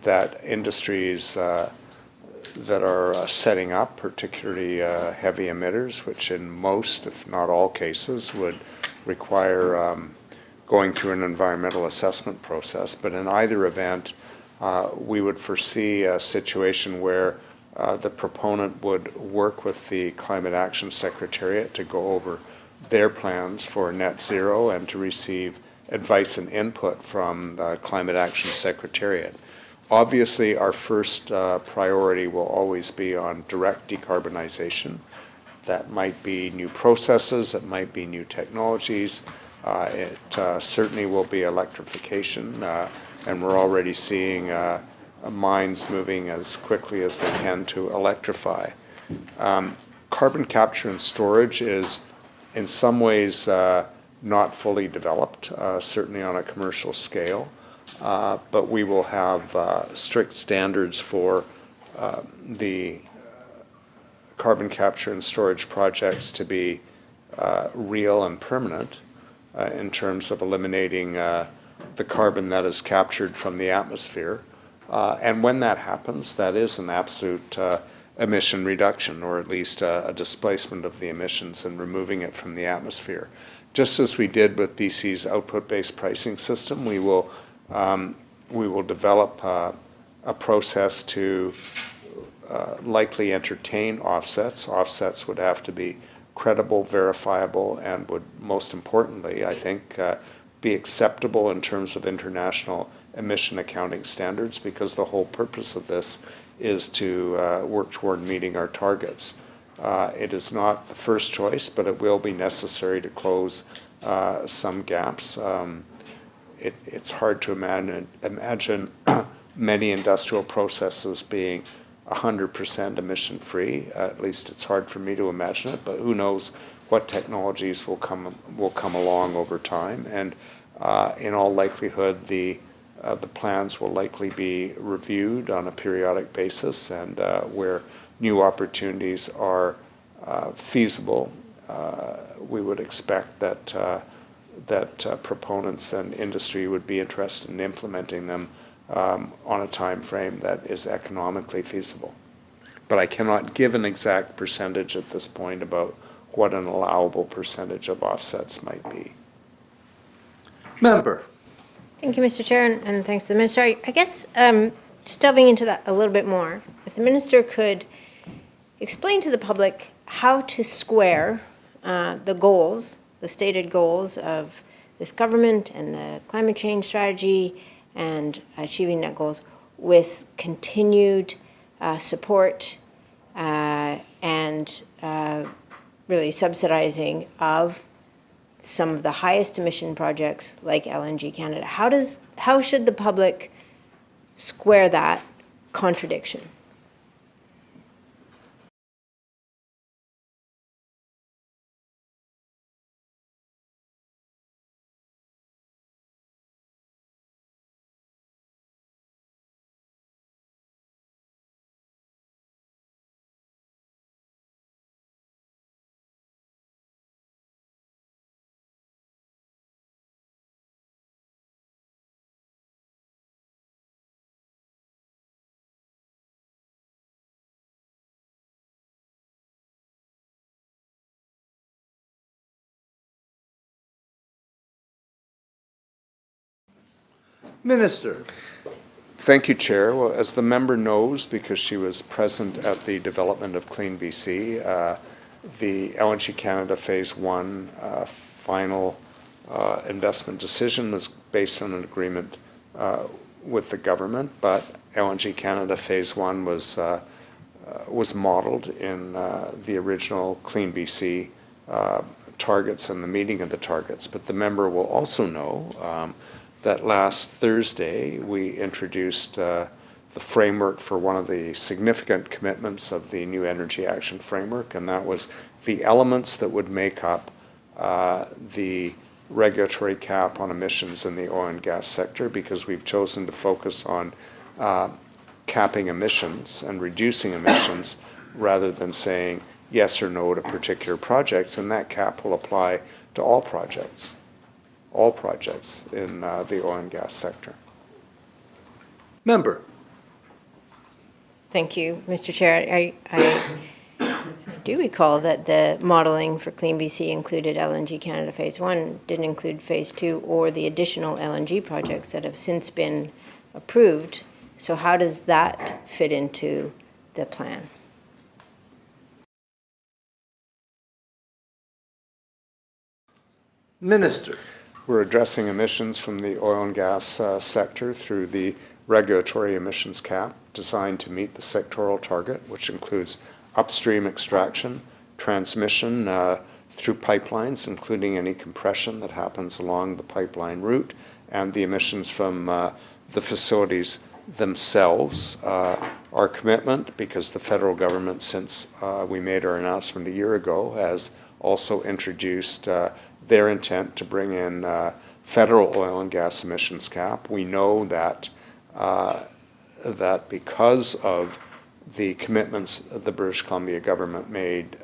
that industries that are setting up, particularly heavy emitters, which in most, if not all cases, would require going through an environmental assessment process. But in either event, we would foresee a situation where the proponent would work with the Climate Action Secretariat to go over their plans for net zero and to receive advice and input from the Climate Action Secretariat. Obviously, our first priority will always be on direct decarbonization. That might be new processes, it might be new technologies, it certainly will be electrification, and we're already seeing mines moving as quickly as they can to electrify. Carbon capture and storage is in some ways not fully developed, certainly on a commercial scale, but we will have strict standards for the carbon capture and storage projects to be real and permanent in terms of eliminating the carbon that is captured from the atmosphere. And when that happens, that is an absolute emission reduction, or at least a displacement of the emissions and removing it from the atmosphere. Just as we did with BC's output-based pricing system, we will develop a process to likely entertain offsets. Offsets would have to be credible, verifiable, and would, most importantly, I think, be acceptable in terms of international emission accounting standards, because the whole purpose of this is to work toward meeting our targets. It is not the first choice, but it will be necessary to close some gaps. It's hard to imagine many industrial processes being 100% emission-free. At least it's hard for me to imagine it, but who knows what technologies will come along over time. And in all likelihood, the plans will likely be reviewed on a periodic basis, and where new opportunities are feasible, we would expect that proponents and industry would be interested in implementing them on a time frame that is economically feasible. But I cannot give an exact percentage at this point about what an allowable percentage of offsets might be. Member. Thank you, Mr. Chair, and thanks to the Minister. I guess just delving into that a little bit more, if the Minister could explain to the public how to square the goals, the stated goals of this government and the climate change strategy and achieving net goals with continued support and really subsidizing of some of the highest emission projects like LNG Canada. How should the public square that contradiction? Minister. Thank you, Chair. Well, as the member knows, because she was present at the development of Clean BC, the LNG Canada Phase 1 final investment decision was based on an agreement with the government, but LNG Canada Phase 1 was modeled in the original Clean BC targets and the meeting of the targets. But the member will also know that last Thursday we introduced the framework for one of the significant commitments of the New Energy Action Framework, and that was the elements that would make up the regulatory cap on emissions in the oil and gas sector, because we've chosen to focus on capping emissions and reducing emissions rather than saying yes or no to particular projects, and that cap will apply to all projects in the oil and gas sector. Member. Thank you, Mr. Chair. I do recall that the modeling for Clean BC included LNG Canada Phase 1, didn't include Phase 2 or the additional LNG projects that have since been approved. So how does that fit into the plan? Minister. We're addressing emissions from the oil and gas sector through the regulatory emissions cap designed to meet the sectoral target, which includes upstream extraction, transmission through pipelines, including any compression that happens along the pipeline route, and the emissions from the facilities themselves. Our commitment, because the federal government, since we made our announcement a year ago, has also introduced their intent to bring in federal oil and gas emissions cap. We know that that because of the commitments the British Columbia government made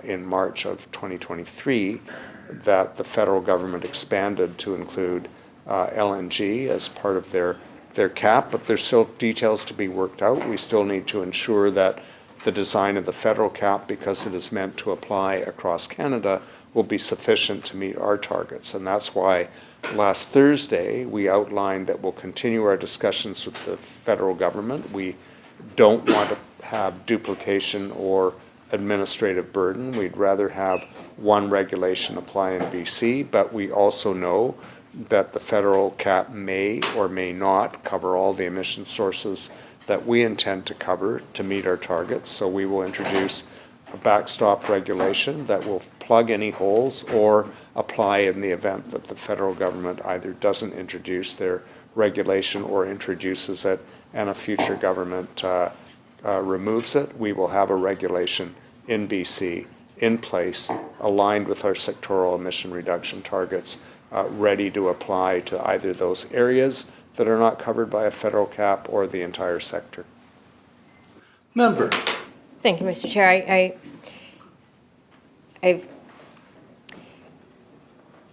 in March of 2023, that the federal government expanded to include LNG as part of their cap, but there's still details to be worked out. We still need to ensure that the design of the federal cap, because it is meant to apply across Canada, will be sufficient to meet our targets. And that's why last Thursday we outlined that we'll continue our discussions with the federal government. We don't want to have duplication or administrative burden. We'd rather have one regulation apply in BC, but we also know that the federal cap may or may not cover all the emission sources that we intend to cover to meet our targets. So we will introduce a backstop regulation that will plug any holes or apply in the event that the federal government either doesn't introduce their regulation or introduces it and a future government removes it. We will have a regulation in BC in place, aligned with our sectoral emission reduction targets, ready to apply to either those areas that are not covered by a federal cap or the entire sector. Member. Thank you, Mr. Chair.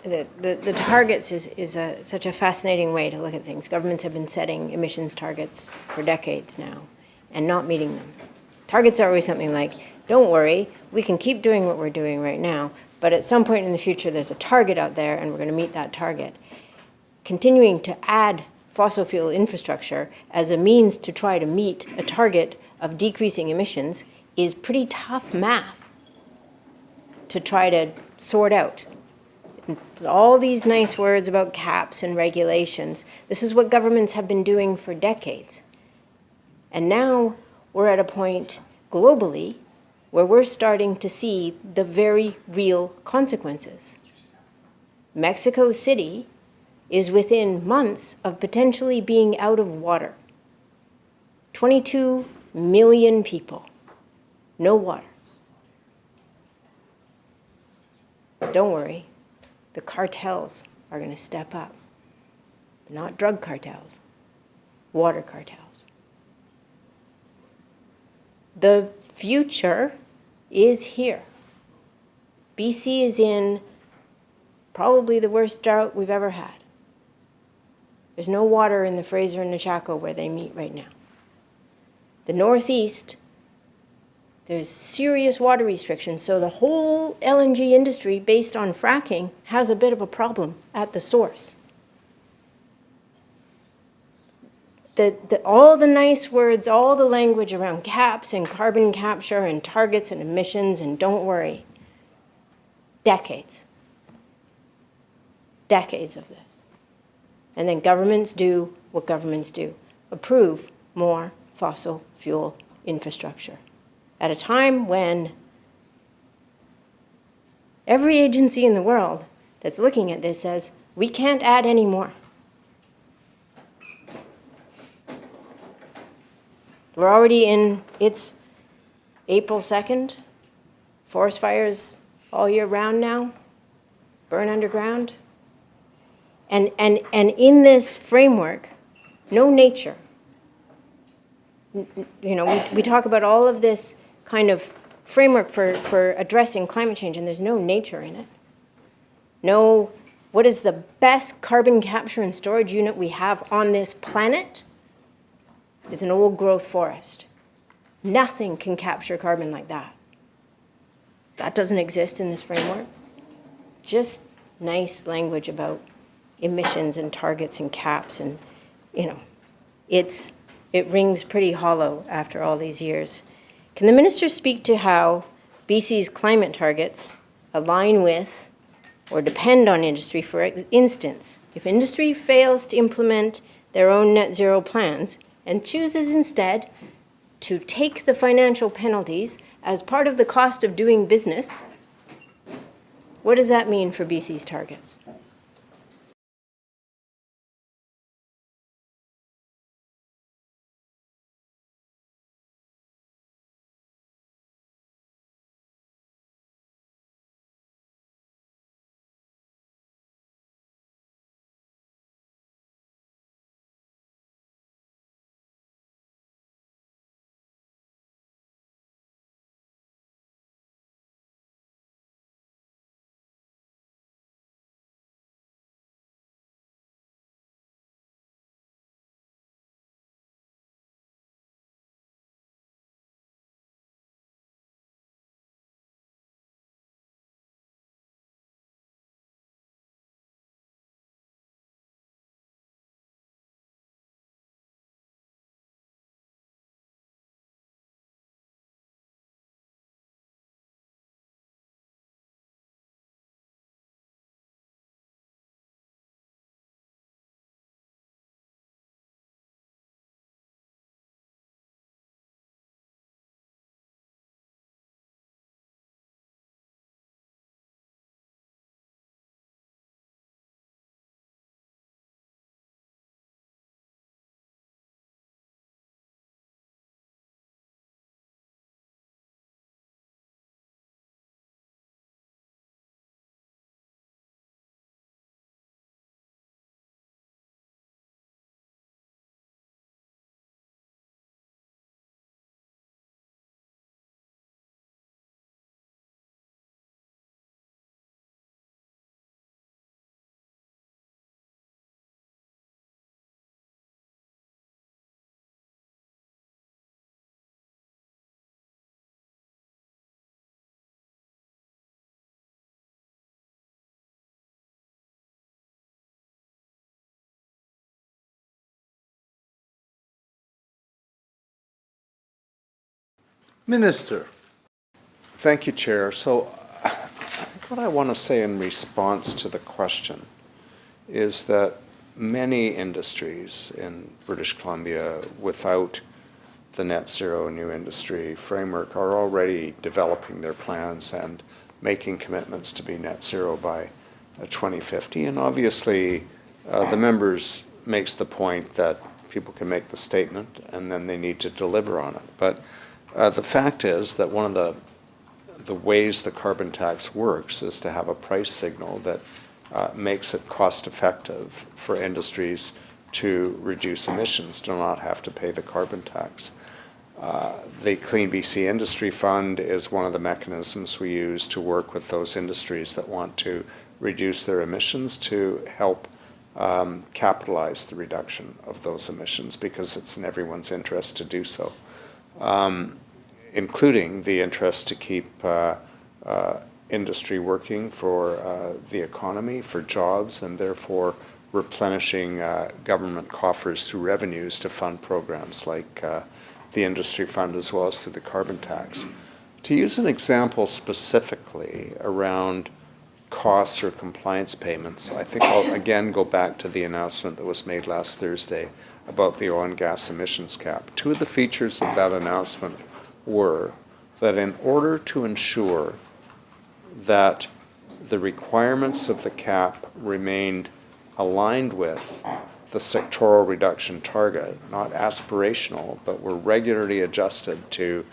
The targets is such a fascinating way to look at things. Governments have been setting emissions targets for decades now and not meeting them. Targets are always something like, don't worry, we can keep doing what we're doing right now, but at some point in the future there's a target out there and we're going to meet that target. Continuing to add fossil fuel infrastructure as a means to try to meet a target of decreasing emissions is pretty tough math to try to sort out. All these nice words about caps and regulations, this is what governments have been doing for decades. And now we're at a point globally where we're starting to see the very real consequences. Mexico City is within months of potentially being out of water. 22 million people, no water. Don't worry, the cartels are going to step up. Not drug cartels, water cartels. The future is here. BC is in probably the worst drought we've ever had. There's no water in the Fraser and the Chaco where they meet right now. The Northeast, there's serious water restrictions, so the whole LNG industry based on fracking has a bit of a problem at the source. All the nice words, all the language around caps and carbon capture and targets and emissions and don't worry, decades of this. And then governments do what governments do, approve more fossil fuel infrastructure at a time when every agency in the world that's looking at this says, we can't add any more. We're already in, it's April 2nd, forest fires all year round now, burn underground. And in this framework, no nature. You know, we talk about all of this kind of framework for addressing climate change, and there's no nature in it. No, what is the best carbon capture and storage unit we have on this planet? Is an old growth forest. Nothing can capture carbon like that. That doesn't exist in this framework. Just nice language about emissions and targets and caps, and you know, it rings pretty hollow after all these years. Can the minister speak to how BC's climate targets align with or depend on industry? For instance, if industry fails to implement their own net zero plans and chooses instead to take the financial penalties as part of the cost of doing business, what does that mean for BC's targets? Minister. Thank you, Chair. So what I want to say in response to the question is that many industries in British Columbia, without the net zero new industry framework, are already developing their plans and making commitments to be net zero by 2050. And obviously, the members makes the point that people can make the statement and then they need to deliver on it. But the fact is that one of the ways the carbon tax works is to have a price signal that makes it cost effective for industries to reduce emissions, do not have to pay the carbon tax. The Clean BC Industry Fund is one of the mechanisms we use to work with those industries that want to reduce their emissions to help capitalize the reduction of those emissions, because it's in everyone's interest to do so, including the interest to keep industry working for the economy, for jobs, and therefore replenishing government coffers through revenues to fund programs like the Industry Fund as well as through the carbon tax. To use an example specifically around costs or compliance payments, I think I'll again go back to the announcement that was made last Thursday about the oil and gas emissions cap. Two of the features of that announcement were that in order to ensure that the requirements of the cap remained aligned with the sectoral reduction target, not aspirational, but were regularly adjusted to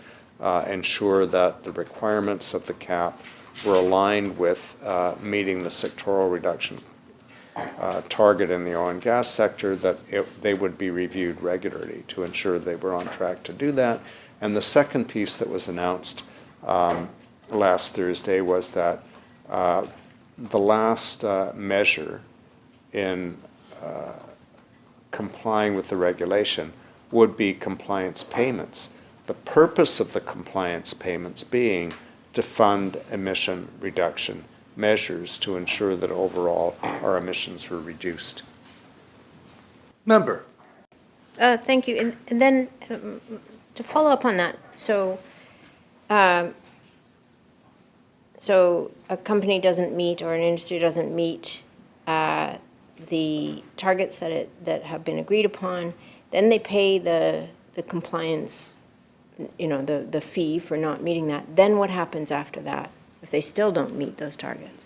ensure that the requirements of the cap were aligned with meeting the sectoral reduction target in the oil and gas sector, that they would be reviewed regularly to ensure they were on track to do that. And the second piece that was announced last Thursday was that the last measure in complying with the regulation would be compliance payments. The purpose of the compliance payments being to fund emission reduction measures to ensure that overall our emissions were reduced. Member. Thank you. And then to follow up on that, so a company doesn't meet, or an industry doesn't meet the targets that have been agreed upon, then they pay the compliance, the fee for not meeting that. Then what happens after that if they still don't meet those targets?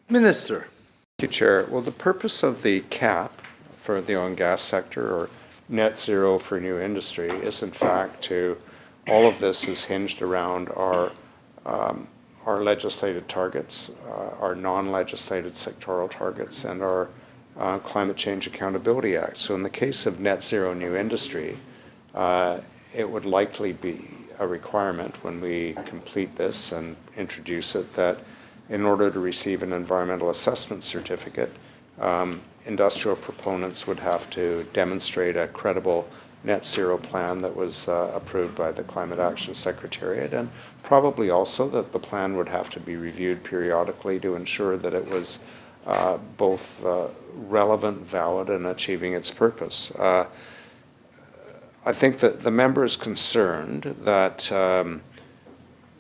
Minister. Thank you, Chair. Well, the purpose of the cap for the oil and gas sector, or net zero for new industry, is in fact all of this is hinged around our legislated targets, our non-legislated sectoral targets, and our Climate Change Accountability Act. So in the case of net zero new industry, it would likely be a requirement when we complete this and introduce it that in order to receive an environmental assessment certificate, industrial proponents would have to demonstrate a credible net zero plan that was approved by the Climate Action Secretariat, and probably also that the plan would have to be reviewed periodically to ensure that it was both relevant, valid, and achieving its purpose. I think that the member is concerned that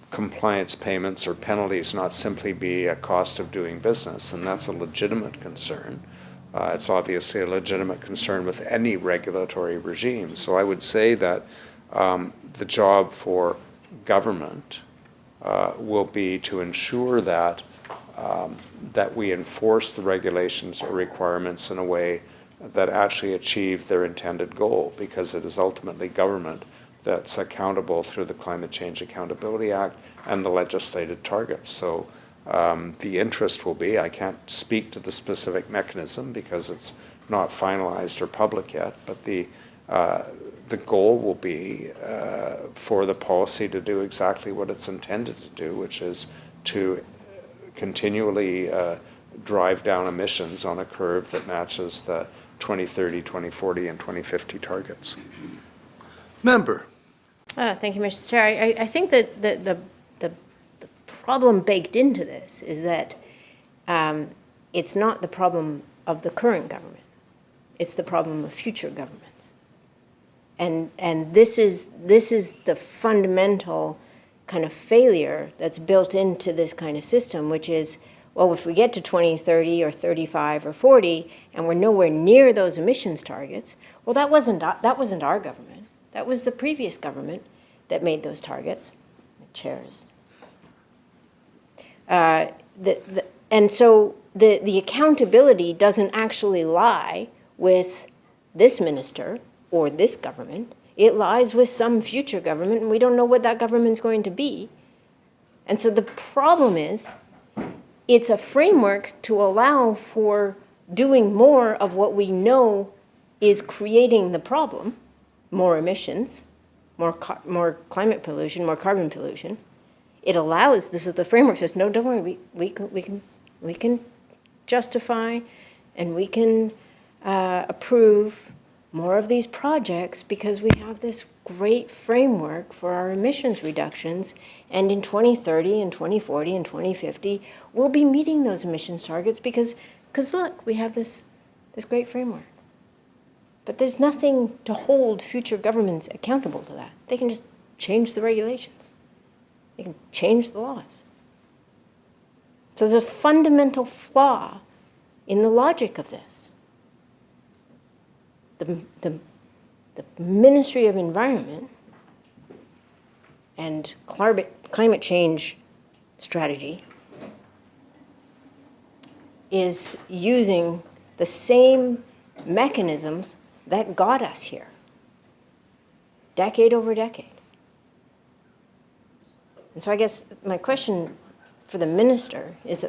compliance payments or penalties not simply be a cost of doing business, and that's a legitimate concern. It's obviously a legitimate concern with any regulatory regime. So I would say that the job for government will be to ensure that that we enforce the regulations or requirements in a way that actually achieve their intended goal, because it is ultimately government that's accountable through the Climate Change Accountability Act and the legislated targets. So the interest will be, I can't speak to the specific mechanism because it's not finalized or public yet, but the goal will be for the policy to do exactly what it's intended to do, which is to continually drive down emissions on a curve that matches the 2030, 2040, and 2050 targets. Member. Thank you, Mr. Chair. I think that the problem baked into this is that it's not the problem of the current government. It's the problem of future governments. And this is the fundamental kind of failure that's built into this kind of system, which is, well, if we get to 2030 or 35 or 40 and we're nowhere near those emissions targets, well, that wasn't our government. That was the previous government that made those targets. The chairs. And so the accountability doesn't actually lie with this minister or this government. It lies with some future government, and we don't know what that government's going to be. And so the problem is, it's a framework to allow for doing more of what we know is creating the problem, more emissions, more climate pollution, more carbon pollution. It allows, this is the framework says, no, don't worry, we can justify and we can approve more of these projects because we have this great framework for our emissions reductions, and in 2030 and 2040 and 2050, we'll be meeting those emissions targets because look, we have this great framework. But there's nothing to hold future governments accountable to that. They can just change the regulations. They can change the laws. So there's a fundamental flaw in the logic of this. The Ministry of Environment and climate change strategy is using the same mechanisms that got us here, decade over decade. And so I guess my question for the minister is,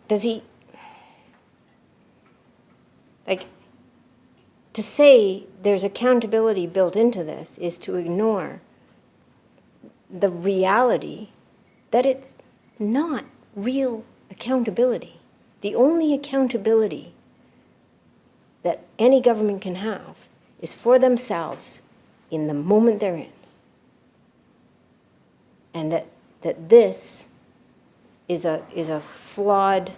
does he, like, to say there's accountability built into this is to ignore the reality that it's not real accountability. The only accountability that any government can have is for themselves in the moment they're in. And that this is a flawed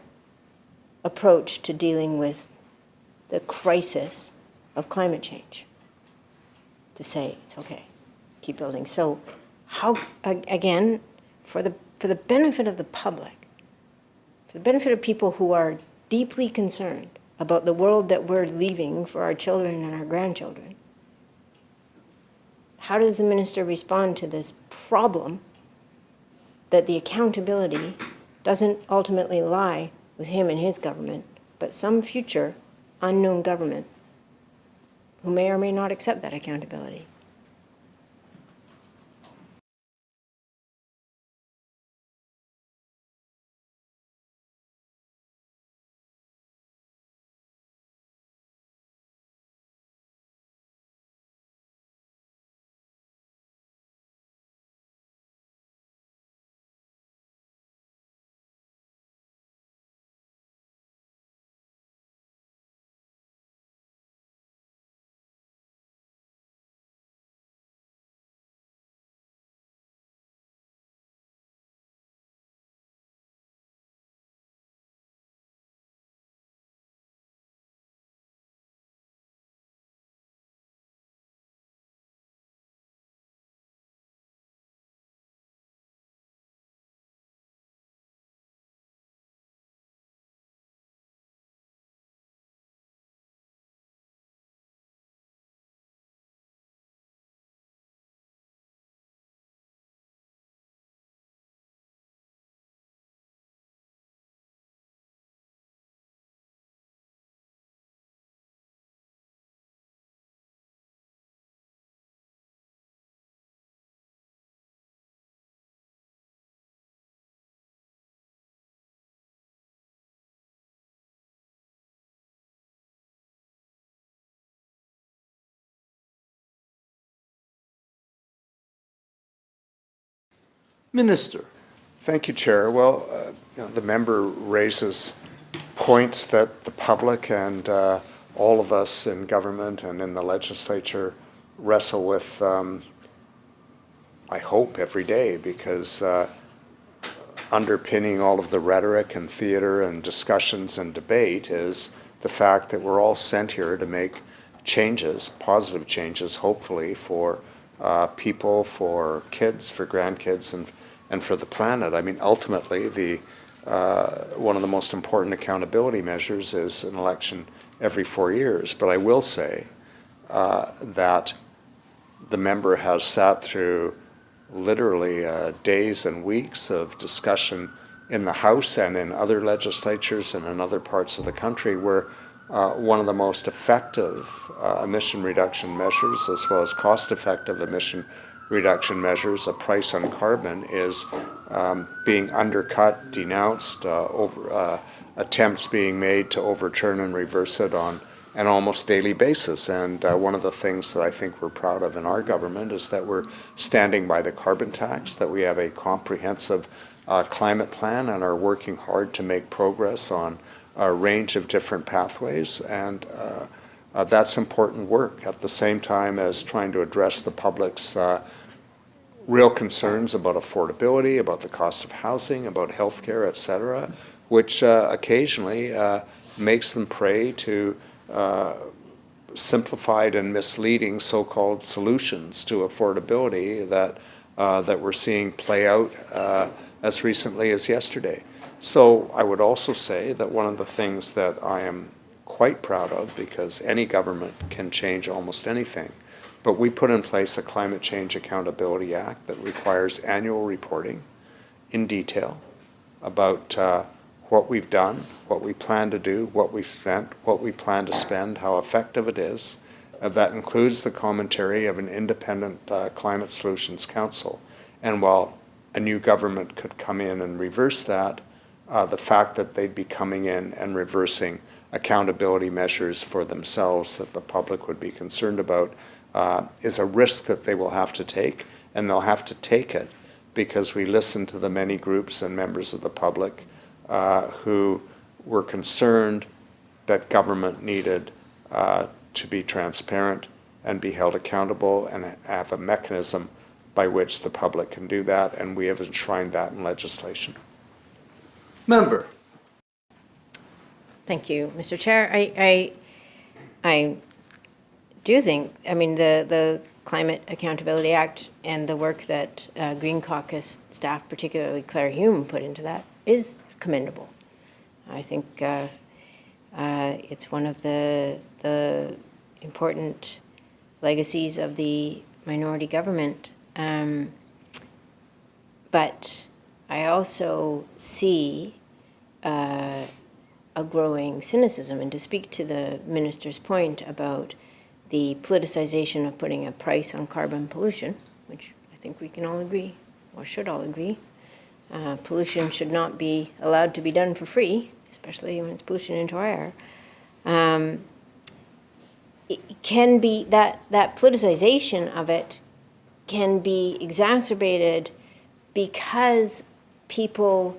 approach to dealing with the crisis of climate change. To say, it's okay, keep building. So how, again, for the benefit of the public, for the benefit of people who are deeply concerned about the world that we're leaving for our children and our grandchildren, how does the minister respond to this problem that the accountability doesn't ultimately lie with him and his government, but some future unknown government who may or may not accept that accountability. Minister. Thank you, Chair. Well, the member raises points that the public and all of us in government and in the legislature wrestle with, I hope, every day, because underpinning all of the rhetoric and theater and discussions and debate is the fact that we're all sent here to make changes, positive changes, hopefully, for people, for kids, for grandkids, and for the planet. I mean, ultimately, one of the most important accountability measures is an election every 4 years. But I will say that the member has sat through literally days and weeks of discussion in the House and in other legislatures and in other parts of the country where one of the most effective emission reduction measures, as well as cost-effective emission reduction measures, a price on carbon, is being undercut, denounced, attempts being made to overturn and reverse it on an almost daily basis. And one of the things that I think we're proud of in our government is that we're standing by the carbon tax, that we have a comprehensive climate plan and are working hard to make progress on a range of different pathways. And that's important work at the same time as trying to address the public's real concerns about affordability, about the cost of housing, about healthcare, et cetera, which occasionally makes them prey to simplified and misleading so-called solutions to affordability that we're seeing play out as recently as yesterday. So I would also say that one of the things that I am quite proud of, because any government can change almost anything, but we put in place a Climate Change Accountability Act that requires annual reporting in detail about what we've done, what we plan to do, what we've spent, what we plan to spend, how effective it is. That includes the commentary of an independent Climate Solutions Council. And while a new government could come in and reverse that, the fact that they'd be coming in and reversing accountability measures for themselves that the public would be concerned about is a risk that they will have to take, and they'll have to take it because we listen to the many groups and members of the public who were concerned that government needed to be transparent and be held accountable and have a mechanism by which the public can do that, and we have enshrined that in legislation. Member. Thank you, Mr. Chair. I do think, I mean, the Climate Accountability Act and the work that Green Caucus staff, particularly Claire Hume, put into that is commendable. I think it's one of the important legacies of the minority government. But I also see a growing cynicism. And to speak to the minister's point about the politicization of putting a price on carbon pollution, which I think we can all agree, or should all agree, pollution should not be allowed to be done for free, especially when it's pollution into our air. It can be that politicization of it can be exacerbated because people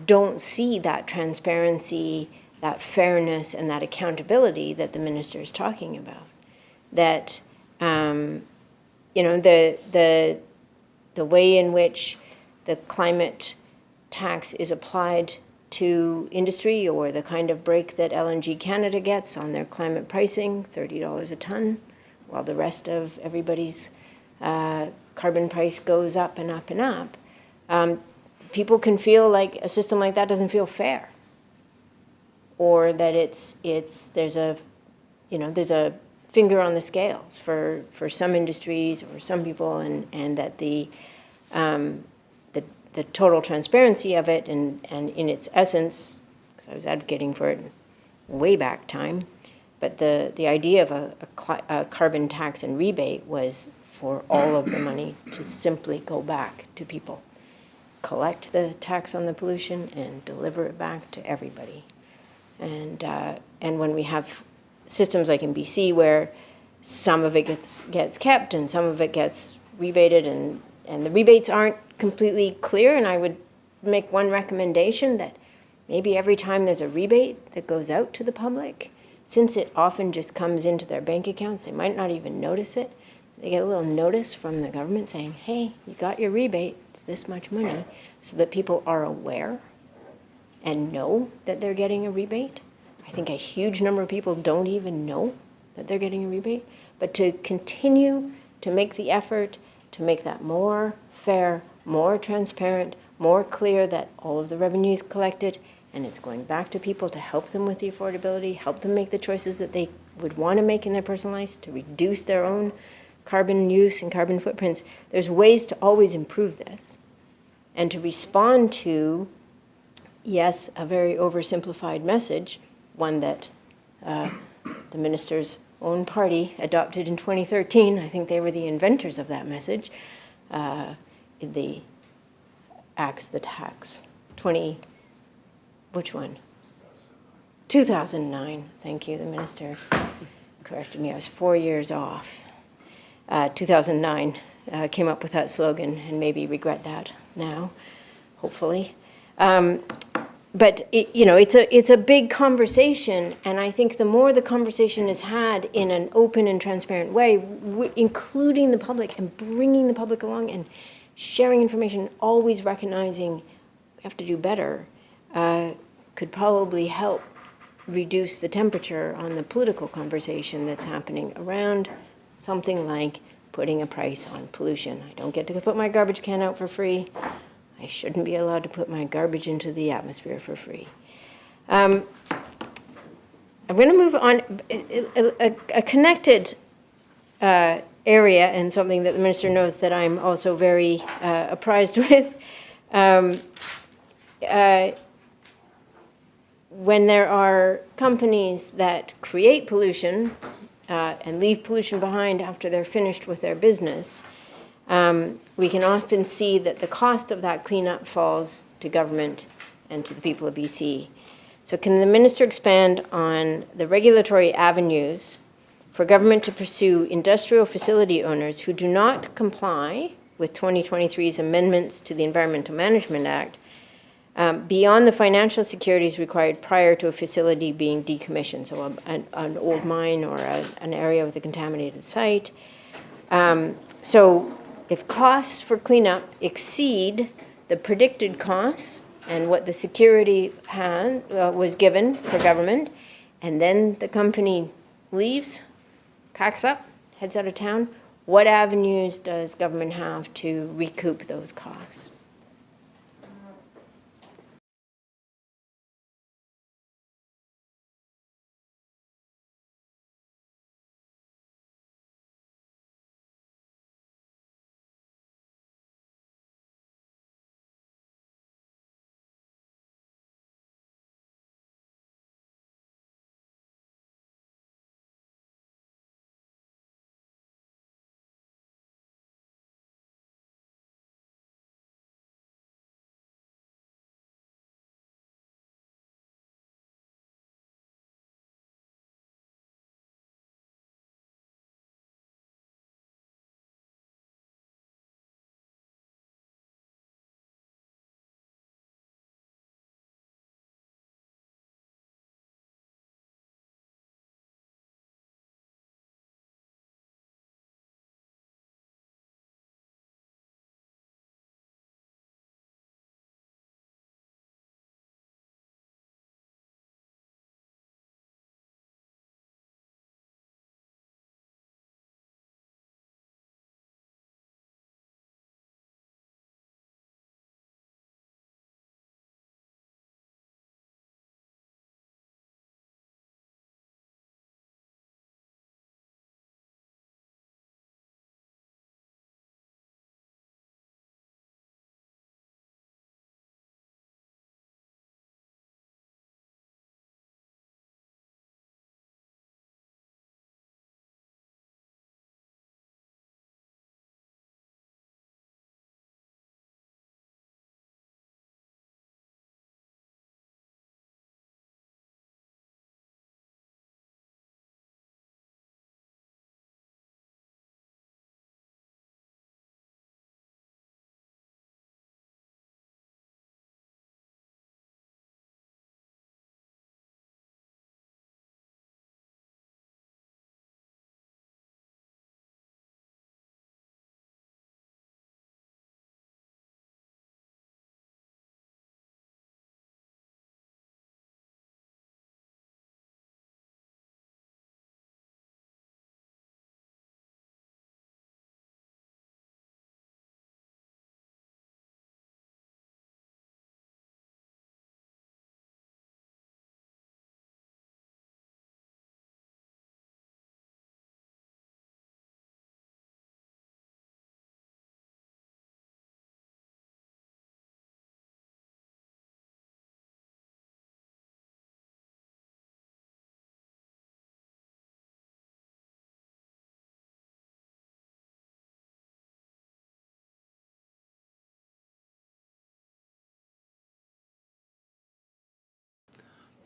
don't see that transparency, that fairness, and that accountability that the minister is talking about. That the way in which the climate tax is applied to industry, or the kind of break that LNG Canada gets on their climate pricing, $30 a ton, while the rest of everybody's carbon price goes up and up and up, people can feel like a system like that doesn't feel fair, or that there's a finger on the scales for some industries or some people, and that the total transparency of it and in its essence, because I was advocating for it way back time, but the idea of a carbon tax and rebate was for all of the money to simply go back to people, collect the tax on the pollution and deliver it back to everybody. And when we have systems like in BC where some of it gets kept and some of it gets rebated, and the rebates aren't completely clear, and I would make one recommendation that maybe every time there's a rebate that goes out to the public, since it often just comes into their bank accounts, they might not even notice it. They get a little notice from the government saying, hey, you got your rebate, it's this much money, so that people are aware and know that they're getting a rebate. I think a huge number of people don't even know that they're getting a rebate, but to continue to make the effort to make that more fair, more transparent, more clear that all of the revenue is collected and it's going back to people to help them with the affordability, help them make the choices that they would want to make in their personal lives to reduce their own carbon use and carbon footprints. There's ways to always improve this and to respond to, yes, a very oversimplified message, one that the minister's own party adopted in 2013. I think they were the inventors of that message. The Axe the Tax. Which one? 2009. Thank you, the minister corrected me. I was 4 years off. 2009 came up with that slogan, and maybe regret that now, hopefully. But it's a big conversation, and I think the more the conversation is had in an open and transparent way, including the public and bringing the public along and sharing information, always recognizing we have to do better, could probably help reduce the temperature on the political conversation that's happening around something like putting a price on pollution. I don't get to put my garbage can out for free. I shouldn't be allowed to put my garbage into the atmosphere for free. I'm going to move on. A connected area, and something that the minister knows that I'm also very apprised with. When there are companies that create pollution and leave pollution behind after they're finished with their business, we can often see that the cost of that cleanup falls to government and to the people of BC. So can the minister expand on the regulatory avenues for government to pursue industrial facility owners who do not comply with 2023's amendments to the Environmental Management Act beyond the financial securities required prior to a facility being decommissioned, so an old mine or an area with a contaminated site. So if costs for cleanup exceed the predicted costs and what the security was given for government, and then the company leaves, packs up, heads out of town, what avenues does government have to recoup those costs?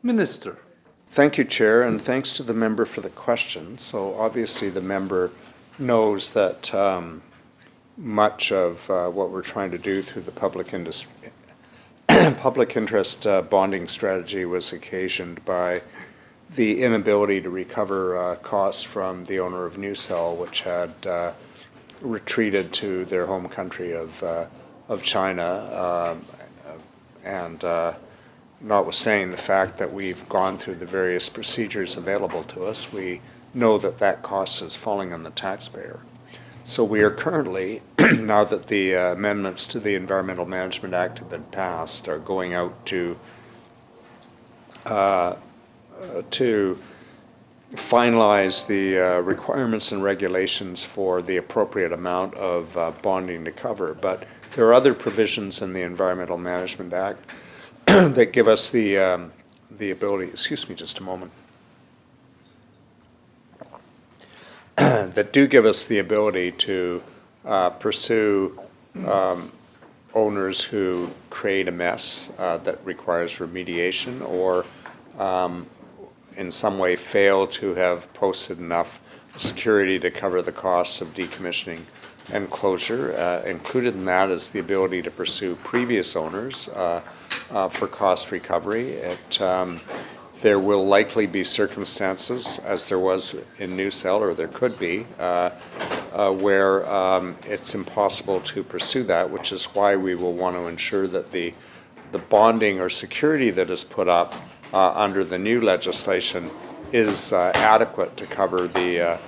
Minister. Thank you, Chair, and thanks to the member for the question. So obviously the member knows that much of what we're trying to do through the public interest bonding strategy was occasioned by the inability to recover costs from the owner of NewCell, which had retreated to their home country of China, and notwithstanding the fact that we've gone through the various procedures available to us, we know that that cost is falling on the taxpayer. So we are currently, now that the amendments to the Environmental Management Act have been passed, are going out to finalize the requirements and regulations for the appropriate amount of bonding to cover. But there are other provisions in the Environmental Management Act that give us the ability, excuse me just a moment, that do give us the ability to pursue owners who create a mess that requires remediation, or in some way fail to have posted enough security to cover the costs of decommissioning and closure. Included in that is the ability to pursue previous owners for cost recovery. There will likely be circumstances, as there was in NewCell, or there could be, where it's impossible to pursue that, which is why we will want to ensure that the bonding or security that is put up under the new legislation is adequate to cover the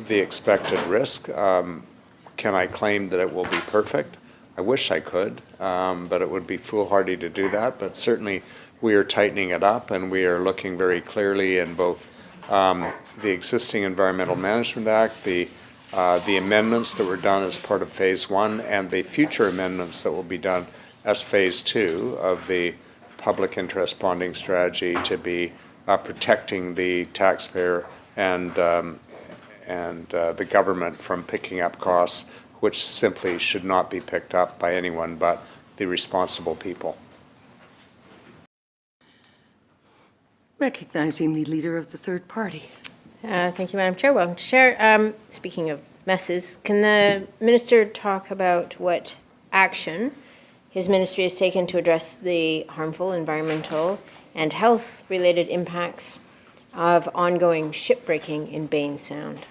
expected risk. Can I claim that it will be perfect? I wish I could, but it would be foolhardy to do that. But certainly we are tightening it up, and we are looking very clearly in both the existing Environmental Management Act, the amendments that were done as part of Phase 1, and the future amendments that will be done as Phase 2 of the public interest bonding strategy to be protecting the taxpayer and the government from picking up costs which simply should not be picked up by anyone but the responsible people. Recognizing the leader of the third party. Thank you, Madam Chair. Welcome to Chair. Speaking of messes, can the minister talk about what action his ministry has taken to address the harmful environmental and health-related impacts of ongoing shipbreaking in Bain Sound?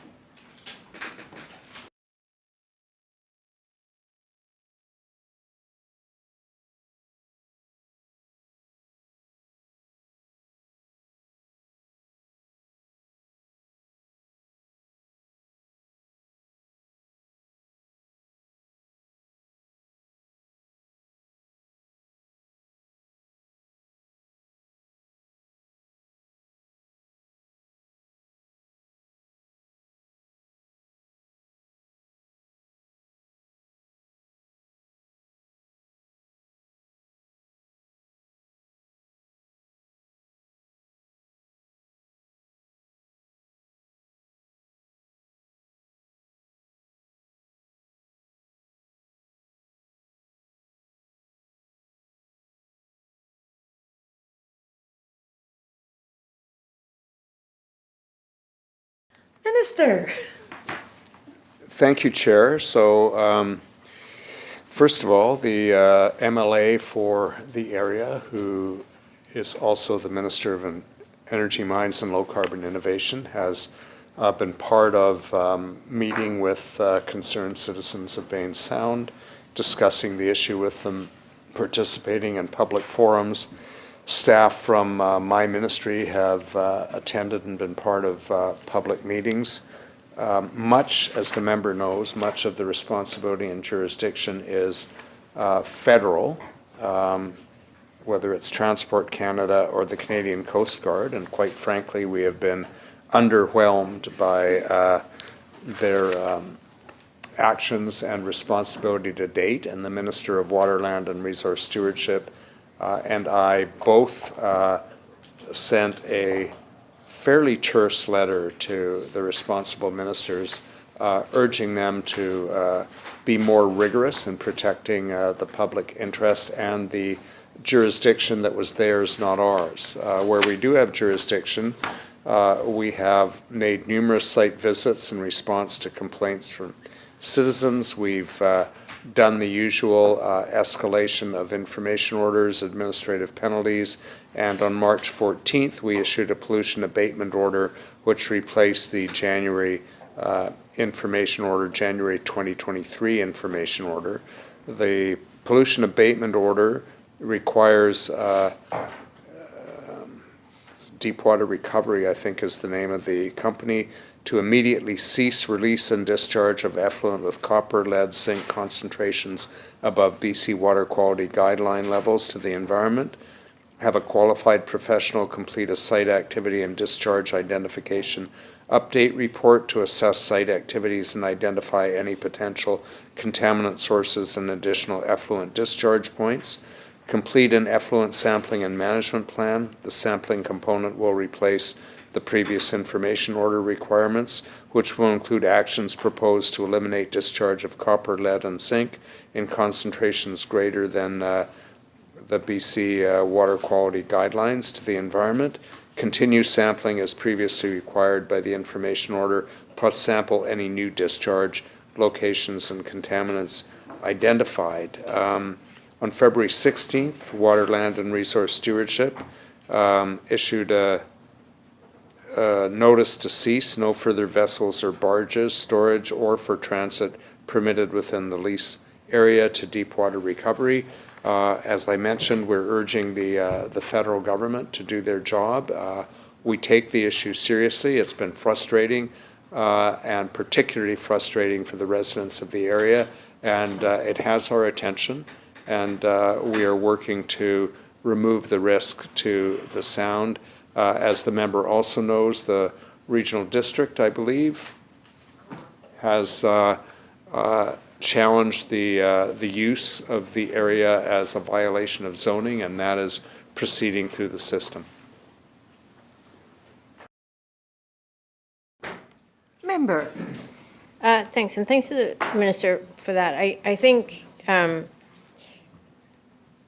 Minister. Thank you, Chair. So first of all, the MLA for the area, who is also the Minister of Energy, Mines and Low Carbon Innovation, has been part of meeting with concerned citizens of Bain Sound, discussing the issue with them, participating in public forums. Staff from my ministry have attended and been part of public meetings. Much, as the member knows, much of the responsibility and jurisdiction is federal, whether it's Transport Canada or the Canadian Coast Guard, and quite frankly, we have been underwhelmed by their actions and responsibility to date, and the Minister of Waterland and Resource Stewardship and I both sent a fairly terse letter to the responsible ministers urging them to be more rigorous in protecting the public interest and the jurisdiction that was theirs, not ours. Where we do have jurisdiction, we have made numerous site visits in response to complaints from citizens. We've done the usual escalation of information orders, administrative penalties, and on March 14th, we issued a pollution abatement order which replaced the January information order, January 2023 information order. The pollution abatement order requires Deepwater Recovery, I think is the name of the company, to immediately cease release and discharge of effluent with copper, lead, zinc concentrations above BC water quality guideline levels to the environment, have a qualified professional complete a site activity and discharge identification update report to assess site activities and identify any potential contaminant sources and additional effluent discharge points, complete an effluent sampling and management plan. The sampling component will replace the previous information order requirements, which will include actions proposed to eliminate discharge of copper, lead, and zinc in concentrations greater than the BC water quality guidelines to the environment. Continue sampling as previously required by the information order, plus sample any new discharge locations and contaminants identified. On February 16th, Water, Land, and Resource Stewardship issued a notice to cease no further vessels or barges, storage, or for transit permitted within the lease area to Deepwater Recovery. As I mentioned, we're urging the federal government to do their job. We take the issue seriously. It's been frustrating and particularly frustrating for the residents of the area, and it has our attention, and we are working to remove the risk to the sound. As the member also knows, the regional district, I believe, has challenged the use of the area as a violation of zoning, and that is proceeding through the system. Member. Thanks, and thanks to the Minister for that. I think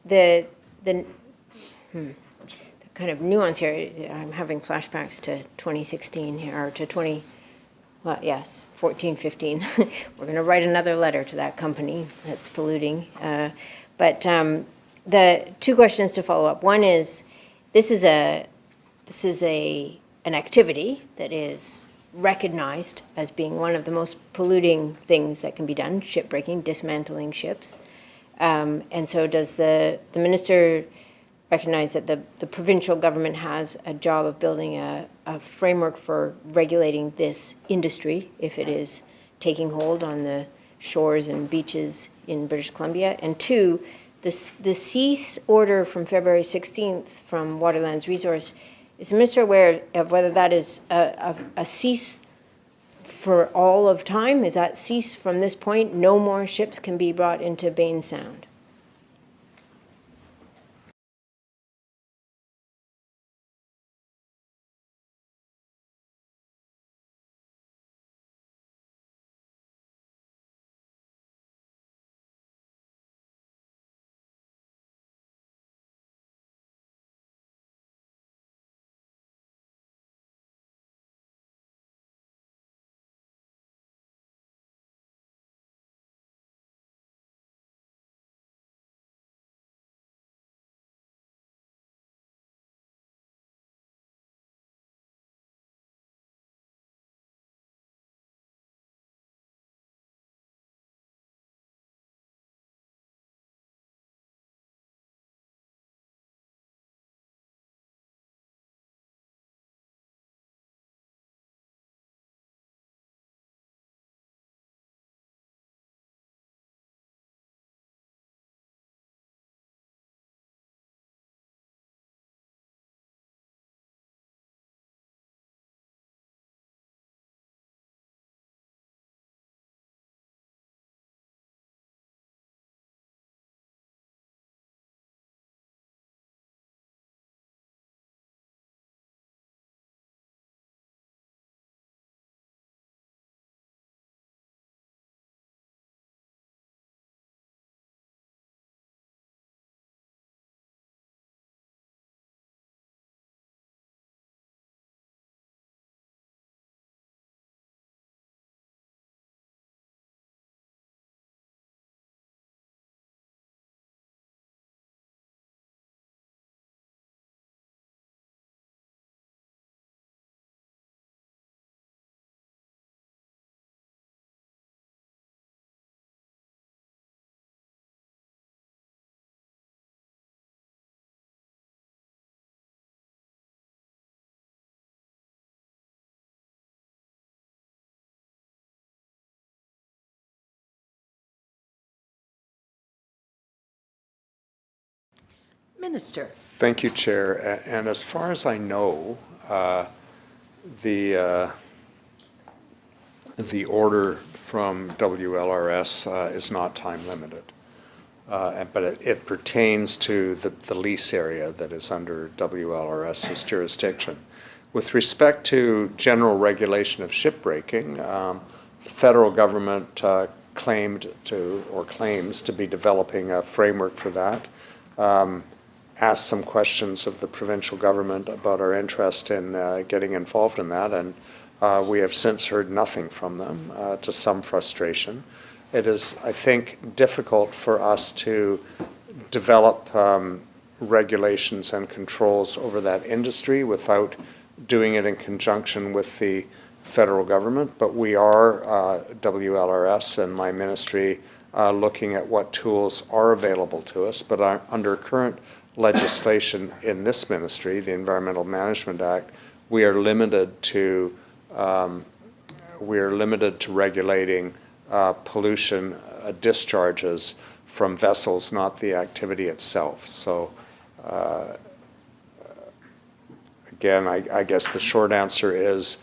the kind of nuance here, I'm having flashbacks to 2016 here, or to 14, 15. We're going to write another letter to that company that's polluting. But the two questions to follow up. One is, this is an activity that is recognized as being one of the most polluting things that can be done, shipbreaking, dismantling ships. And so does the minister recognize that the provincial government has a job of building a framework for regulating this industry if it is taking hold on the shores and beaches in British Columbia? And two, the cease order from February 16th from Waterlands Resource, is the minister aware of whether that is a cease for all of time? Is that cease from this point? No more ships can be brought into Bain Sound? Minister. Thank you, Chair. And as far as I know, the order from WLRS is not time limited. But it pertains to the lease area that is under WLRS's jurisdiction. With respect to general regulation of shipbreaking, the federal government claims to be developing a framework for that. Asked some questions of the provincial government about our interest in getting involved in that, and we have since heard nothing from them, to some frustration. It is, I think, difficult for us to develop regulations and controls over that industry without doing it in conjunction with the federal government, but we are, WLRS and my ministry, looking at what tools are available to us, but under current legislation in this ministry, the Environmental Management Act, we are limited to regulating pollution discharges from vessels, not the activity itself. So again, I guess the short answer is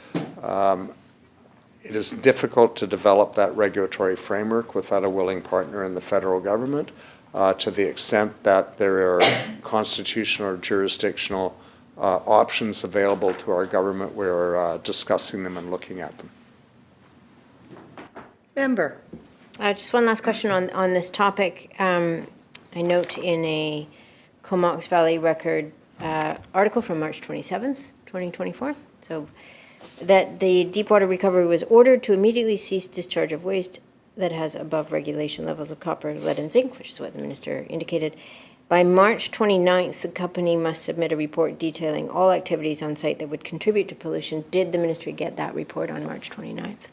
it is difficult to develop that regulatory framework without a willing partner in the federal government. To the extent that there are constitutional or jurisdictional options available to our government, we're discussing them and looking at them. Member. Just one last question on this topic. I note in a Comox Valley Record article from March 27th, 2024, so that the deepwater recovery was ordered to immediately cease discharge of waste that has above regulation levels of copper, lead, and zinc, which is what the minister indicated. By March 29th, the company must submit a report detailing all activities on site that would contribute to pollution. Did the ministry get that report on March 29th?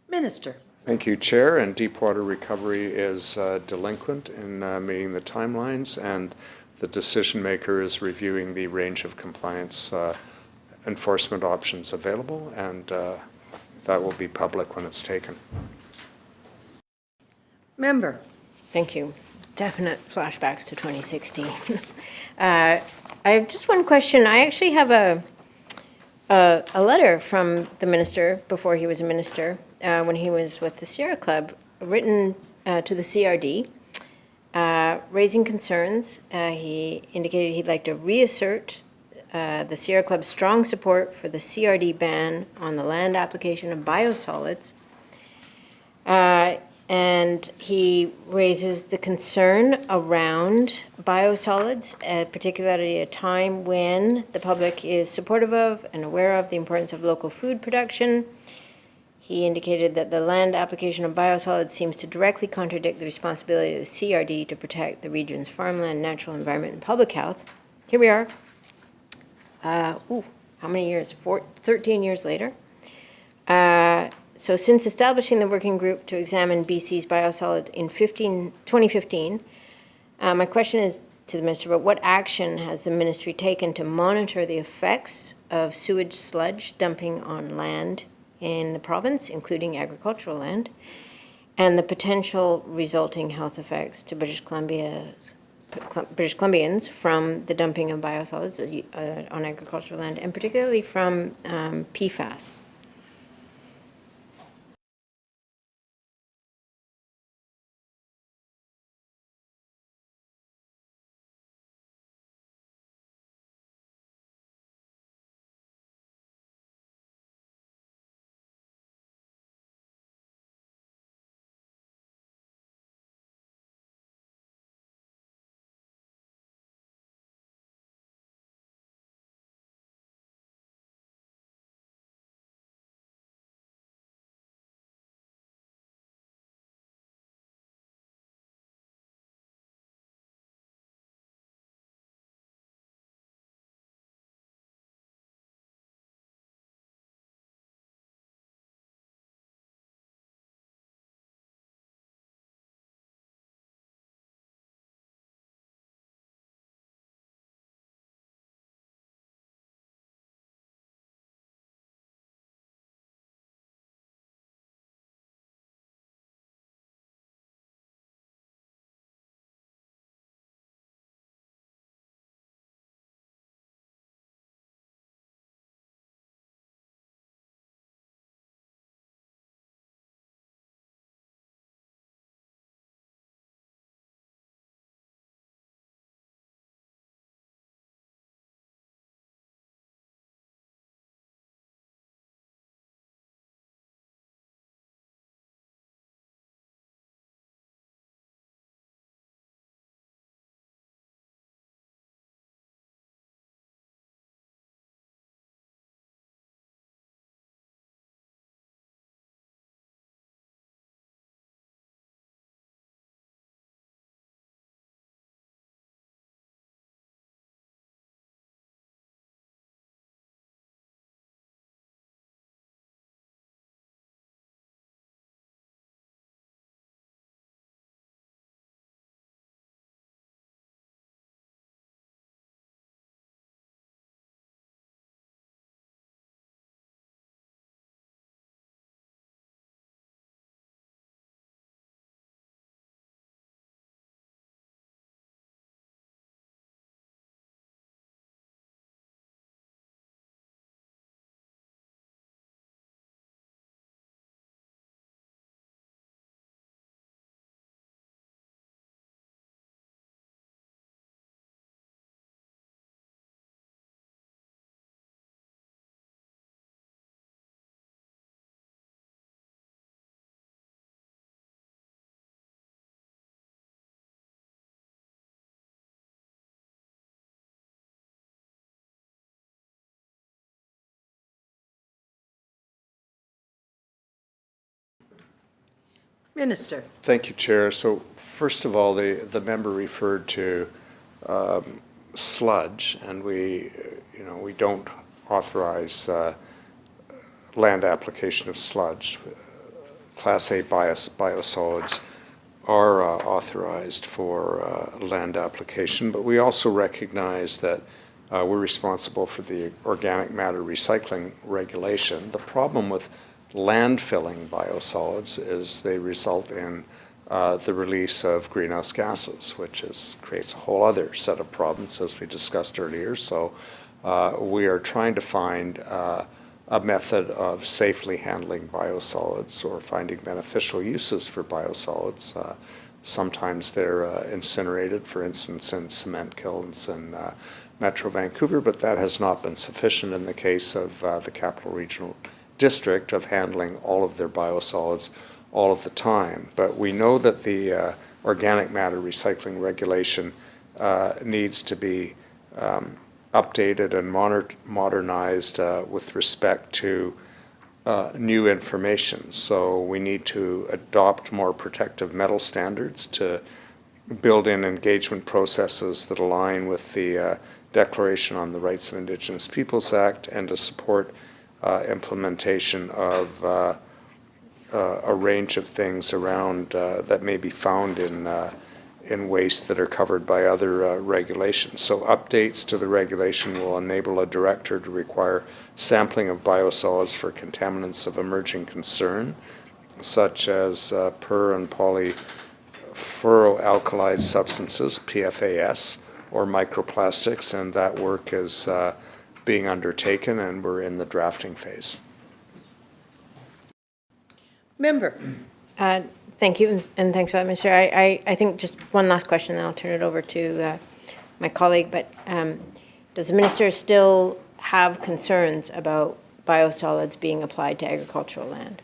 Minister. Thank you, Chair. And deepwater recovery is delinquent in meeting the timelines, and the decision maker is reviewing the range of compliance enforcement options available, and that will be public when it's taken. Member. Thank you. Definite flashbacks to 2016. I have just one question. I actually have a letter from the minister before he was a minister, when he was with the Sierra Club, written to the CRD, raising concerns. He indicated he'd like to reassert the Sierra Club's strong support for the CRD ban on the land application of biosolids. And And he raises the concern around biosolids, particularly at a time when the public is supportive of and aware of the importance of local food production. He indicated that the land application of biosolids seems to directly contradict the responsibility of the CRD to protect the region's farmland, natural environment, and public health. Here we are. How many years? 13 years later. So since establishing the working group to examine BC's biosolids in 2015, my question is to the Minister, about what action has the Ministry taken to monitor the effects of sewage sludge dumping on land in the province, including agricultural land, and the potential resulting health effects to British Columbians from the dumping of biosolids on agricultural land, and particularly from PFAS? Minister. Thank you, Chair. So first of all, the member referred to sludge, and we don't authorize land application of sludge. Class A biosolids are authorized for land application, but we also recognize that we're responsible for the organic matter recycling regulation. The problem with landfilling biosolids is they result in the release of greenhouse gases, which creates a whole other set of problems, as we discussed earlier. So we are trying to find a method of safely handling biosolids or finding beneficial uses for biosolids. Sometimes they're incinerated, for instance, in cement kilns in Metro Vancouver, but that has not been sufficient in the case of the Capital Regional District of handling all of their biosolids all of the time. But we know that the organic matter recycling regulation needs to be updated and modernized with respect to new information. So we need to adopt more protective metal standards to build in engagement processes that align with the Declaration on the Rights of Indigenous Peoples Act, and to support implementation of a range of things around that may be found in waste that are covered by other regulations. So updates to the regulation will enable a director to require sampling of biosolids for contaminants of emerging concern, such as per and polyfluoroalkyl substances, PFAS, or microplastics, and that work is being undertaken, and we're in the drafting phase. Member. Thank you, and thanks for that, Minister. I think just one last question, then I'll turn it over to my colleague. But does the Minister still have concerns about biosolids being applied to agricultural land?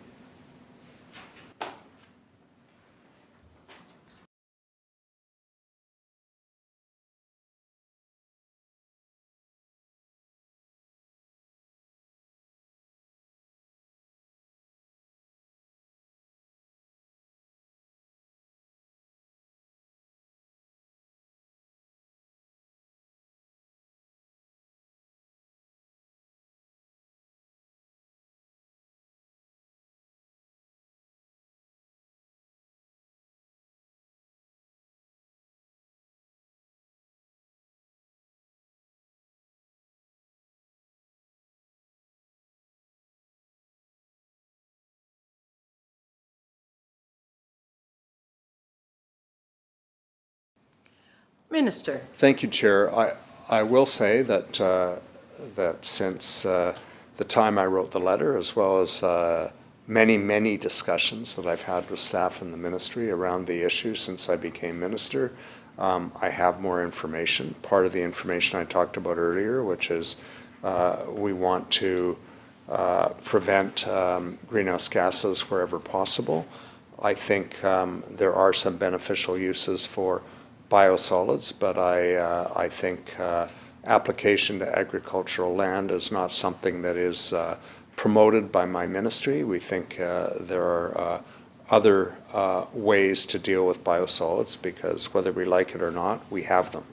Minister. Thank you, Chair. I will say that that since the time I wrote the letter, as well as many discussions that I've had with staff in the ministry around the issue since I became minister, I have more information. Part of the information I talked about earlier, which is we want to prevent greenhouse gases wherever possible. I think there are some beneficial uses for biosolids, but I think application to agricultural land is not something that is promoted by my ministry. We think there are other ways to deal with biosolids, because whether we like it or not, we have them.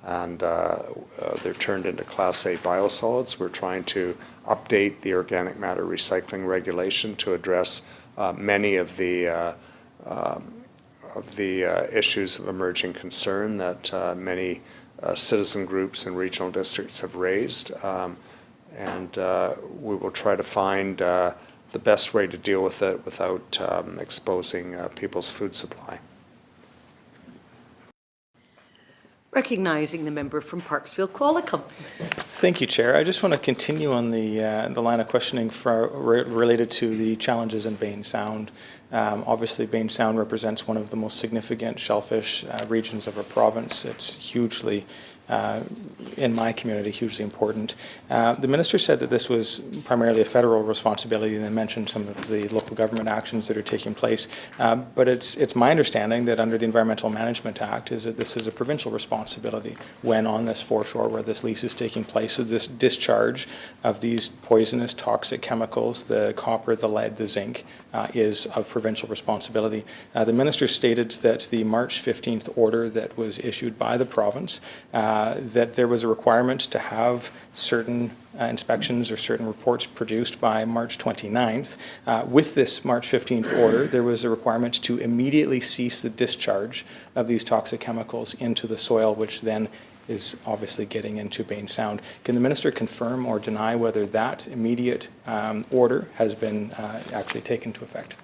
And they're turned into Class A biosolids. We're trying to update the organic matter recycling regulation to address many of the issues of emerging concern that many citizen groups and regional districts have raised. And we will try to find the best way to deal with it without exposing people's food supply. Recognizing the member from Parksville Qualicum. Thank you, Chair. I just want to continue on the line of questioning related to the challenges in Bain Sound. Obviously, Bain Sound represents one of the most significant shellfish regions of our province. It's hugely, in my community, hugely important. The Minister said that this was primarily a federal responsibility, and then mentioned some of the local government actions that are taking place. But it's my understanding that under the Environmental Management Act is that this is a provincial responsibility when on this foreshore where this lease is taking place. So this discharge of these poisonous, toxic chemicals, the copper, the lead, the zinc, is of provincial responsibility. The Minister stated that the March 15th order that was issued by the province, that there was a requirement to have certain inspections or certain reports produced by March 29th. With this March 15th order, there was a requirement to immediately cease the discharge of these toxic chemicals into the soil, which then is obviously getting into Bain Sound. Can the Minister confirm or deny whether that immediate order has been actually taken into effect?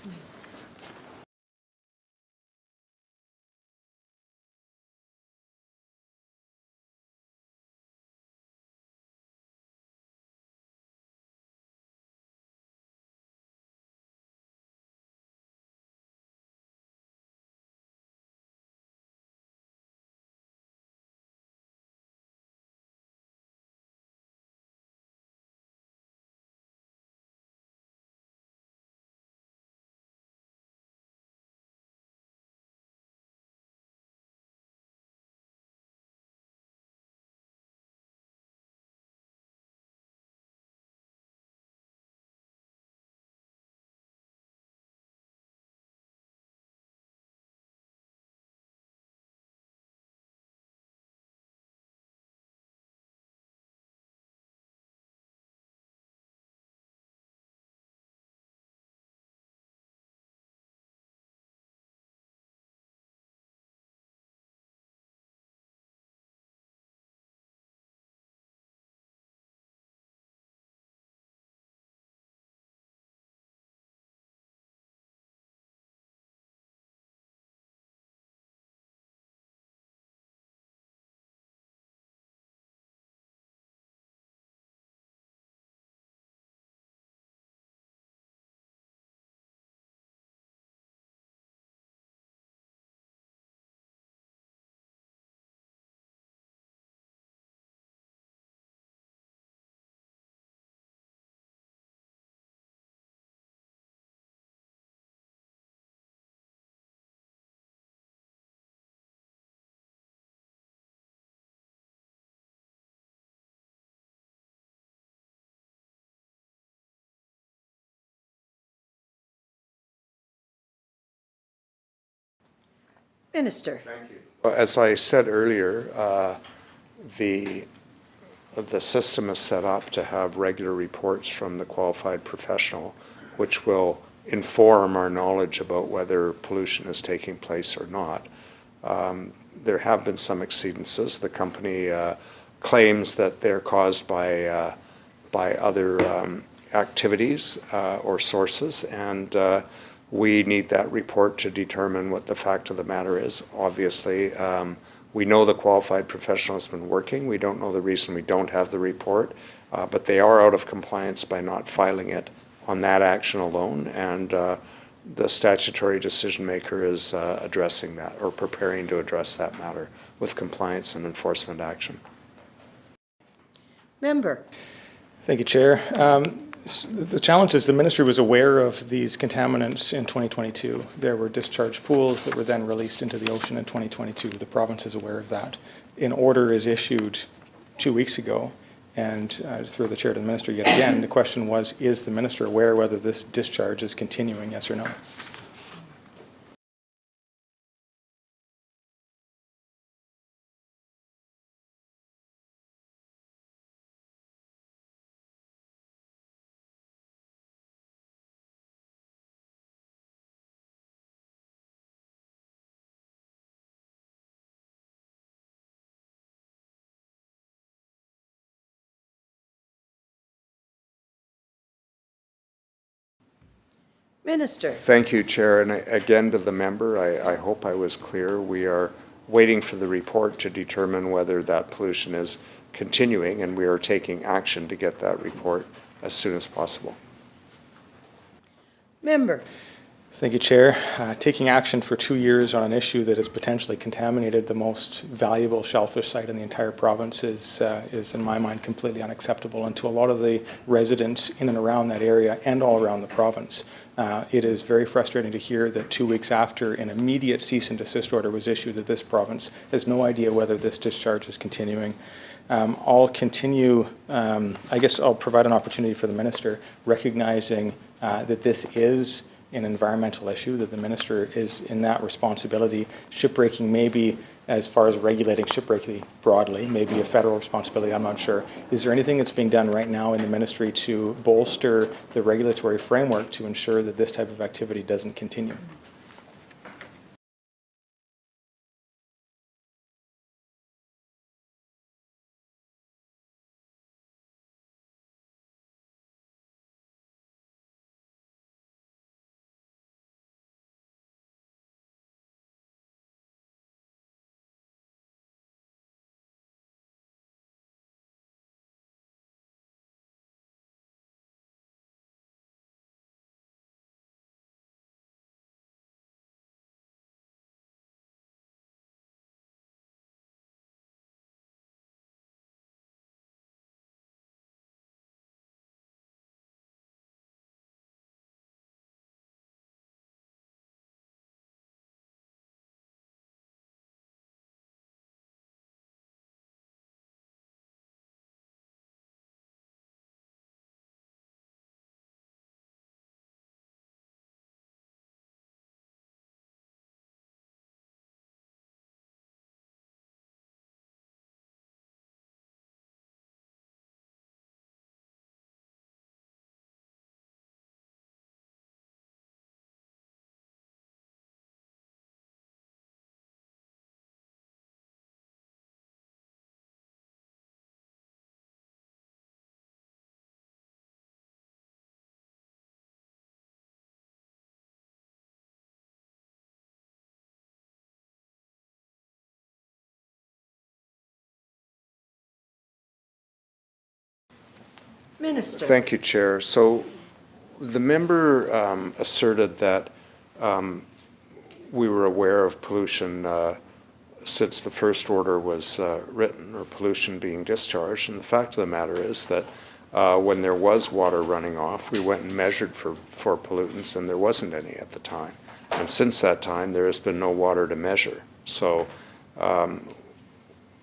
Minister. Well, as I said earlier, the system is set up to have regular reports from the qualified professional, which will inform our knowledge about whether pollution is taking place or not. There have been some exceedances. The company claims that they're caused by other activities or sources, and we need that report to determine what the fact of the matter is. Obviously, we know the qualified professional has been working. We don't know the reason we don't have the report, but they are out of compliance by not filing it on that action alone, and the statutory decision maker is addressing that or preparing to address that matter with compliance and enforcement action. Member. Thank you, Chair. The challenge is the ministry was aware of these contaminants in 2022. There were discharge pools that were then released into the ocean in 2022. The province is aware of that. An order is issued 2 weeks ago, and through the chair to the minister yet again, the question was, is the minister aware whether this discharge is continuing, yes or no? Minister. Thank you, Chair. And again, to the member, I hope I was clear. We are waiting for the report to determine whether that pollution is continuing, and we are taking action to get that report as soon as possible. Member. Thank you, Chair. Taking action for 2 years on an issue that has potentially contaminated the most valuable shellfish site in the entire province is, in my mind, completely unacceptable. And to a lot of the residents in and around that area and all around the province, it is very frustrating to hear that 2 weeks after an immediate cease and desist order was issued, that this province has no idea whether this discharge is continuing. I'll continue, I guess I'll provide an opportunity for the minister, recognizing that this is an environmental issue, that the minister is in that responsibility. Shipbreaking may be, as far as regulating shipbreaking broadly, may be a federal responsibility, I'm not sure. Is there anything that's being done right now in the ministry to bolster the regulatory framework to ensure that this type of activity doesn't continue? Minister. Thank you, Chair. So the member asserted that we were aware of pollution since the first order was written, or pollution being discharged. And the fact of the matter is that when there was water running off, we went and measured for pollutants, and there wasn't any at the time. And since that time, there has been no water to measure. So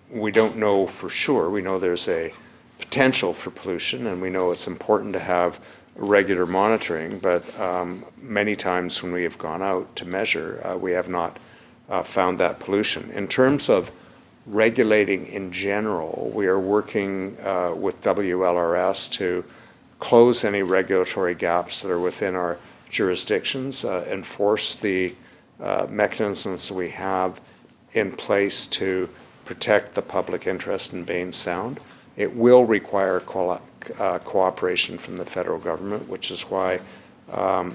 we don't know for sure. We know there's a potential for pollution, and we know it's important to have regular monitoring, but many times when we have gone out to measure, we have not found that pollution. In terms of regulating in general, we are working with WLRS to close any regulatory gaps that are within our jurisdictions, enforce the mechanisms we have in place to protect the public interest in Bain Sound. It will require cooperation from the federal government, which is why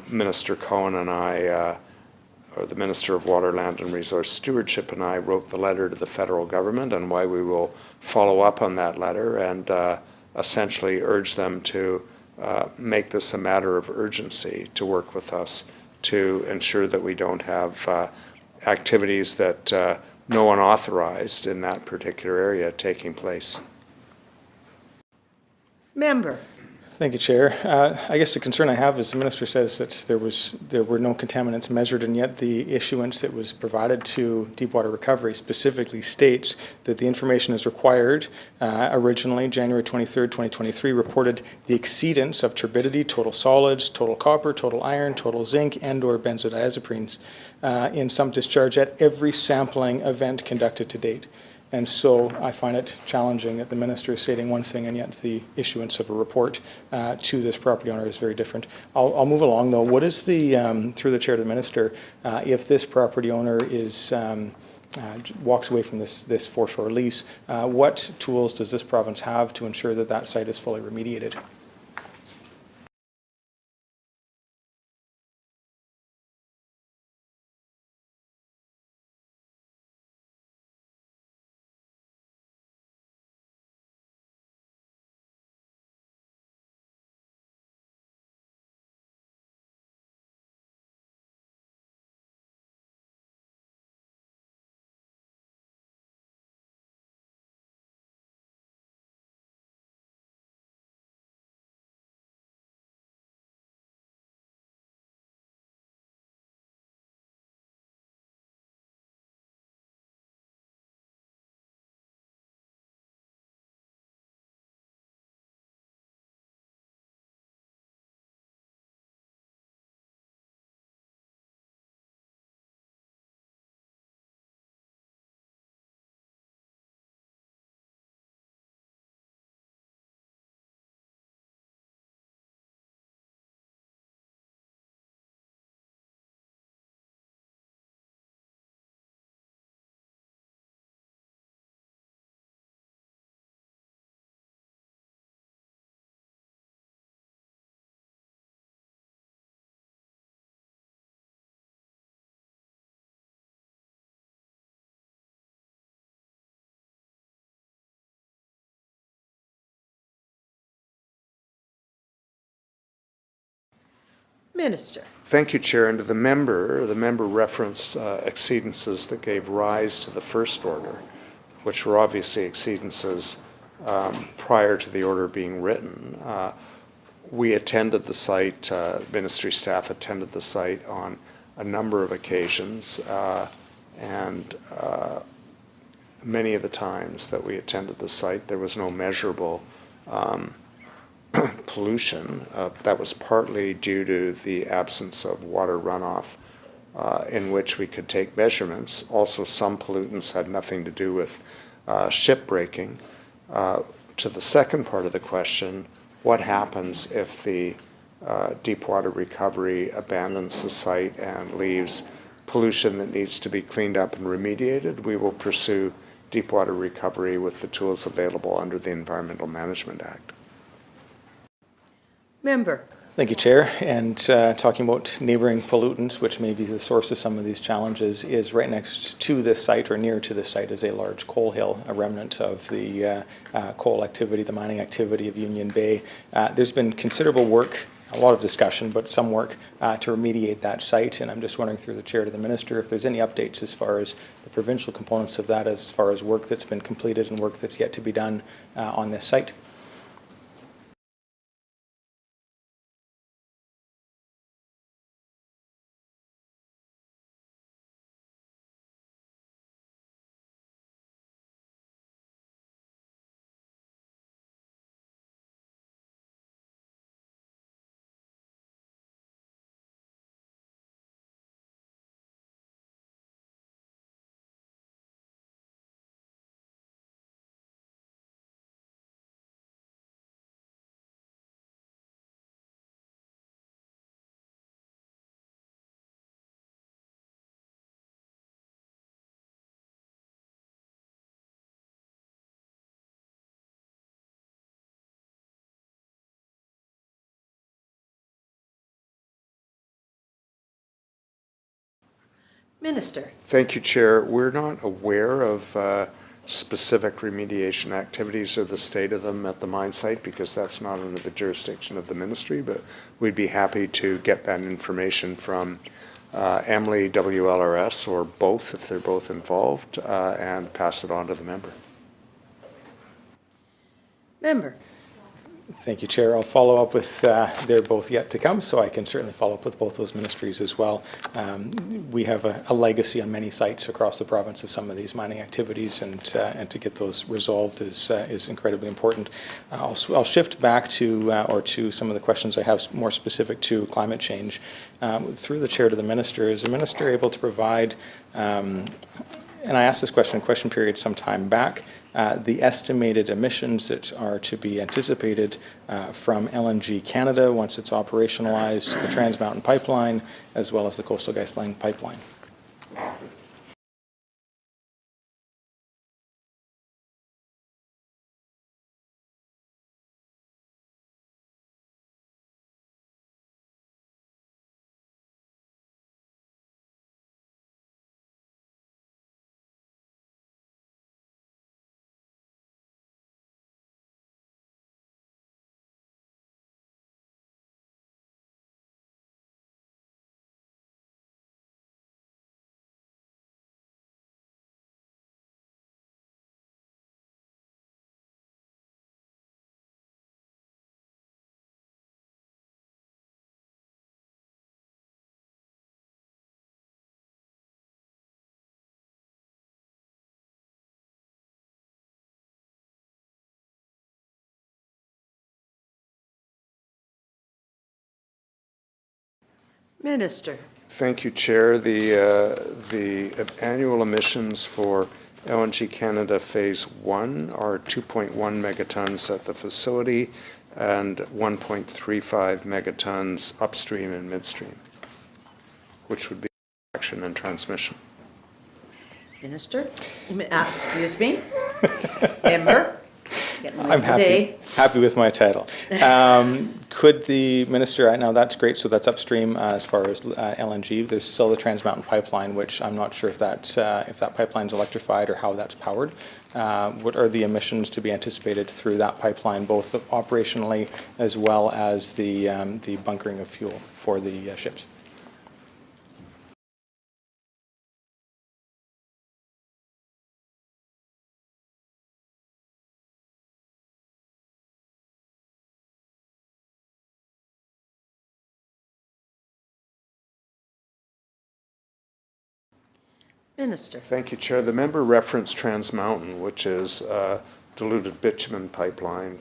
Minister Cohen and I, or the Minister of Water, Land and Resource Stewardship and I wrote the letter to the federal government, and why we will follow up on that letter and essentially urge them to make this a matter of urgency to work with us to ensure that we don't have activities that no one authorized in that particular area taking place. Member. Thank you, Chair. I guess the concern I have is the minister says that there were no contaminants measured, and yet the issuance that was provided to Deepwater Recovery specifically states that the information is required. Originally, January 23rd, 2023, reported the exceedance of turbidity, total solids, total copper, total iron, total zinc, and/or benzodiazeprines in some discharge at every sampling event conducted to date. And so I find it challenging that the minister is stating one thing and yet the issuance of a report to this property owner is very different. I'll move along though. What is the, through the chair to the minister, if this property owner is walks away from this foreshore lease, what tools does this province have to ensure that that site is fully remediated? Minister. Thank you, Chair. And to the member referenced exceedances that gave rise to the first order, which were obviously exceedances prior to the order being written. We attended the site, ministry staff attended the site on a number of occasions, and many of the times that we attended the site, there was no measurable pollution. That was partly due to the absence of water runoff in which we could take measurements. Also, some pollutants had nothing to do with ship breaking. To the second part of the question, what happens if the Deepwater Recovery abandons the site and leaves pollution that needs to be cleaned up and remediated? We will pursue Deepwater Recovery with the tools available under the Environmental Management Act. Member. Thank you, Chair. And talking about neighboring pollutants, which may be the source of some of these challenges, is right next to this site or near to this site is a large coal hill, a remnant of the coal activity, the mining activity of Union Bay. There's been considerable work, a lot of discussion, but some work to remediate that site. And I'm just wondering through the chair to the minister if there's any updates as far as the provincial components of that, as far as work that's been completed and work that's yet to be done on this site. Minister. Thank you, Chair. We're not aware of specific remediation activities or the state of them at the mine site because that's not under the jurisdiction of the ministry, but we'd be happy to get that information from Emily, WLRS, or both if they're both involved, and pass it on to the member. Member. Thank you, Chair. I'll follow up with, they're both yet to come, so I can certainly follow up with both those ministries as well. We have a legacy on many sites across the province of some of these mining activities, and to get those resolved is incredibly important. I'll shift back to some of the questions I have more specific to climate change. Through the Chair to the Minister, is the Minister able to provide, and I asked this question in question period some time back, the estimated emissions that are to be anticipated from LNG Canada once it's operationalized, the Trans Mountain Pipeline, as well as the Coastal GasLink Pipeline? Minister. Thank you, Chair. The annual emissions for LNG Canada Phase 1 are 2.1 megatons at the facility and 1.35 megatons upstream and midstream, which would be action and transmission. Minister. Excuse me. Member. I'm happy with my title. Could the minister, now that's great, so that's upstream as far as LNG. There's still the Trans Mountain Pipeline, which I'm not sure if that pipeline's electrified or how that's powered. What are the emissions to be anticipated through that pipeline, both operationally as well as the bunkering of fuel for the ships? Minister. Thank you, Chair. The member referenced Trans Mountain, which is a diluted bitumen pipeline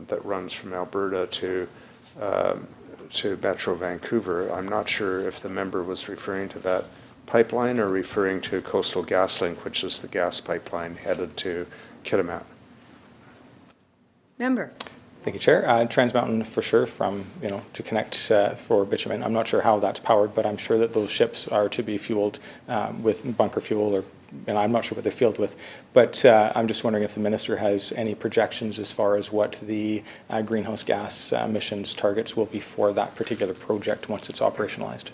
that runs from Alberta to Metro Vancouver. I'm not sure if the member was referring to that pipeline or referring to Coastal GasLink, which is the gas pipeline headed to Kitimat. Member. Thank you, Chair. Trans Mountain for sure, to connect for bitumen. I'm not sure how that's powered, but I'm sure that those ships are to be fueled with bunker fuel, and I'm not sure what they're fueled with. But I'm just wondering if the minister has any projections as far as what the greenhouse gas emissions targets will be for that particular project once it's operationalized.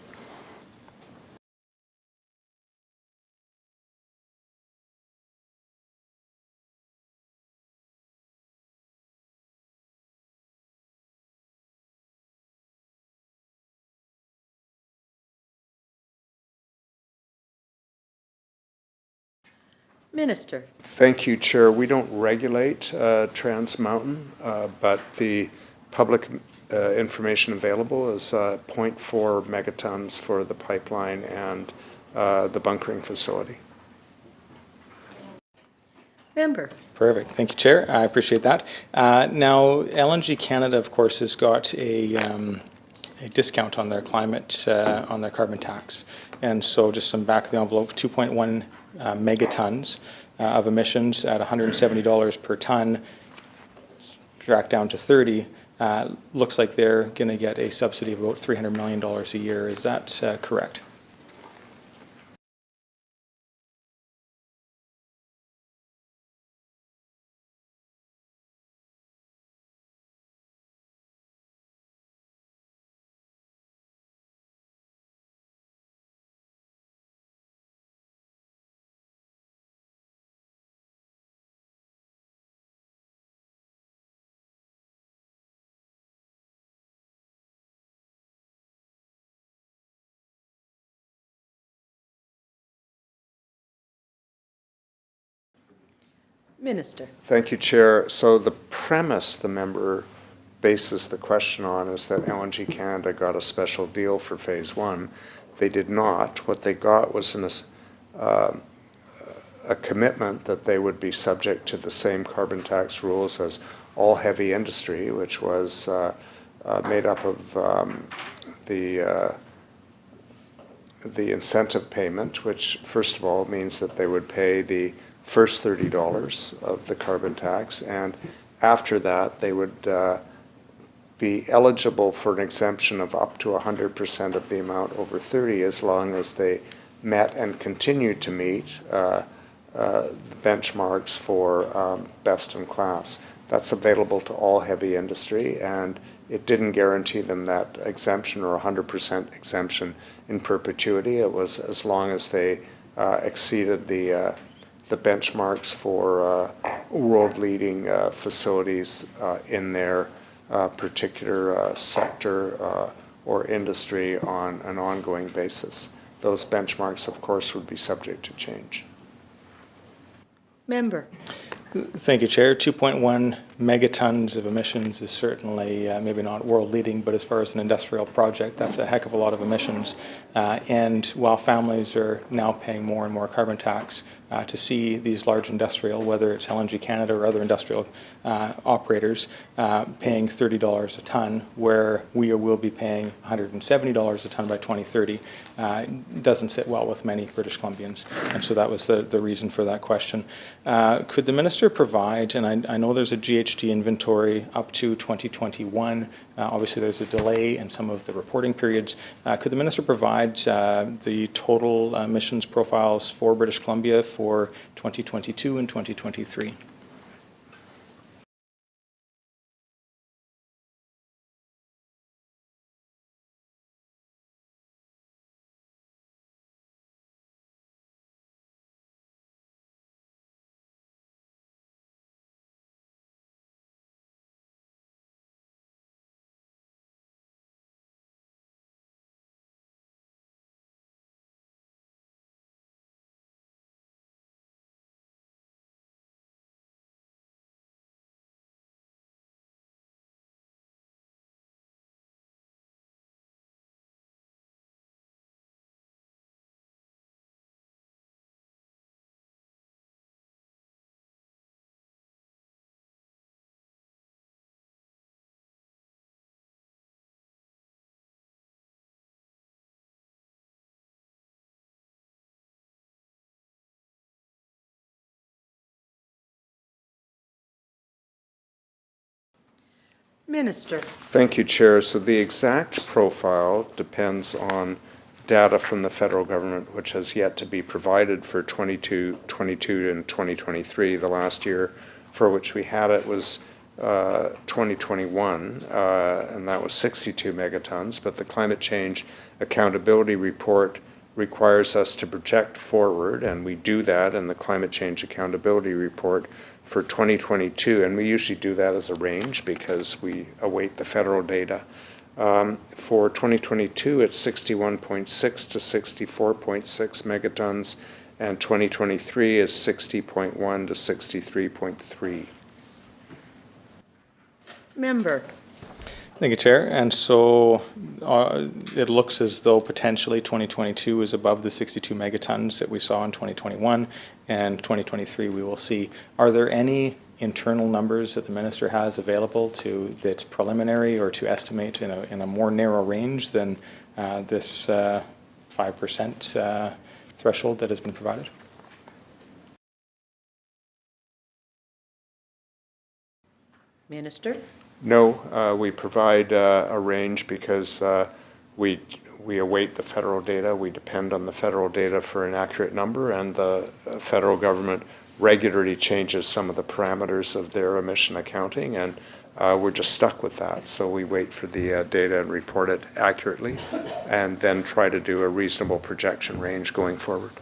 Minister. Thank you, Chair. We don't regulate Trans Mountain, but the public information available is 0.4 megatons for the pipeline and the bunkering facility. Member. Perfect. Thank you, Chair. I appreciate that. Now, LNG Canada, of course, has got a discount on their on their carbon tax. And so just some back of the envelope, 2.1 megatons of emissions at $170 per ton, tracked down to 30, looks like they're going to get a subsidy of about $300 million a year. Is that correct? Minister. Thank you, Chair. So the premise the member bases the question on is that LNG Canada got a special deal for Phase 1. They did not. What they got was a commitment that they would be subject to the same carbon tax rules as all heavy industry, which was made up of the incentive payment, which first of all means that they would pay the first $30 of the carbon tax, and after that they would be eligible for an exemption of up to 100% of the amount over 30, as long as they met and continued to meet the benchmarks for best in class. That's available to all heavy industry, and it didn't guarantee them that exemption or 100% exemption in perpetuity. It was as long as they exceeded the benchmarks for world-leading facilities in their particular sector or industry on an ongoing basis. Those benchmarks, of course, would be subject to change. Member. Thank you, Chair. 2.1 megatons of emissions is certainly maybe not world leading, but as far as an industrial project, that's a heck of a lot of emissions. And while families are now paying more and more carbon tax, to see these large industrial, whether it's LNG Canada or other industrial operators, paying $30 a ton, where we will be paying $170 a ton by 2030, doesn't sit well with many British Columbians. And so that was the reason for that question. Could the Minister provide, and I know there's a GHG inventory up to 2021, obviously there's a delay in some of the reporting periods. Could the Minister provide the total emissions profiles for British Columbia for 2022 and 2023? Minister. Thank you, Chair. So the exact profile depends on data from the federal government, which has yet to be provided for 22 and 2023. The last year for which we had it was 2021, and that was 62 megatons. But the Climate Change Accountability Report requires us to project forward, and we do that in the Climate Change Accountability Report for 2022, and we usually do that as a range because we await the federal data. For 2022, it's 61.6 to 64.6 megatons, and 2023 is 60.1 to 63.3. Member. Thank you, Chair. And so it looks as though potentially 2022 is above the 62 megatons that we saw in 2021, and 2023 we will see. Are there any internal numbers that the Minister has available that's preliminary or to estimate in a more narrow range than this 5% threshold that has been provided? Minister. No, we provide a range because we await the federal data. We depend on the federal data for an accurate number, and the federal government regularly changes some of the parameters of their emission accounting, and we're just stuck with that. So we wait for the data and report it accurately, and then try to do a reasonable projection range going forward.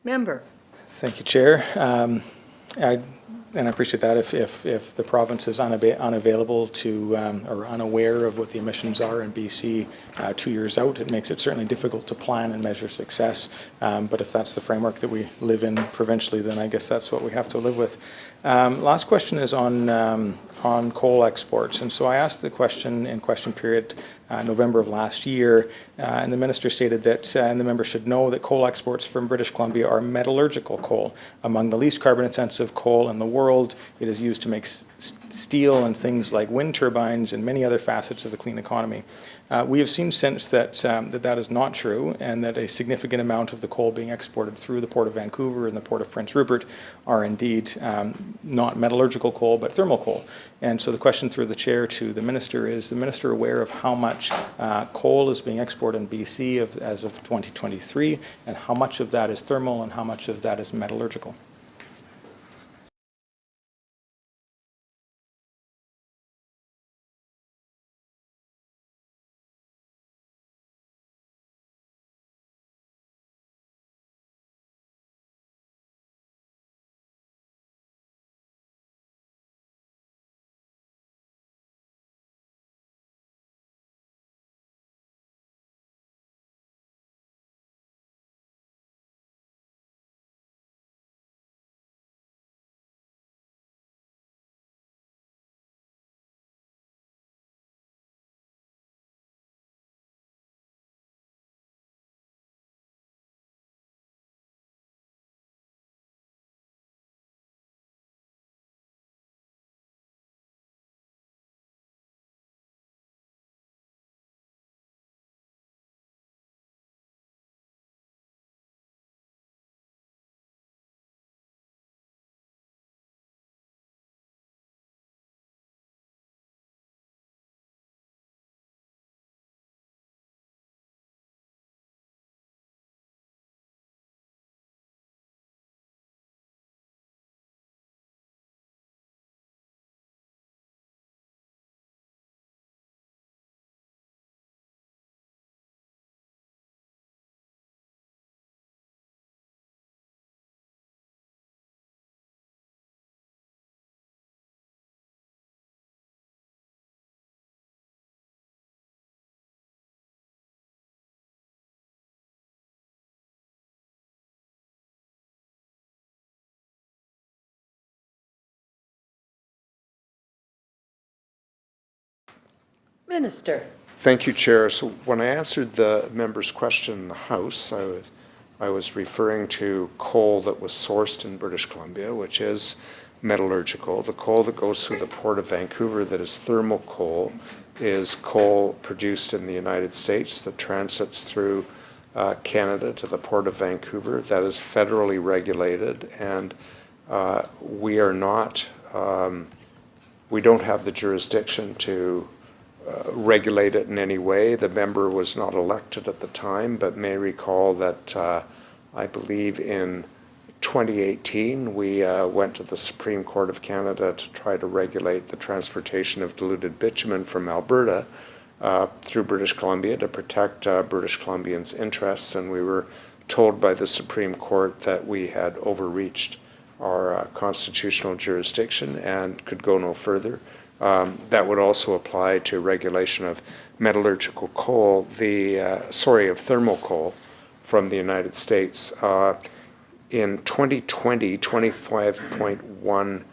Member. Thank you, Chair. And I appreciate that. If the province is unavailable to, or unaware of what the emissions are in BC 2 years out, it makes it certainly difficult to plan and measure success. But if that's the framework that we live in provincially, then I guess that's what we have to live with. Last question is on coal exports. And so I asked the question in question period November of last year, and the minister stated that, and the member should know that coal exports from British Columbia are metallurgical coal, among the least carbon-intensive coal in the world. It is used to make steel and things like wind turbines and many other facets of the clean economy. We have seen since that that is not true, and that a significant amount of the coal being exported through the Port of Vancouver and the Port of Prince Rupert are indeed not metallurgical coal, but thermal coal. And so the question through the chair to the minister is the minister aware of how much coal is being exported in BC as of 2023, and how much of that is thermal and how much of that is metallurgical? Minister. Thank you, Chair. So when I answered the member's question in the House, I was referring to coal that was sourced in British Columbia, which is metallurgical. The coal that goes through the Port of Vancouver that is thermal coal is coal produced in the United States that transits through Canada to the Port of Vancouver. That is federally regulated, and we are not, we don't have the jurisdiction to regulate it in any way. The member was not elected at the time, but may recall that I believe in 2018 we went to the Supreme Court of Canada to try to regulate the transportation of diluted bitumen from Alberta through British Columbia to protect British Columbians' interests, and we were told by the Supreme Court that we had overreached our constitutional jurisdiction and could go no further. That would also apply to regulation of metallurgical coal, of thermal coal from the United States. In 2020, 25.1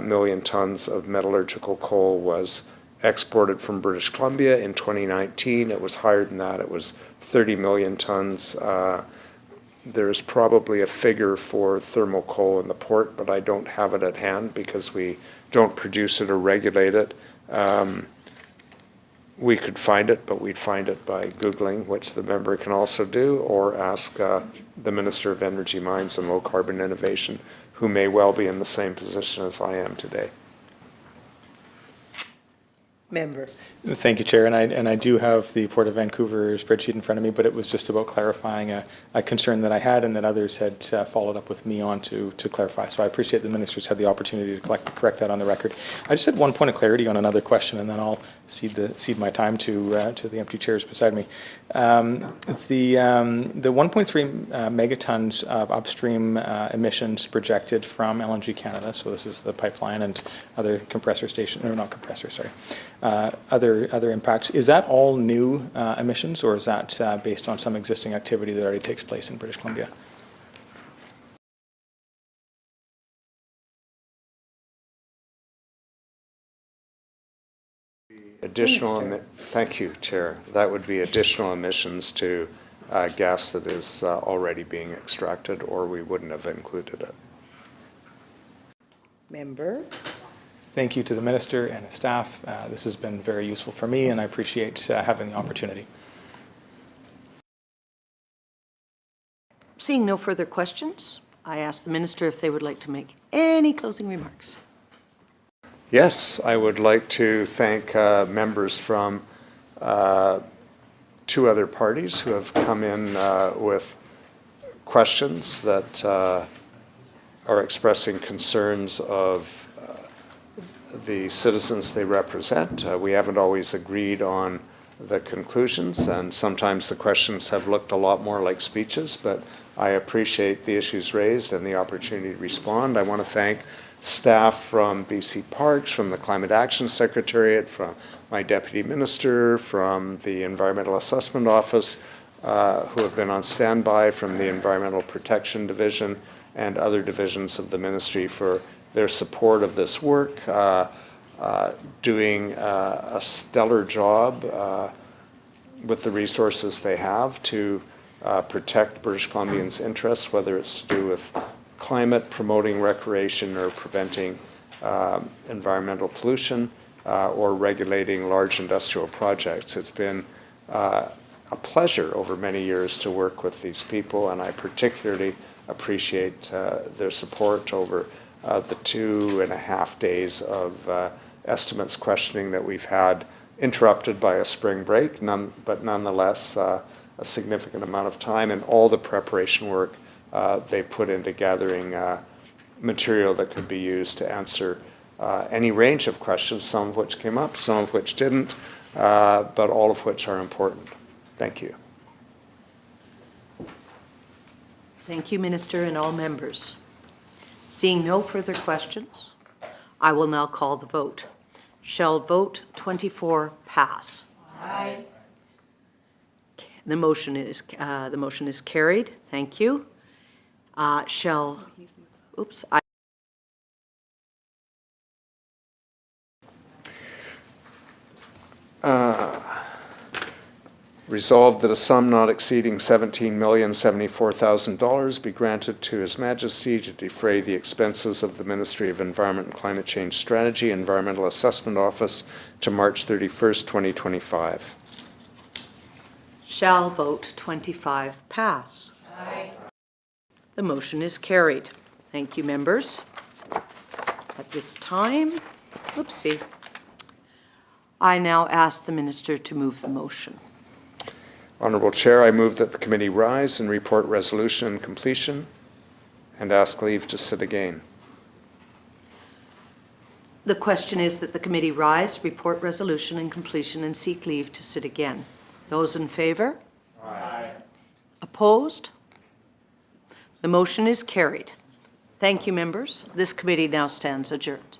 million tons of metallurgical coal was exported from British Columbia. In 2019, it was higher than that. It was 30 million tons. There's probably a figure for thermal coal in the port, but I don't have it at hand because we don't produce it or regulate it. We could find it, but we'd find it by Googling, which the member can also do, or ask the Minister of Energy, Mines and Low Carbon Innovation, who may well be in the same position as I am today. Member. Thank you, Chair. And I do have the Port of Vancouver spreadsheet in front of me, but it was just about clarifying a concern that I had and that others had followed up with me on to clarify. So I appreciate the ministers had the opportunity to correct that on the record. I just had one point of clarity on another question, and then I'll cede my time to the empty chairs beside me. The 1.3 megatons of upstream emissions projected from LNG Canada, so this is the pipeline and other compressor station, or not compressor, sorry, other impacts. Is that all new emissions, or is that based on some existing activity that already takes place in British Columbia? Thank you, Chair. That would be additional emissions to gas that is already being extracted, or we wouldn't have included it. Member. Thank you to the Minister and his staff. This has been very useful for me, and I appreciate having the opportunity. Seeing no further questions, I ask the Minister if they would like to make any closing remarks. Yes, I would like to thank members from two other parties who have come in with questions that are expressing concerns of the citizens they represent. We haven't always agreed on the conclusions, and sometimes the questions have looked a lot more like speeches, but I appreciate the issues raised and the opportunity to respond. I want to thank staff from BC Parks, from the Climate Action Secretariat, from my Deputy Minister, from the Environmental Assessment Office, who have been on standby, from the Environmental Protection Division and other divisions of the Ministry for their support of this work, doing a stellar job with the resources they have to protect British Columbians' interests, whether it's to do with climate, promoting recreation, or preventing environmental pollution, or regulating large industrial projects. It's been a pleasure over many years to work with these people, and I particularly appreciate their support over the 2.5 days of estimates questioning that we've had, interrupted by a spring break, but nonetheless a significant amount of time, and all the preparation work they put into gathering material that could be used to answer any range of questions, some of which came up, some of which didn't, but all of which are important. Thank you. Thank you, Minister, and all members. Seeing no further questions, I will now call the vote. Shall vote 24 pass? Aye. The motion is carried. Thank you. Resolved that a sum not exceeding $17,074,000 be granted to His Majesty to defray the expenses of the Ministry of Environment and Climate Change Strategy, Environmental Assessment Office to March 31st, 2025. Shall vote 25 pass? Aye. The motion is carried. Thank you, members. At this time, I now ask the Minister to move the motion. Honourable Chair, I move that the committee rise and report resolution and completion, and ask leave to sit again. The question is that the committee rise, report resolution and completion, and seek leave to sit again. Those in favour? Aye. Opposed? The motion is carried. Thank you, members. This committee now stands adjourned.